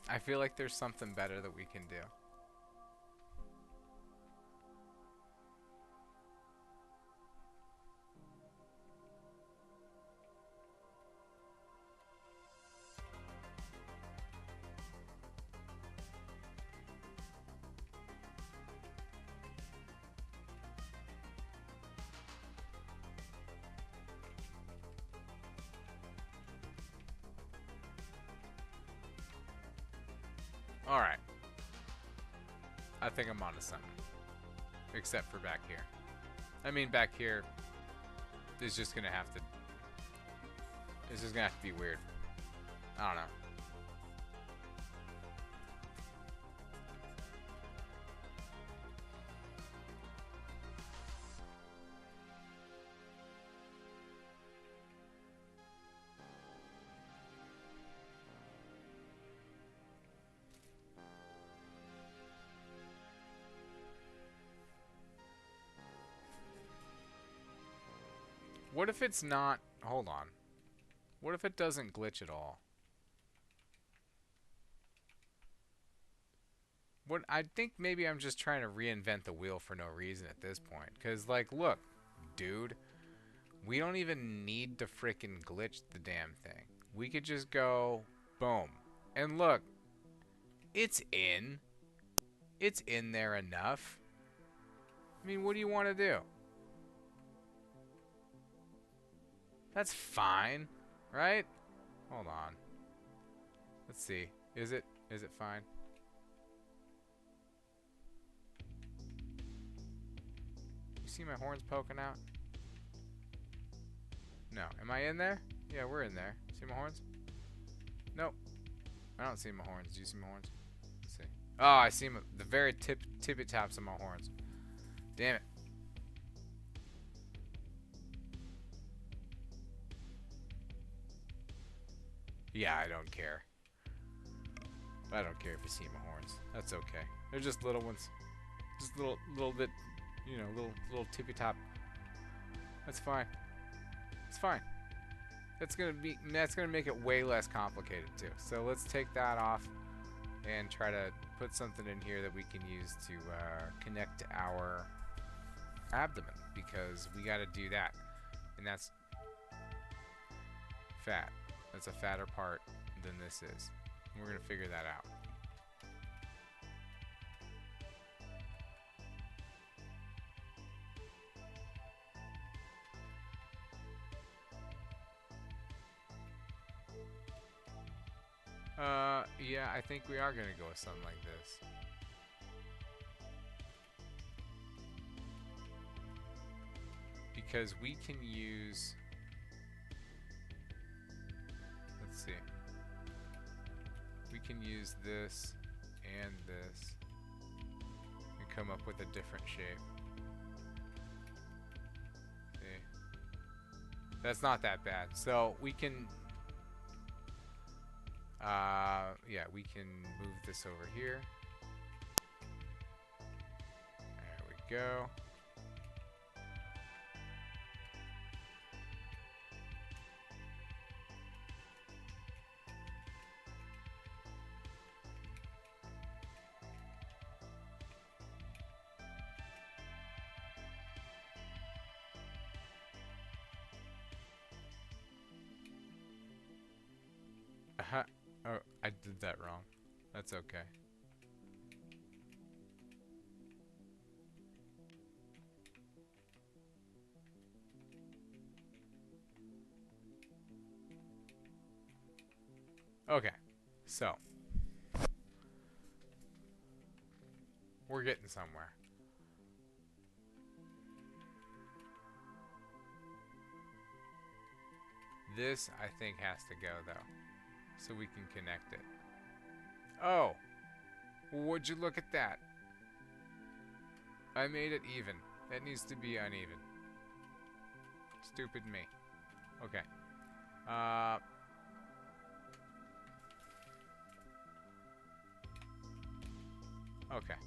I feel like there's something better that we can do. Alright. I think I'm onto something. Except for back here. I mean, back here is just gonna have to... It's just gonna have to be weird. I don't know. What if it's not... Hold on. What if it doesn't glitch at all? What I think maybe I'm just trying to reinvent the wheel for no reason at this point. Because, like, look, dude. We don't even need to frickin' glitch the damn thing. We could just go, boom. And look. It's in. It's in there enough. I mean, what do you want to do? That's fine, right? Hold on. Let's see. Is it fine? You see my horns poking out? No. Am I in there? Yeah, we're in there. See my horns? Nope. I don't see my horns. Do you see my horns? Let's see. Oh, I see them. The very tippy tops of my horns. Damn it. Yeah, I don't care. I don't care if you see my horns. That's okay. They're just little ones. Just little bit, you know, little tippy top. That's fine. It's fine. That's gonna make it way less complicated too. So let's take that off and try to put something in here that we can use to connect our abdomen, because we got to do that, and that's fat. That's a fatter part than this is. And we're gonna figure that out. Yeah, I think we are gonna go with something like this. Because we can use... Let's see. We can use this and this and come up with a different shape. See? That's not that bad. So we can... yeah, we can move this over here. There we go. Oh, I did that wrong. That's okay. Okay, so we're getting somewhere. This, I think, has to go, though, so we can connect it. Oh, would you look at that? I made it even. It needs to be uneven. Stupid me. Okay. Okay.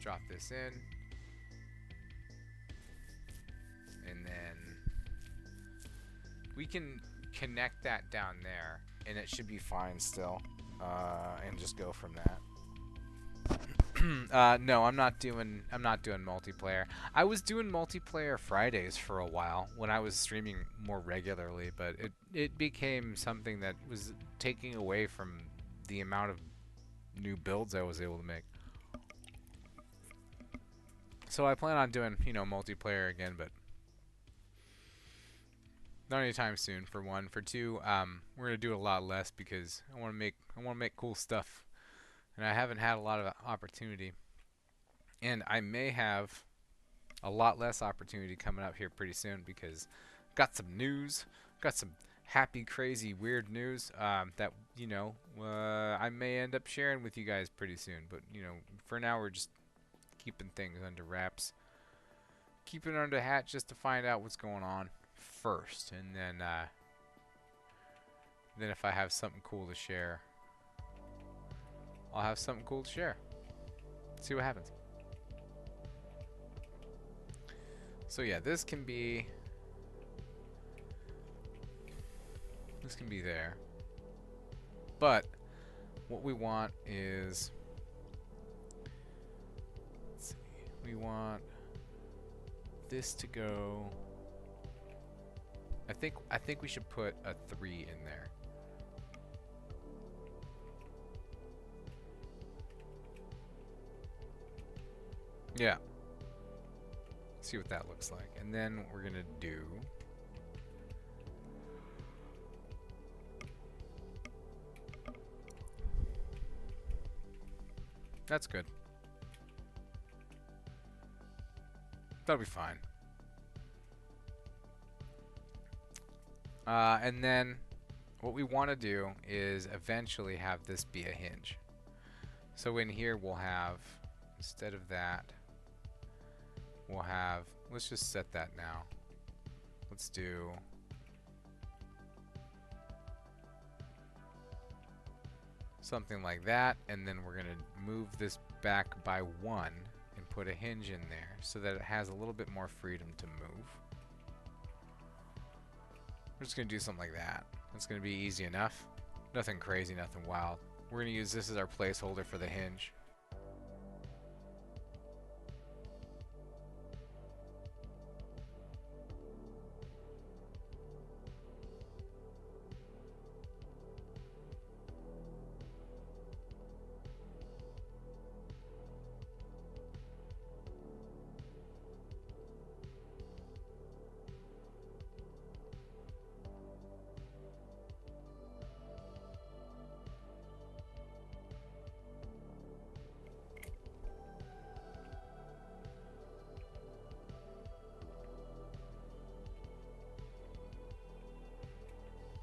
Drop this in. And then we can connect that down there, and it should be fine still. And just go from that. No, I'm not doing multiplayer. I was doing multiplayer Fridays for a while when I was streaming more regularly, but it became something that was taking away from the amount of new builds I was able to make. So I plan on doing, you know, multiplayer again, but not anytime soon, for one. For two, we're gonna do a lot less because I want to make cool stuff, and I haven't had a lot of opportunity, and I may have a lot less opportunity coming up here pretty soon because got some news, got some happy, crazy, weird news that, you know, I may end up sharing with you guys pretty soon. But, you know, for now we're just keeping things under wraps, keeping it under hat just to find out what's going on first, and then if I have something cool to share, I'll have something cool to share. See what happens. So yeah, this can be there, but what we want is, let's see, we want this to go. I think we should put a 3 in there. Yeah. See what that looks like. And then what we're gonna do, that's good. That'll be fine. And then what we want to do is eventually have this be a hinge. So in here we'll have, instead of that, we'll have, let's just set that now. Let's do something like that, and then we're going to move this back by 1 and put a hinge in there so that it has a little bit more freedom to move. We're just going to do something like that. It's going to be easy enough. Nothing crazy, nothing wild. We're going to use this as our placeholder for the hinge.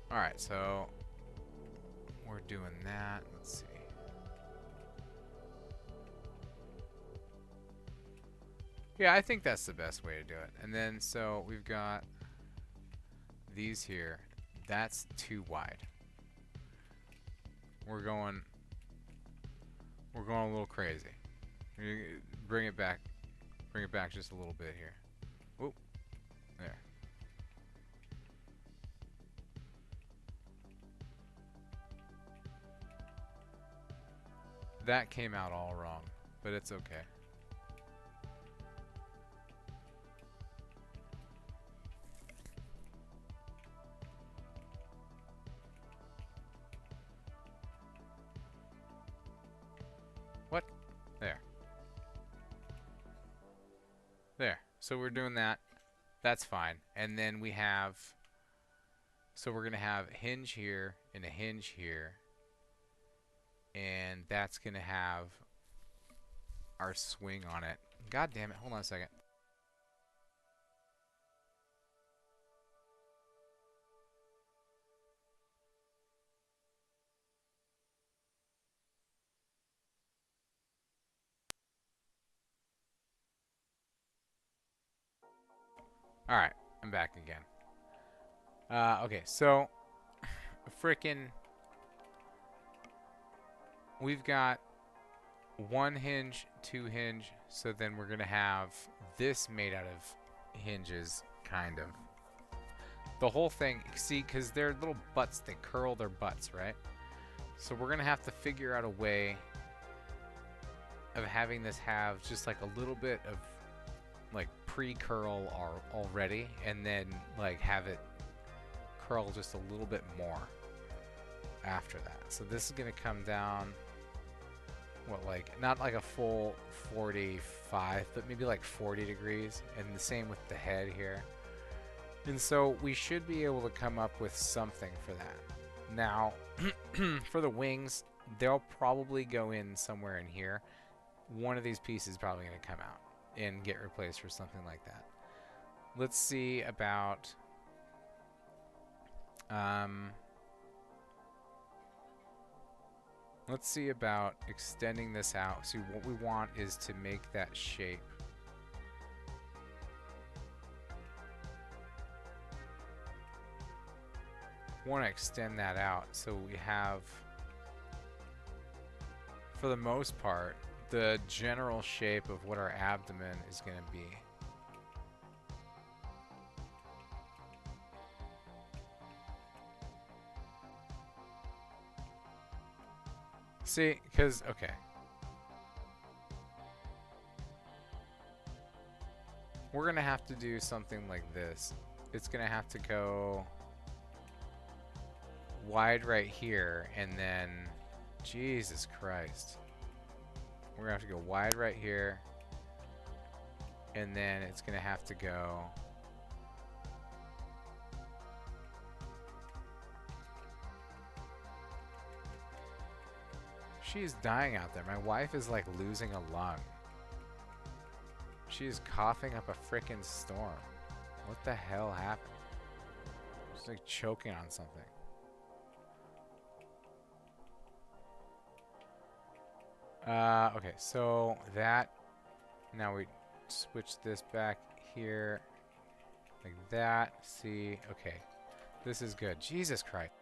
Alright, so we're doing that. Let's see. Yeah, I think that's the best way to do it. And then, so we've got these here. That's too wide. We're going a little crazy. Bring it back just a little bit here. Whoop. There. That came out all wrong, but it's okay. What? There. There. So we're doing that. That's fine. And then we have, so we're going to have a hinge here and a hinge here. And that's going to have our swing on it. God damn it. Hold on a second. Alright. I'm back again. Okay. So, frickin', we've got 1 hinge, 2 hinge, so then we're going to have this made out of hinges, kind of. The whole thing, see, because they're little butts, they curl their butts, right? So we're going to have to figure out a way of having this have just like a little bit of like pre-curl already, and then like have it curl just a little bit more after that. So this is going to come down, what, like, not like a full 45, but maybe like 40 degrees, and the same with the head here. And so we should be able to come up with something for that. Now, for the wings, they'll probably go in somewhere in here. One of these pieces is probably going to come out and get replaced for something like that. Let's see about let's see about extending this out. See, what we want is to make that shape. We want to extend that out so we have, for the most part, the general shape of what our abdomen is going to be. See, because, okay. We're going to have to do something like this. It's going to have to go wide right here, and then, Jesus Christ. We're going to have to go wide right here, and then it's going to have to go She's dying out there. My wife is like losing a lung. She's coughing up a frickin' storm. What the hell happened? She's like choking on something. Okay, so that, now we switch this back here, like that, see, okay, this is good. Jesus Christ.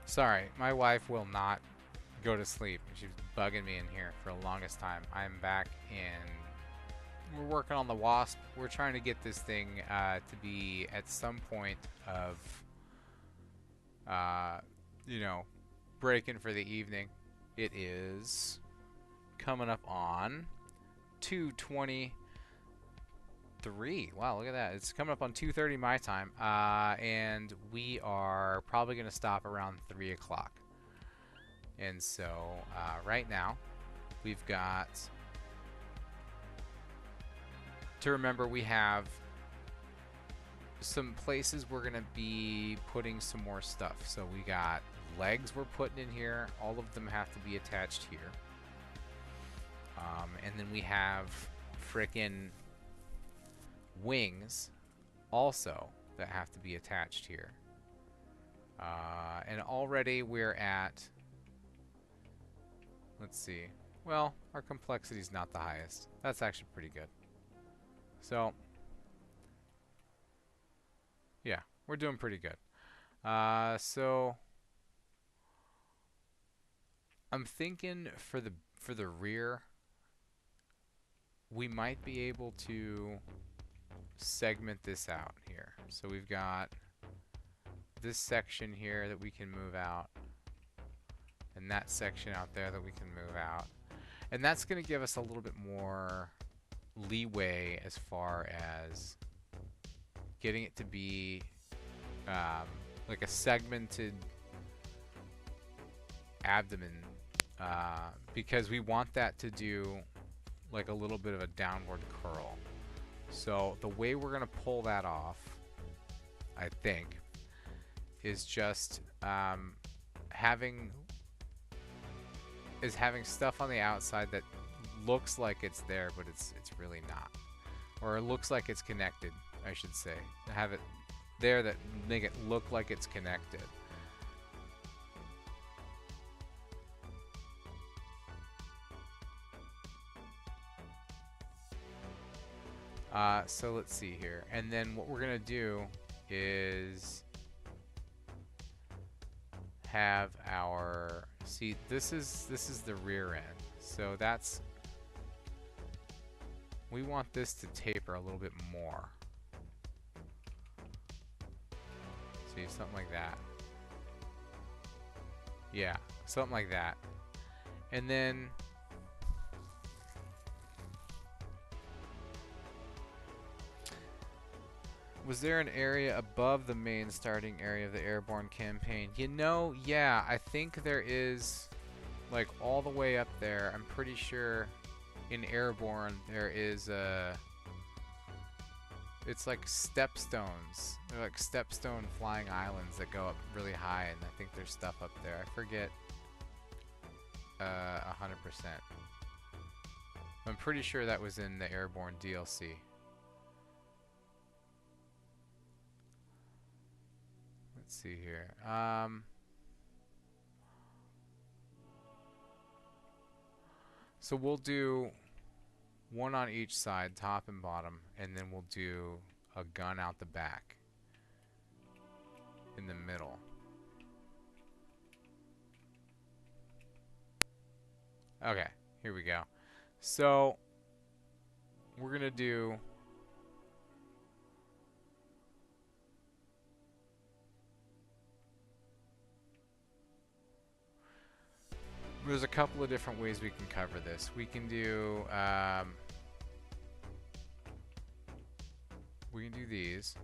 Sorry, my wife will not go to sleep. She's bugging me in here for the longest time. I'm back and we're working on the Wasp. We're trying to get this thing to be at some point of, you know, breaking for the evening. It is coming up on 2:23. Wow, look at that. It's coming up on 2:30 my time. And we are probably going to stop around 3 o'clock. And so right now we've got to remember we have some places we're going to be putting some more stuff. So we got legs we're putting in here. All of them have to be attached here. And then we have frickin' wings also that have to be attached here. And already we're at, let's see, well, our complexity is not the highest. That's actually pretty good. So, yeah, we're doing pretty good. So I'm thinking for the rear, we might be able to segment this out here. So we've got this section here that we can move out, and that section out there that we can move out. And that's going to give us a little bit more leeway as far as getting it to be like a segmented abdomen, because we want that to do like a little bit of a downward curl. So the way we're going to pull that off, I think, is just having stuff on the outside that looks like it's there, but it's really not, or it looks like it's connected, I should say. Have it there that make it look like it's connected. So let's see here, and then what we're gonna do is have our, see, this is the rear end, so that's, we want this to taper a little bit more. See, something like that. Yeah, something like that. And then was there an area above the main starting area of the airborne campaign? You know, yeah, I think there is, like all the way up there. I'm pretty sure in airborne there is it's like stepstones. They're like stepstone flying islands that go up really high, and I think there's stuff up there. I forget 100%. I'm pretty sure that was in the airborne DLC. Let's see here. So we'll do one on each side, top and bottom, and then we'll do a gun out the back in the middle. Okay, here we go. So we're gonna do there's a couple of different ways we can cover this. We can do these.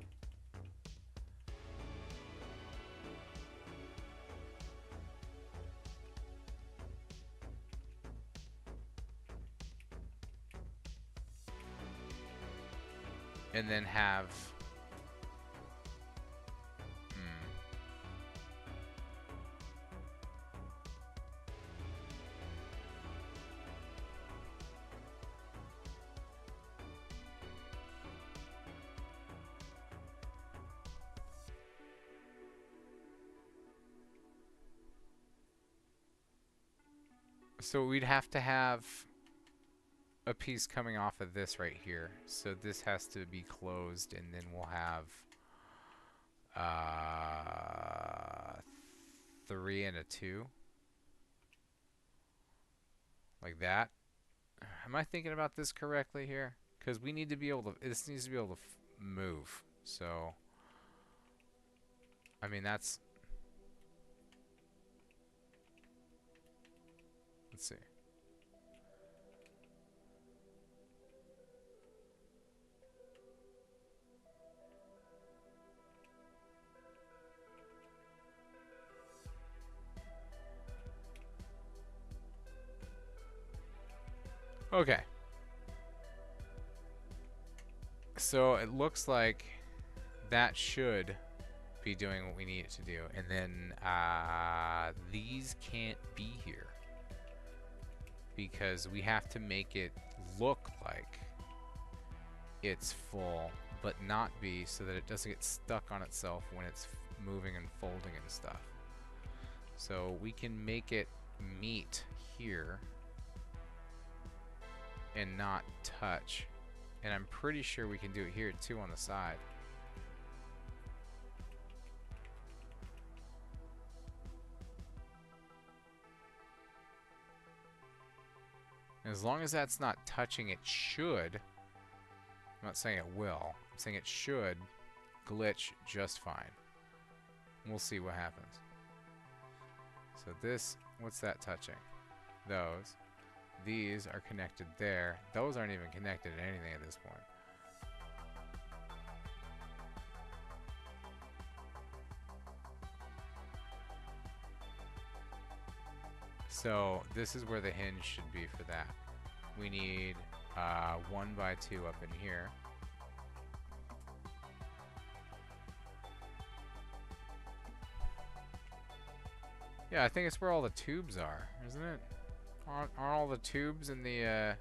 And then have so we'd have to have a piece coming off of this right here. So this has to be closed, and then we'll have 3 and a 2. Like that. Am I thinking about this correctly here? Because we need to be able to, this needs to be able to move. So, I mean, that's, let's see. Okay. So it looks like that should be doing what we need it to do. And then these can't be here, because we have to make it look like it's full, but not be, so that it doesn't get stuck on itself when it's moving and folding and stuff. So we can make it meet here. and not touch. And I'm pretty sure we can do it here too on the side. As long as that's not touching, it should. I'm not saying it will. I'm saying it should glitch just fine. We'll see what happens. So this, what's that touching? Those. These are connected there. Those aren't even connected to anything at this point. So this is where the hinge should be for that. We need 1x2 up in here. Yeah, I think it's where all the tubes are, isn't it? Aren't all the tubes in the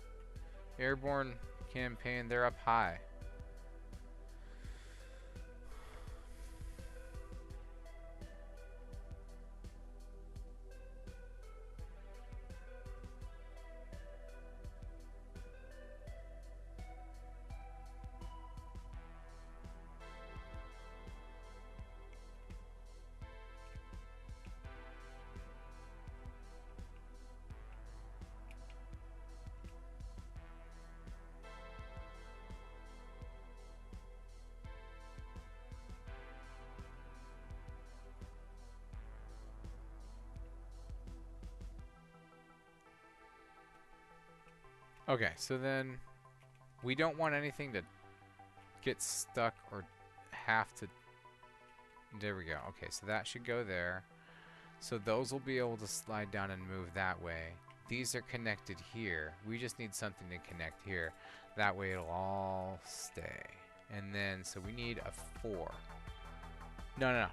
airborne campaign, they're up high? Okay, so then we don't want anything to get stuck or have to... There we go. Okay, so that should go there. So those will be able to slide down and move that way. These are connected here. We just need something to connect here. That way it'll all stay. And then, so we need a 4. No.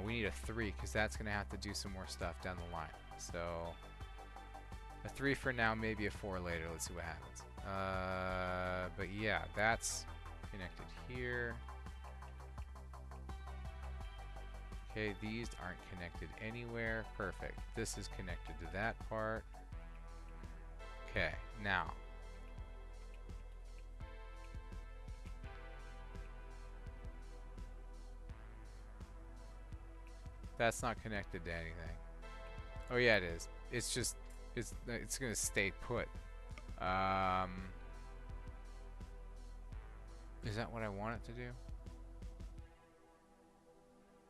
We need a 3 because that's going to have to do some more stuff down the line. So... a 3 for now, maybe a 4 later. Let's see what happens. But yeah, that's connected here. Okay, these aren't connected anywhere. Perfect. This is connected to that part. Okay, now. That's not connected to anything. Oh yeah, it is. It's just... It's gonna stay put. Is that what I want it to do?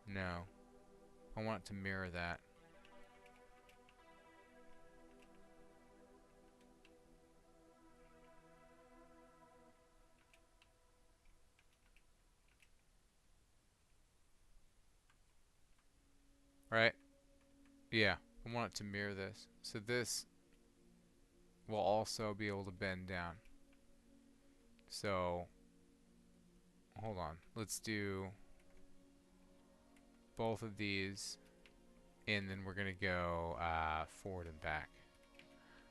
No. I want it to mirror that. Right? Yeah. I want it to mirror this. So this will also be able to bend down. So, hold on. Let's do both of these, and then we're going to go forward and back.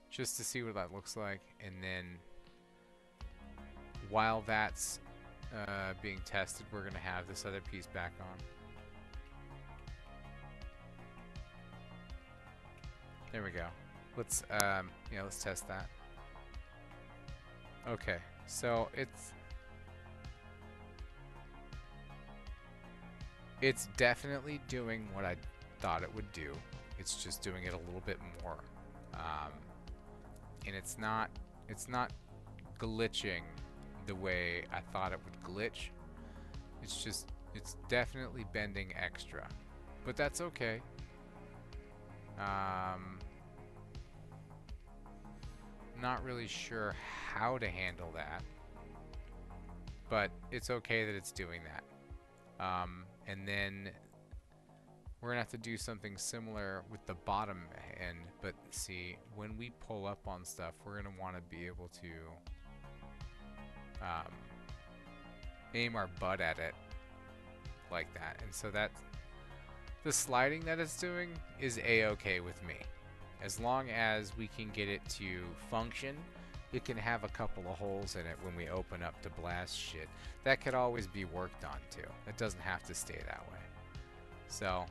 Just to see what that looks like, and then while that's being tested, we're going to have this other piece back on. There we go. Let's let's test that. Okay, so it's definitely doing what I thought it would do. It's just doing it a little bit more, and it's not glitching the way I thought it would glitch. It's definitely bending extra, but that's okay. Not really sure how to handle that, but it's okay that it's doing that. And then we're gonna have to do something similar with the bottom end, but see, when we pull up on stuff, we're gonna want to be able to aim our butt at it like that. And so that the sliding that it's doing is a-okay with me. As long as we can get it to function, it can have a couple of holes in it when we open up to blast shit. That could always be worked on too. It doesn't have to stay that way. So,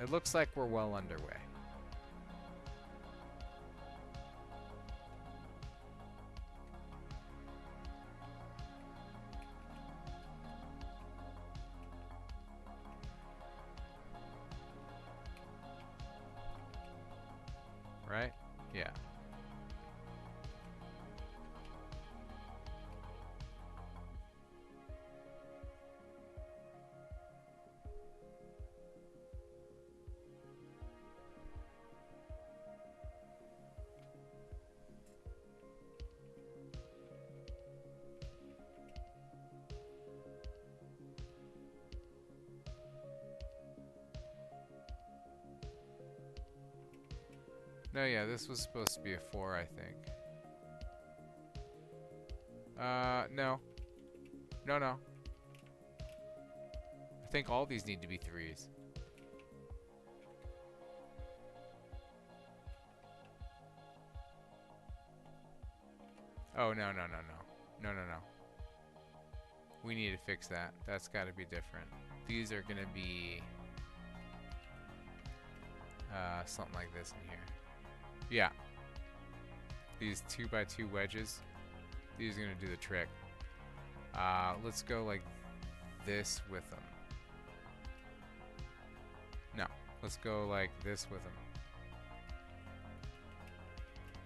it looks like we're well underway. Yeah. No, yeah, this was supposed to be a 4, I think. No. No, no. I think all these need to be 3s. Oh, no, no, no, no. No, no, no. We need to fix that. That's got to be different. These are going to be something like this in here. Yeah. These 2x2 wedges. These are going to do the trick. Let's go like this with them. No. Let's go like this with them.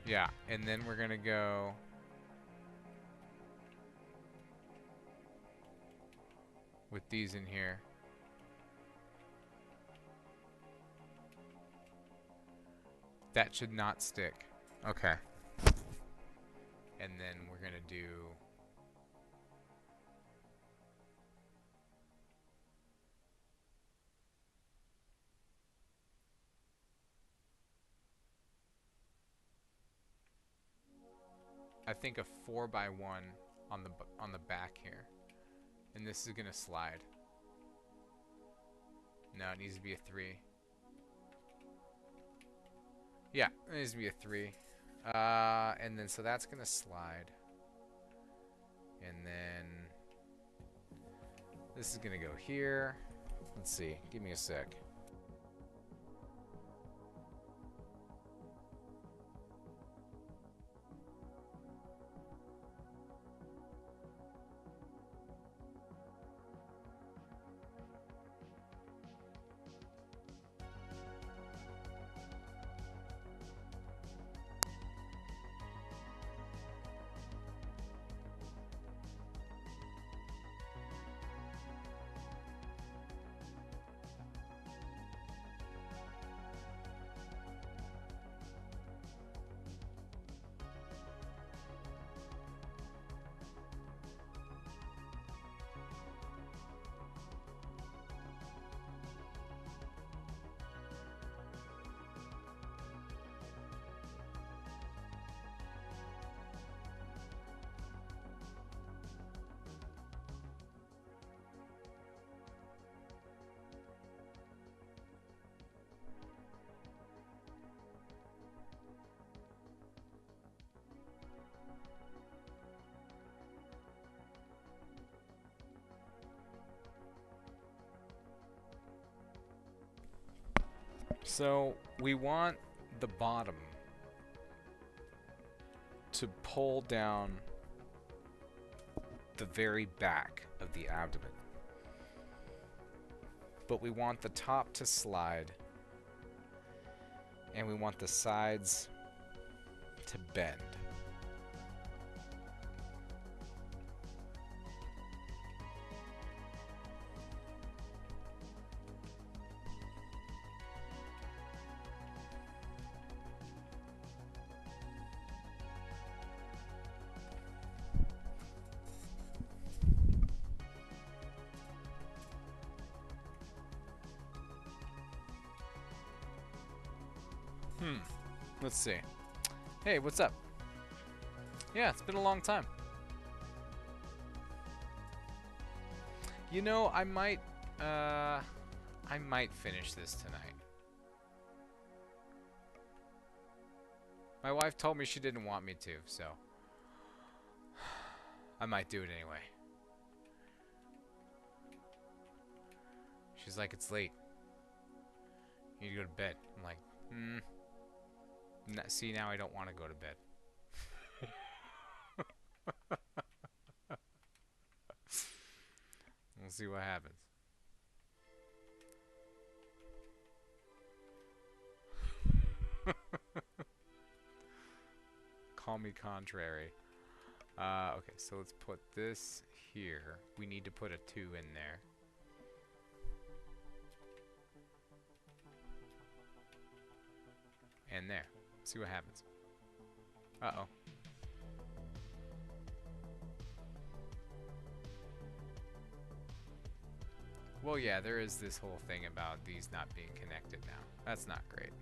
Yeah. And then we're going to go... with these in here. That should not stick. Okay. And then we're gonna do... I think a 4x1 on the back here. And this is gonna slide. No, it needs to be a 3. Yeah, it needs to be a 3. And then so that's gonna slide. And then this is gonna go here. Let's see. Give me a sec. So we want the bottom to pull down the very back of the abdomen. But we want the top to slide, and we want the sides to bend. Let's see. Hey, what's up? Yeah, it's been a long time. You know, I might finish this tonight. My wife told me she didn't want me to, so I might do it anyway. She's like, it's late. You need to go to bed. I'm like, see, now I don't want to go to bed. We'll see what happens. me contrary. Okay, so let's put this here. We need to put a 2 in there. And there. See what happens. Uh-oh. Well, yeah, there is this whole thing about these not being connected now. That's not great.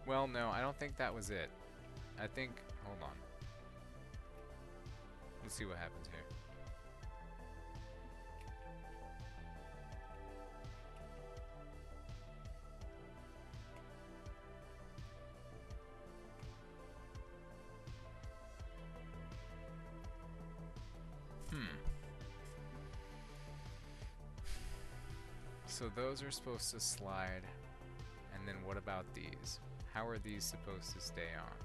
Well, no, I don't think that was it. I think... Hold on. Let's see what happens here. So those are supposed to slide. And then what about these? How are these supposed to stay on?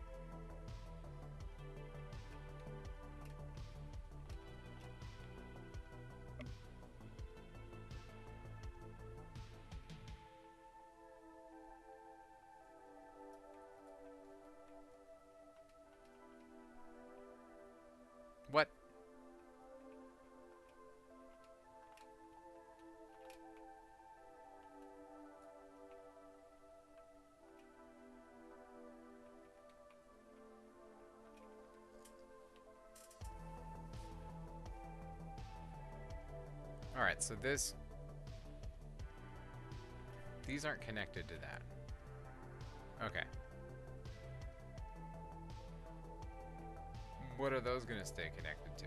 What? Alright, so these aren't connected to that. Okay. What are those going to stay connected to?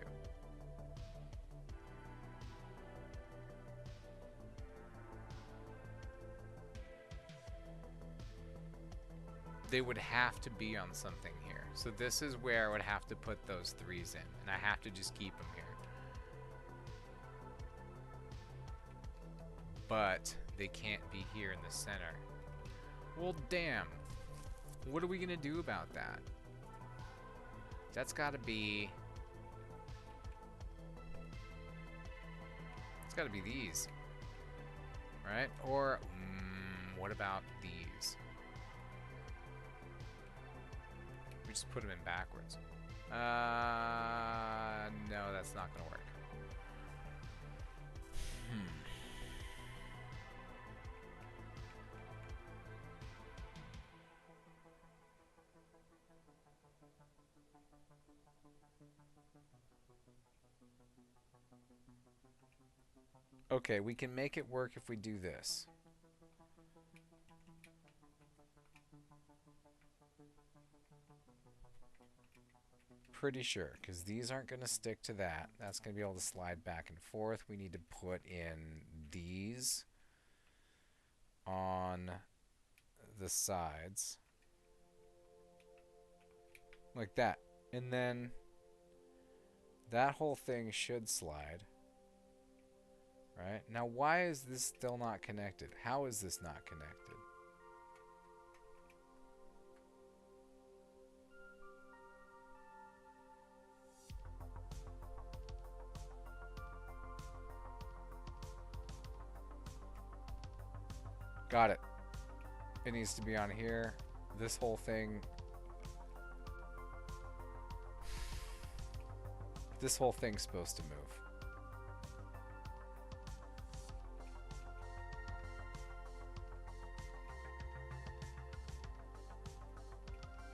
They would have to be on something here. So this is where I would have to put those 3s in. And I have to just keep them here. But they can't be here in the center. Well, damn. What are we going to do about that? That's got to be... It's got to be these. Right? Or, what about these? We just put them in backwards. No, that's not going to work. Okay, we can make it work if we do this. Pretty sure, because these aren't going to stick to that. That's going to be able to slide back and forth. We need to put in these on the sides. Like that. And then that whole thing should slide. Right? Now, why is this still not connected? How is this not connected? Got it. It needs to be on here. This whole thing. This whole thing's supposed to move.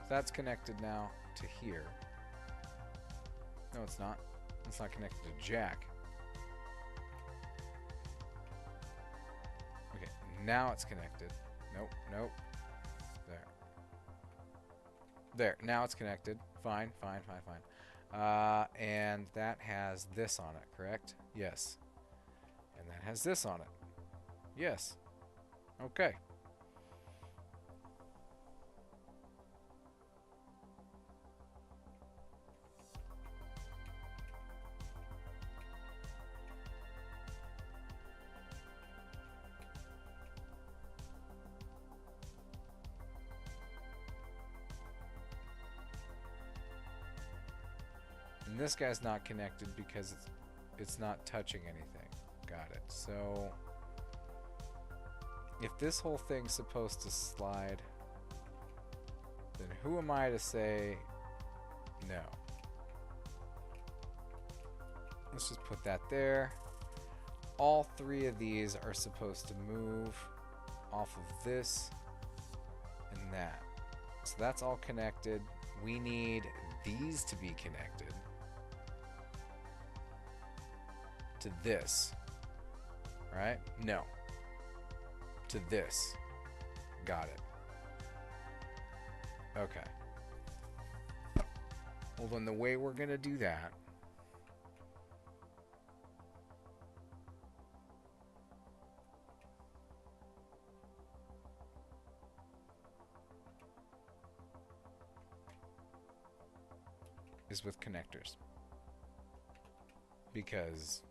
That's connected now to here. No, it's not. It's not connected to jack. Okay, now it's connected. Nope, nope. There. There, now it's connected. Fine, fine, fine, fine. And that has this on it, correct? Yes. And that has this on it. Yes. Okay. And this guy's not connected because it's not touching anything. Got it. So if this whole thing's supposed to slide, then who am I to say no? Let's just put that there. All three of these are supposed to move off of this and that. So that's all connected. We need these to be connected to this, right? No. To this. Got it. Okay. Well, then the way we're going to do that is with connectors. Because.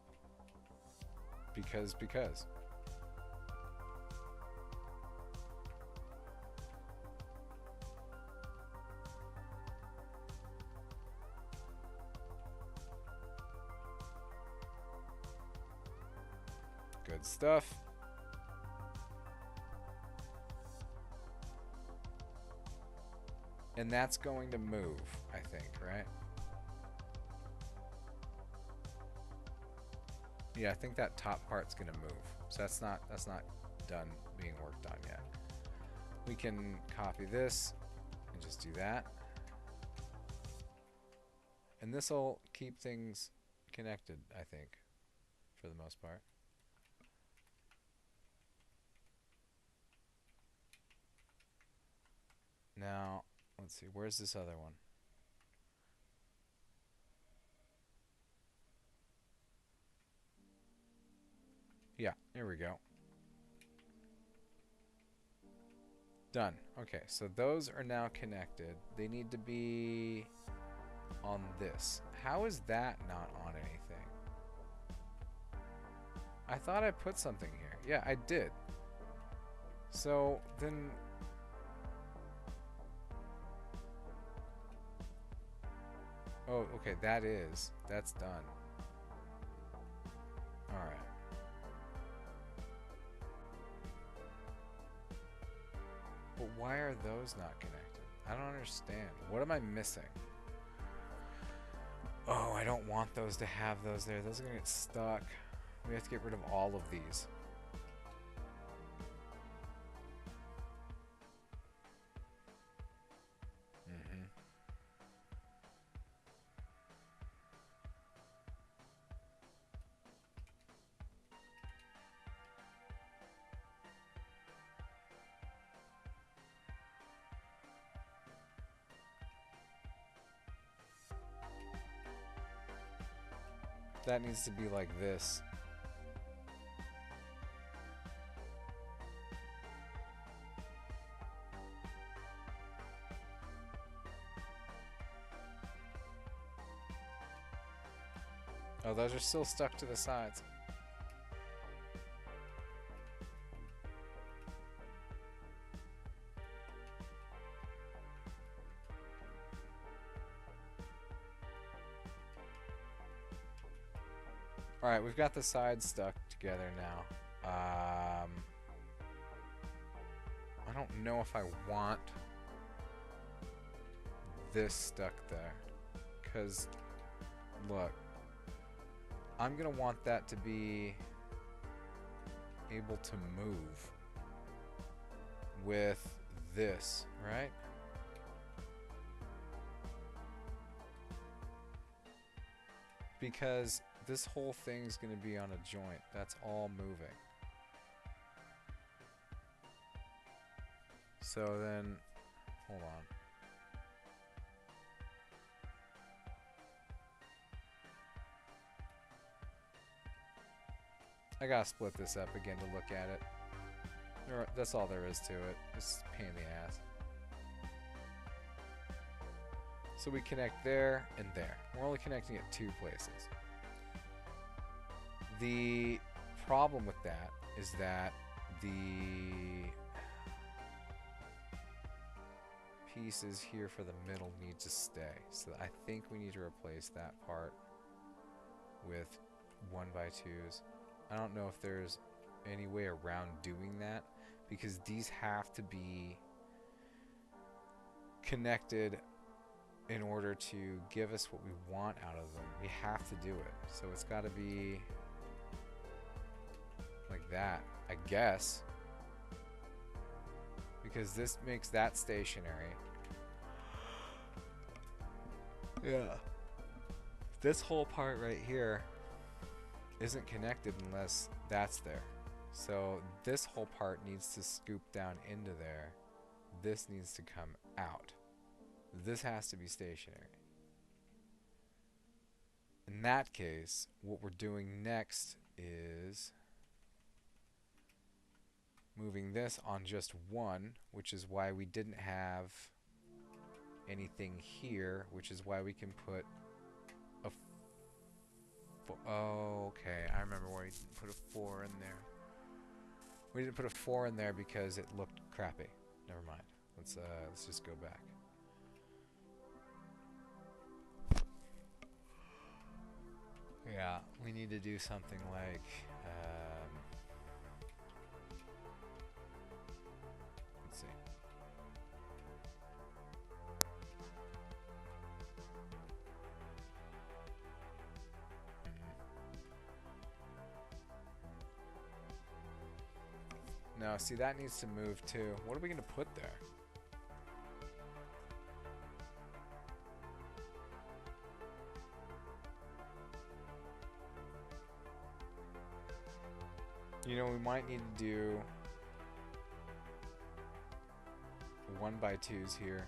Good stuff. And that's going to move, I think, right? Yeah, I think that top part's gonna move. So that's not done being worked on yet. We can copy this and just do that. And this will keep things connected, I think, for the most part. Now, let's see, where's this other one? Yeah, here we go. Done. Okay, so those are now connected. They need to be on this. How is that not on anything? I thought I put something here. Yeah, I did. So then... Oh, okay, that's done. Alright. But why are those not connected? I don't understand. What am I missing? Oh, I don't want those to have those there. Those are gonna get stuck. We have to get rid of all of these. That needs to be like this. Oh, those are still stuck to the sides. Alright, we've got the sides stuck together now. I don't know if I want this stuck there. Because, look, I'm going to want that to be able to move with this, right? Because this whole thing's going to be on a joint. That's all moving. So then, hold on. I gotta split this up again to look at it. That's all there is to it. It's a pain in the ass. So we connect there and there. We're only connecting at 2 places. The problem with that is that the pieces here for the middle need to stay. So I think we need to replace that part with 1x2s. I don't know if there's any way around doing that, because these have to be connected in order to give us what we want out of them. We have to do it. So it's got to be like that, I guess. Because this makes that stationary. Yeah. This whole part right here isn't connected unless that's there. So this whole part needs to scoop down into there. This needs to come out. This has to be stationary. In that case, what we're doing next is moving this on just one, which is why we didn't have anything here, which is why we can put a oh, okay, I remember why we didn't put a 4 in there. We didn't put a 4 in there because it looked crappy. Never mind. Let's just go back. Yeah, we need to do something like let's see. No, see, that needs to move too. What are we going to put there? You know, we might need to do 1x2s here.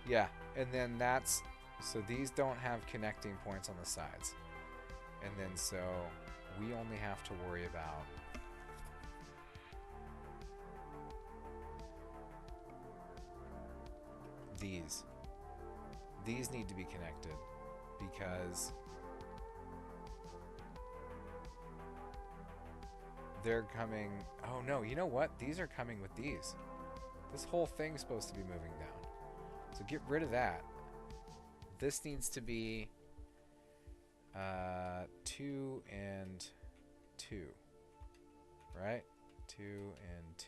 Yeah, and then that's, so these don't have connecting points on the sides. And then so we only have to worry about these. These need to be connected because they're coming, oh no, you know what? These are coming with these. This whole thing's supposed to be moving down. So get rid of that. This needs to be 2 and 2, right? 2 and 2.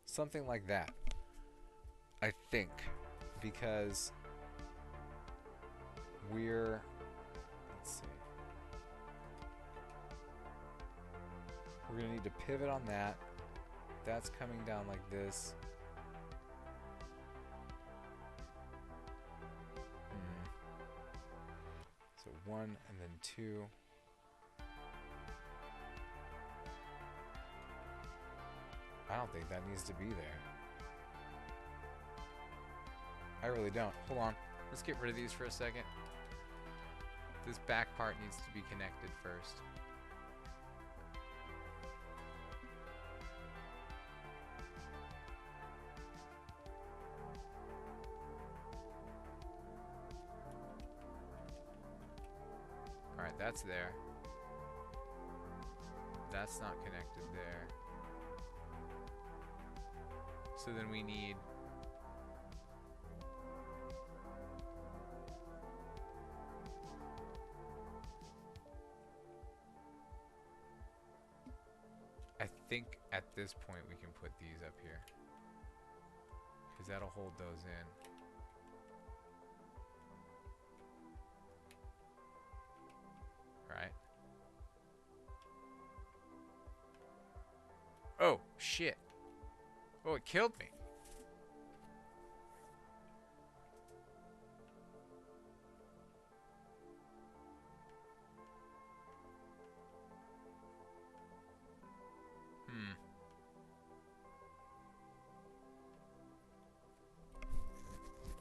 Something like that, I think, because we're, let's see. We're going to need to pivot on that. That's coming down like this. So 1 and then 2. I don't think that needs to be there. I really don't. Hold on. Let's get rid of these for a second. This back part needs to be connected first. Alright, that's there. That's not connected there. So then we need I think at this point we can put these up here because that'll hold those in. Right? Oh, shit. Oh, it killed me.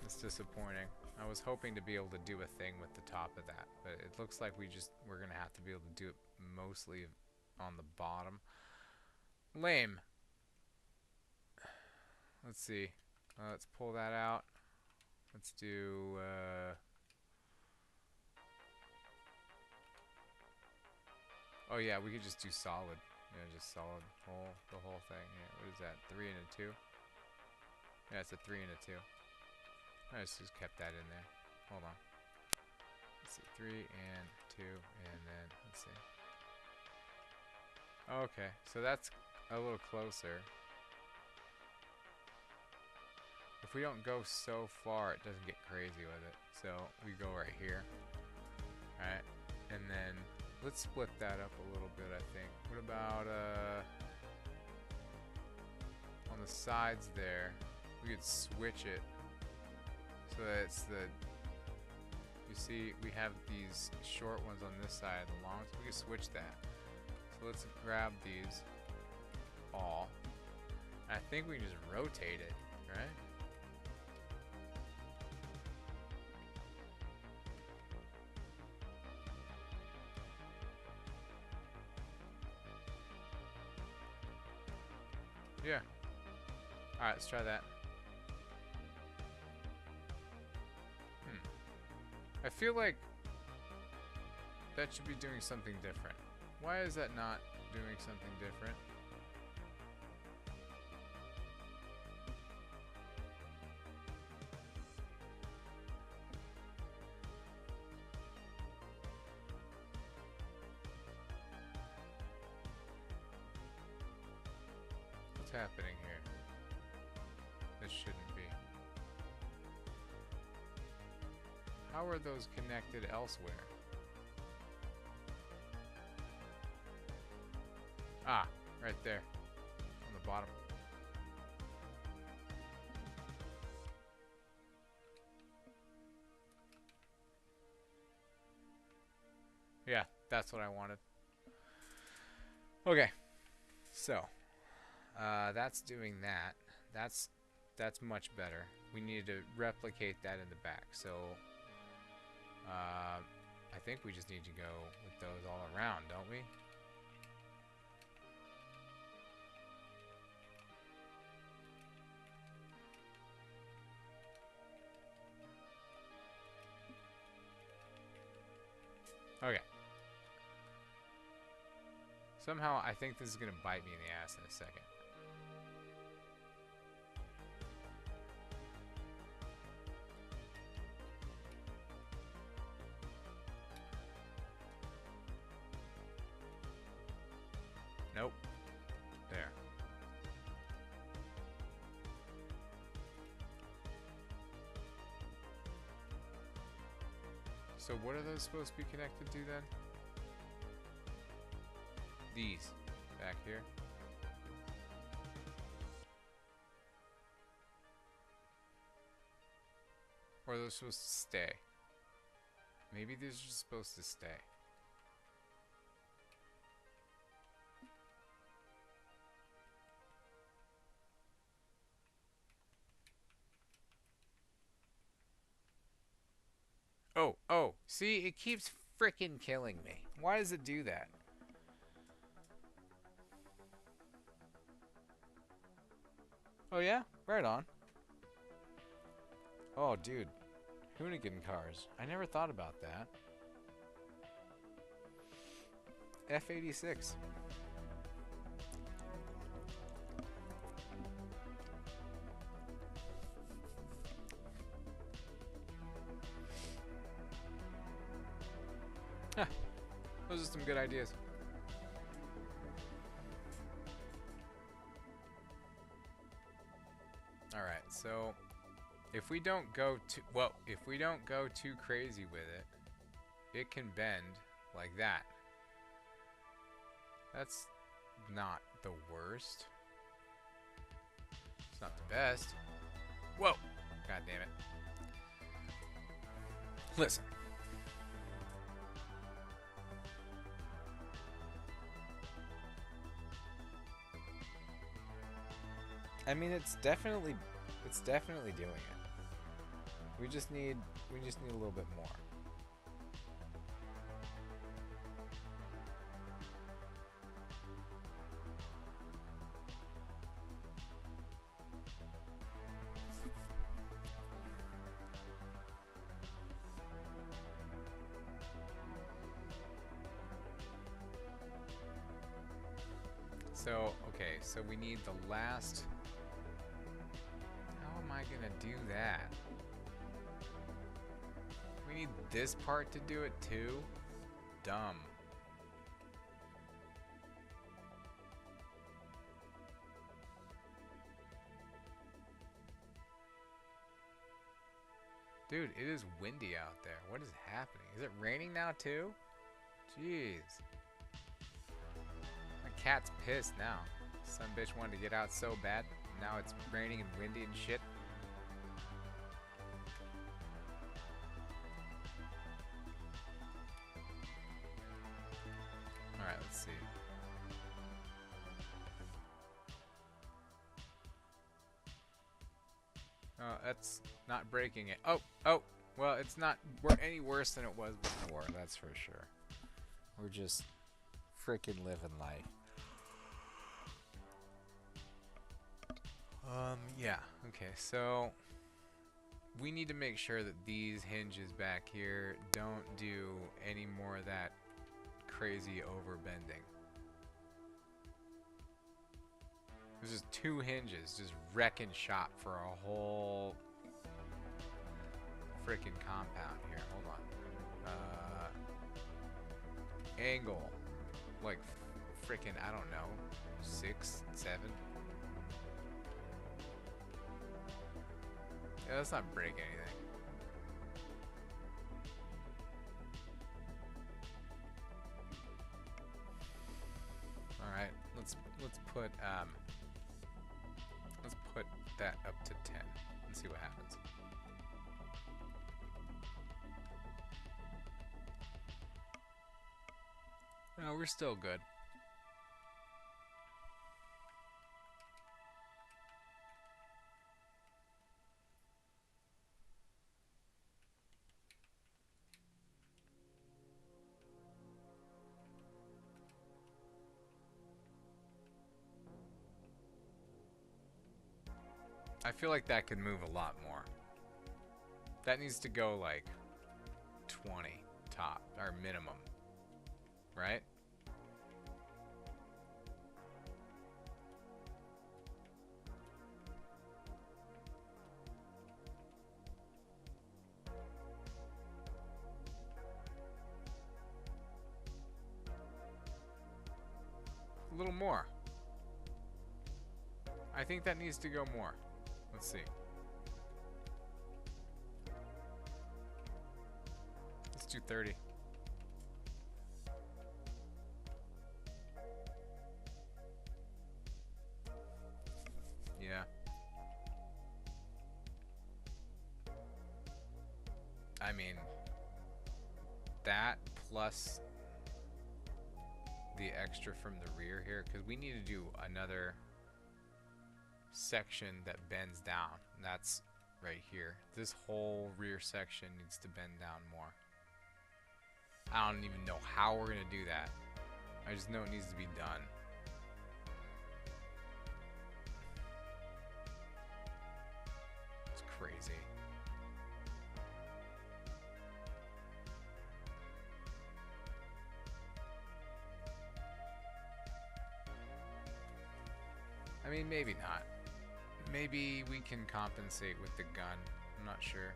This disappointing. I was hoping to be able to do a thing with the top of that, but it looks like we're gonna have to be able to do it mostly on the bottom. Lame. Let's see. Let's pull that out. Let's do oh yeah, we could just do solid. Yeah, just solid the whole thing. Yeah, what is that? 3 and a 2? Yeah, it's a 3 and a 2. I just kept that in there. Hold on. Let's see, 3 and 2, and then let's see. Okay, so that's a little closer. If we don't go so far, it doesn't get crazy with it. So we go right here. Alright, and then let's split that up a little bit, I think. What about on the sides there? We could switch it so that it's the, you see, we have these short ones on this side, the long, so we can switch that. So let's grab these all. I think we can just rotate it, right? Yeah. Alright, let's try that. I feel like that should be doing something different. Why is that not doing something different? What's happening here? This shouldn't be. How are those connected elsewhere? Ah, right there. On the bottom. Yeah, that's what I wanted. Okay. So, that's doing that. That's much better. We need to replicate that in the back. So, I think we just need to go with those all around, don't we? Okay. Somehow, I think this is going to bite me in the ass in a second. Nope. There. So what are those supposed to be connected to then? These. Back here. Or are those supposed to stay? Maybe these are supposed to stay. Oh, see, it keeps frickin' killing me. Why does it do that? Oh yeah? Right on. Oh, dude. Hoonigan cars. I never thought about that. F86. Huh. Those are some good ideas. Alright, so if we don't go too crazy with it, it can bend like that. That's not the worst. It's not the best. Whoa! God damn it. Listen. I mean, it's definitely doing it. We just need a little bit more. So, okay, so we need the last... How am I gonna do that? We need this part to do it too? Dumb. Dude, it is windy out there. What is happening? Is it raining now too? Jeez. My cat's pissed now. Some bitch wanted to get out so bad. Now it's raining and windy and shit. Alright, let's see. Oh, that's not breaking it. Oh, well, it's not any worse than it was before, that's for sure. We're just freaking living life. Yeah, okay, so we need to make sure that these hinges back here don't do any more of that crazy overbending. There's just 2 hinges just wrecking shop for a whole freaking compound here. Hold on. Angle. Like freaking, I don't know, 6, 7. Yeah, let's not break anything. Alright, let's put that up to 10 and see what happens. No, we're still good. I feel like that could move a lot more. That needs to go like 20 top, or minimum. Right? A little more. I think that needs to go more. Let's see. Let's do 30. Yeah. I mean, that plus the extra from the rear here, because we need to do another section that bends down, and that's right here. This whole rear section needs to bend down more. I don't even know how we're gonna do that. I just know it needs to be done. It's crazy. I mean, maybe not. Maybe we can compensate with the gun. I'm not sure.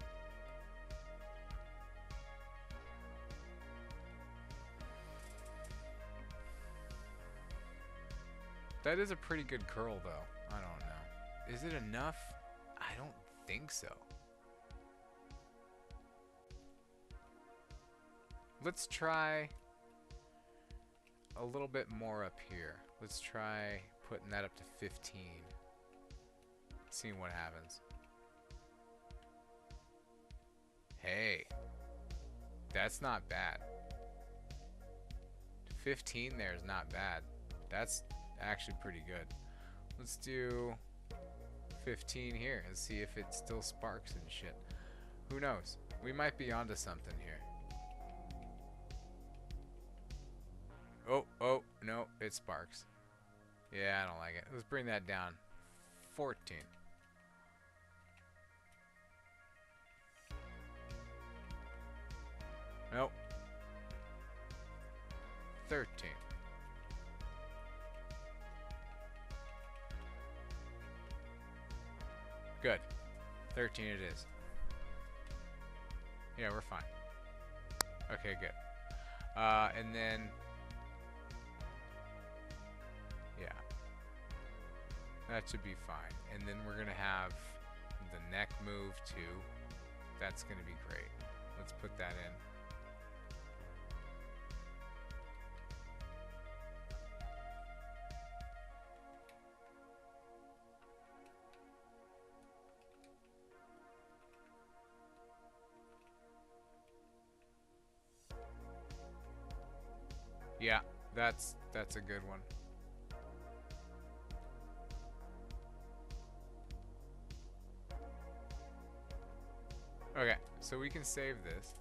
That is a pretty good curl, though. I don't know. Is it enough? I don't think so. Let's try a little bit more up here. Let's try putting that up to 15. Seeing what happens. Hey, that's not bad. 15 there is not bad. That's actually pretty good. Let's do 15 here and see if it still sparks and shit. Who knows? We might be onto something here. Oh, no, it sparks. Yeah, I don't like it. Let's bring that down. 14. Nope. 13. Good. 13 it is. Yeah, we're fine. Okay, good. And then... yeah. That should be fine. And then we're going to have the neck move too. That's going to be great. Let's put that in. Yeah, that's a good one. Okay, so we can save this.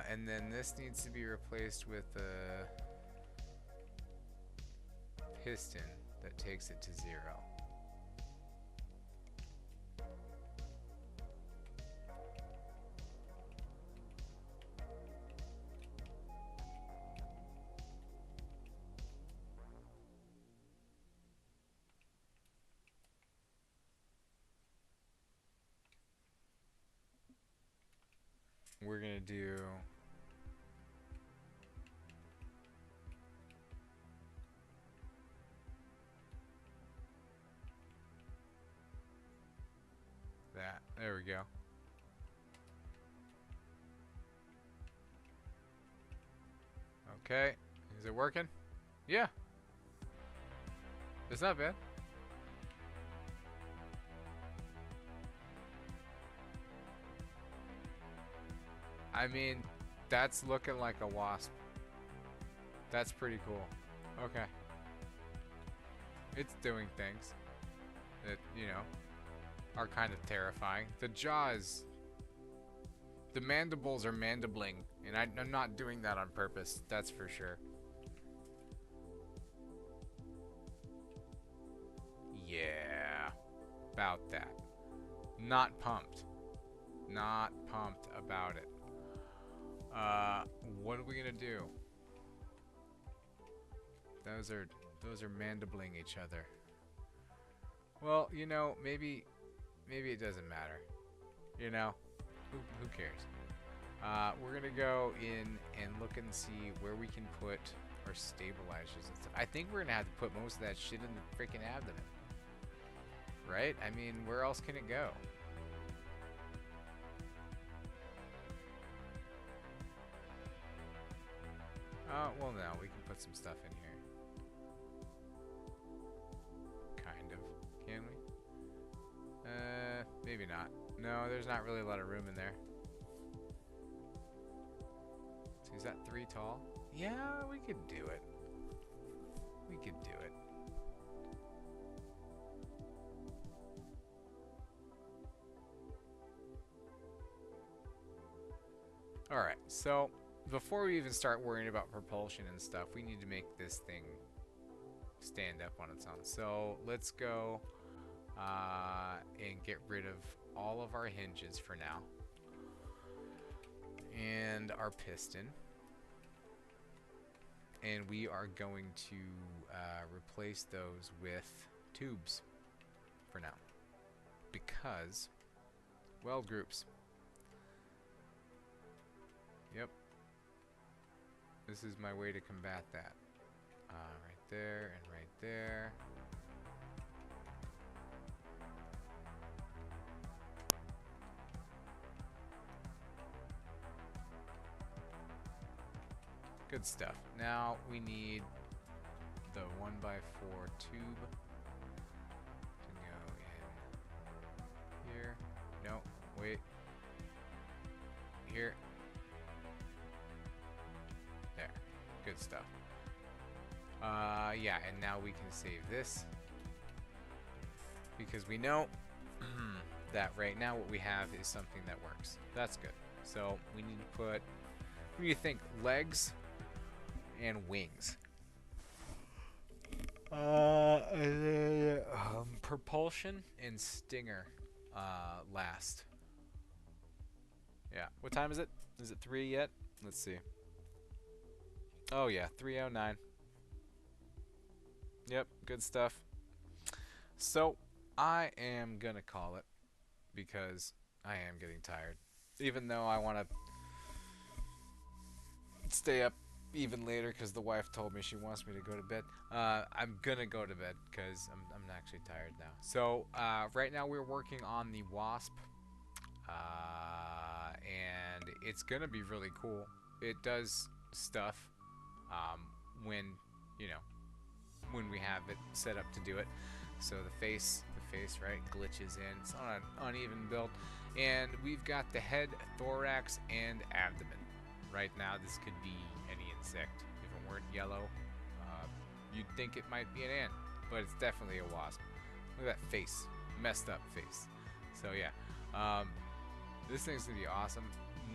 And then this needs to be replaced with a piston that takes it to 0. We're gonna do that. There we go. Okay, is it working? Yeah. It's not bad. I mean, that's looking like a wasp. That's pretty cool. Okay. It's doing things that, you know, are kind of terrifying. The jaws, the mandibles are mandibling, and I'm not doing that on purpose, that's for sure. Yeah, about that. Not pumped. Not pumped about it. What are we gonna do? Those are mandibling each other. Well, you know, maybe it doesn't matter. You know, who cares? We're gonna go in and look and see where we can put our stabilizers and stuff. I think we're gonna have to put most of that shit in the freaking abdomen, right? I mean, where else can it go? Well, no, we can put some stuff in here. Kind of. Can we? Maybe not. No, there's not really a lot of room in there. So is that 3 tall? Yeah, we could do it. We could do it. Alright, so before we even start worrying about propulsion and stuff, we need to make this thing stand up on its own. So let's go and get rid of all of our hinges for now. And our piston. And we are going to replace those with tubes for now. Because weld groups. Yep. This is my way to combat that. Right there and right there. Good stuff. Now we need the 1x4 tube to go in here. No, wait. Here. There. Good stuff. Yeah, and now we can save this. because we know that right now what we have is something that works. That's good. So we need to put, what do you think, legs and wings? Propulsion and stinger last. Yeah. What time is it? Is it 3 yet? Let's see. Oh yeah, 3:09. Yep, good stuff. So I am gonna call it because I am getting tired. Even though I want to stay up even later because the wife told me she wants me to go to bed. I'm gonna go to bed because I'm actually tired now. So right now we're working on the Wasp, and it's gonna be really cool. It does stuff when you know when we have it set up to do it. So the face right glitches in. It's on an uneven build, and we've got the head, thorax, and abdomen. Right now, this could be any insect. If it weren't yellow, you'd think it might be an ant, but it's definitely a wasp. Look at that face, messed up face. So yeah, this thing's gonna be awesome.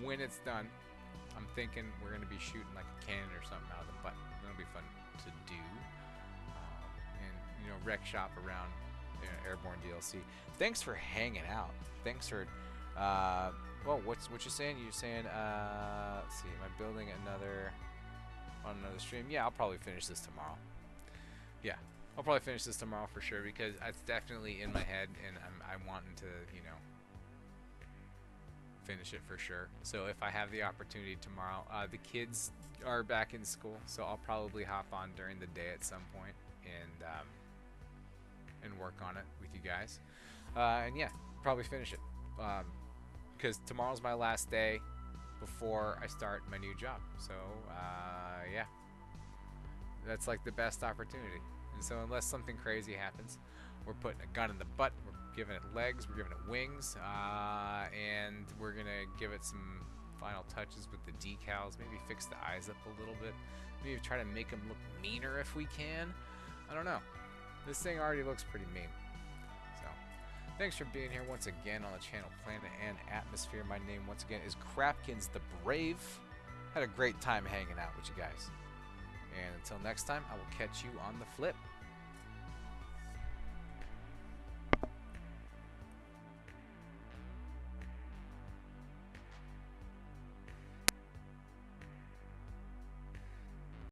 When it's done, I'm thinking we're gonna be shooting like a cannon or something out of the butt. That'll be fun to do. And wreck shop around Airborne DLC. Thanks for hanging out. Thanks for well, what you saying? You're saying let's see, am I building on another stream? Yeah, I'll probably finish this tomorrow. Yeah, I'll probably finish this tomorrow for sure because it's definitely in my head and I'm wanting to, finish it for sure. So if I have the opportunity tomorrow, the kids are back in school, so I'll probably hop on during the day at some point and work on it with you guys. And yeah, probably finish it. Because tomorrow's my last day before I start my new job. So, yeah. That's like the best opportunity. And so unless something crazy happens, we're putting a gun in the butt, we're giving it legs, we're giving it wings, and we're going to give it some final touches with the decals, maybe fix the eyes up a little bit, maybe try to make them look meaner if we can. I don't know. This thing already looks pretty mean. So, thanks for being here once again on the channel Planet and Atmosphere. My name once again is Crapkinsthebrave. Had a great time hanging out with you guys. And until next time, I will catch you on the flip.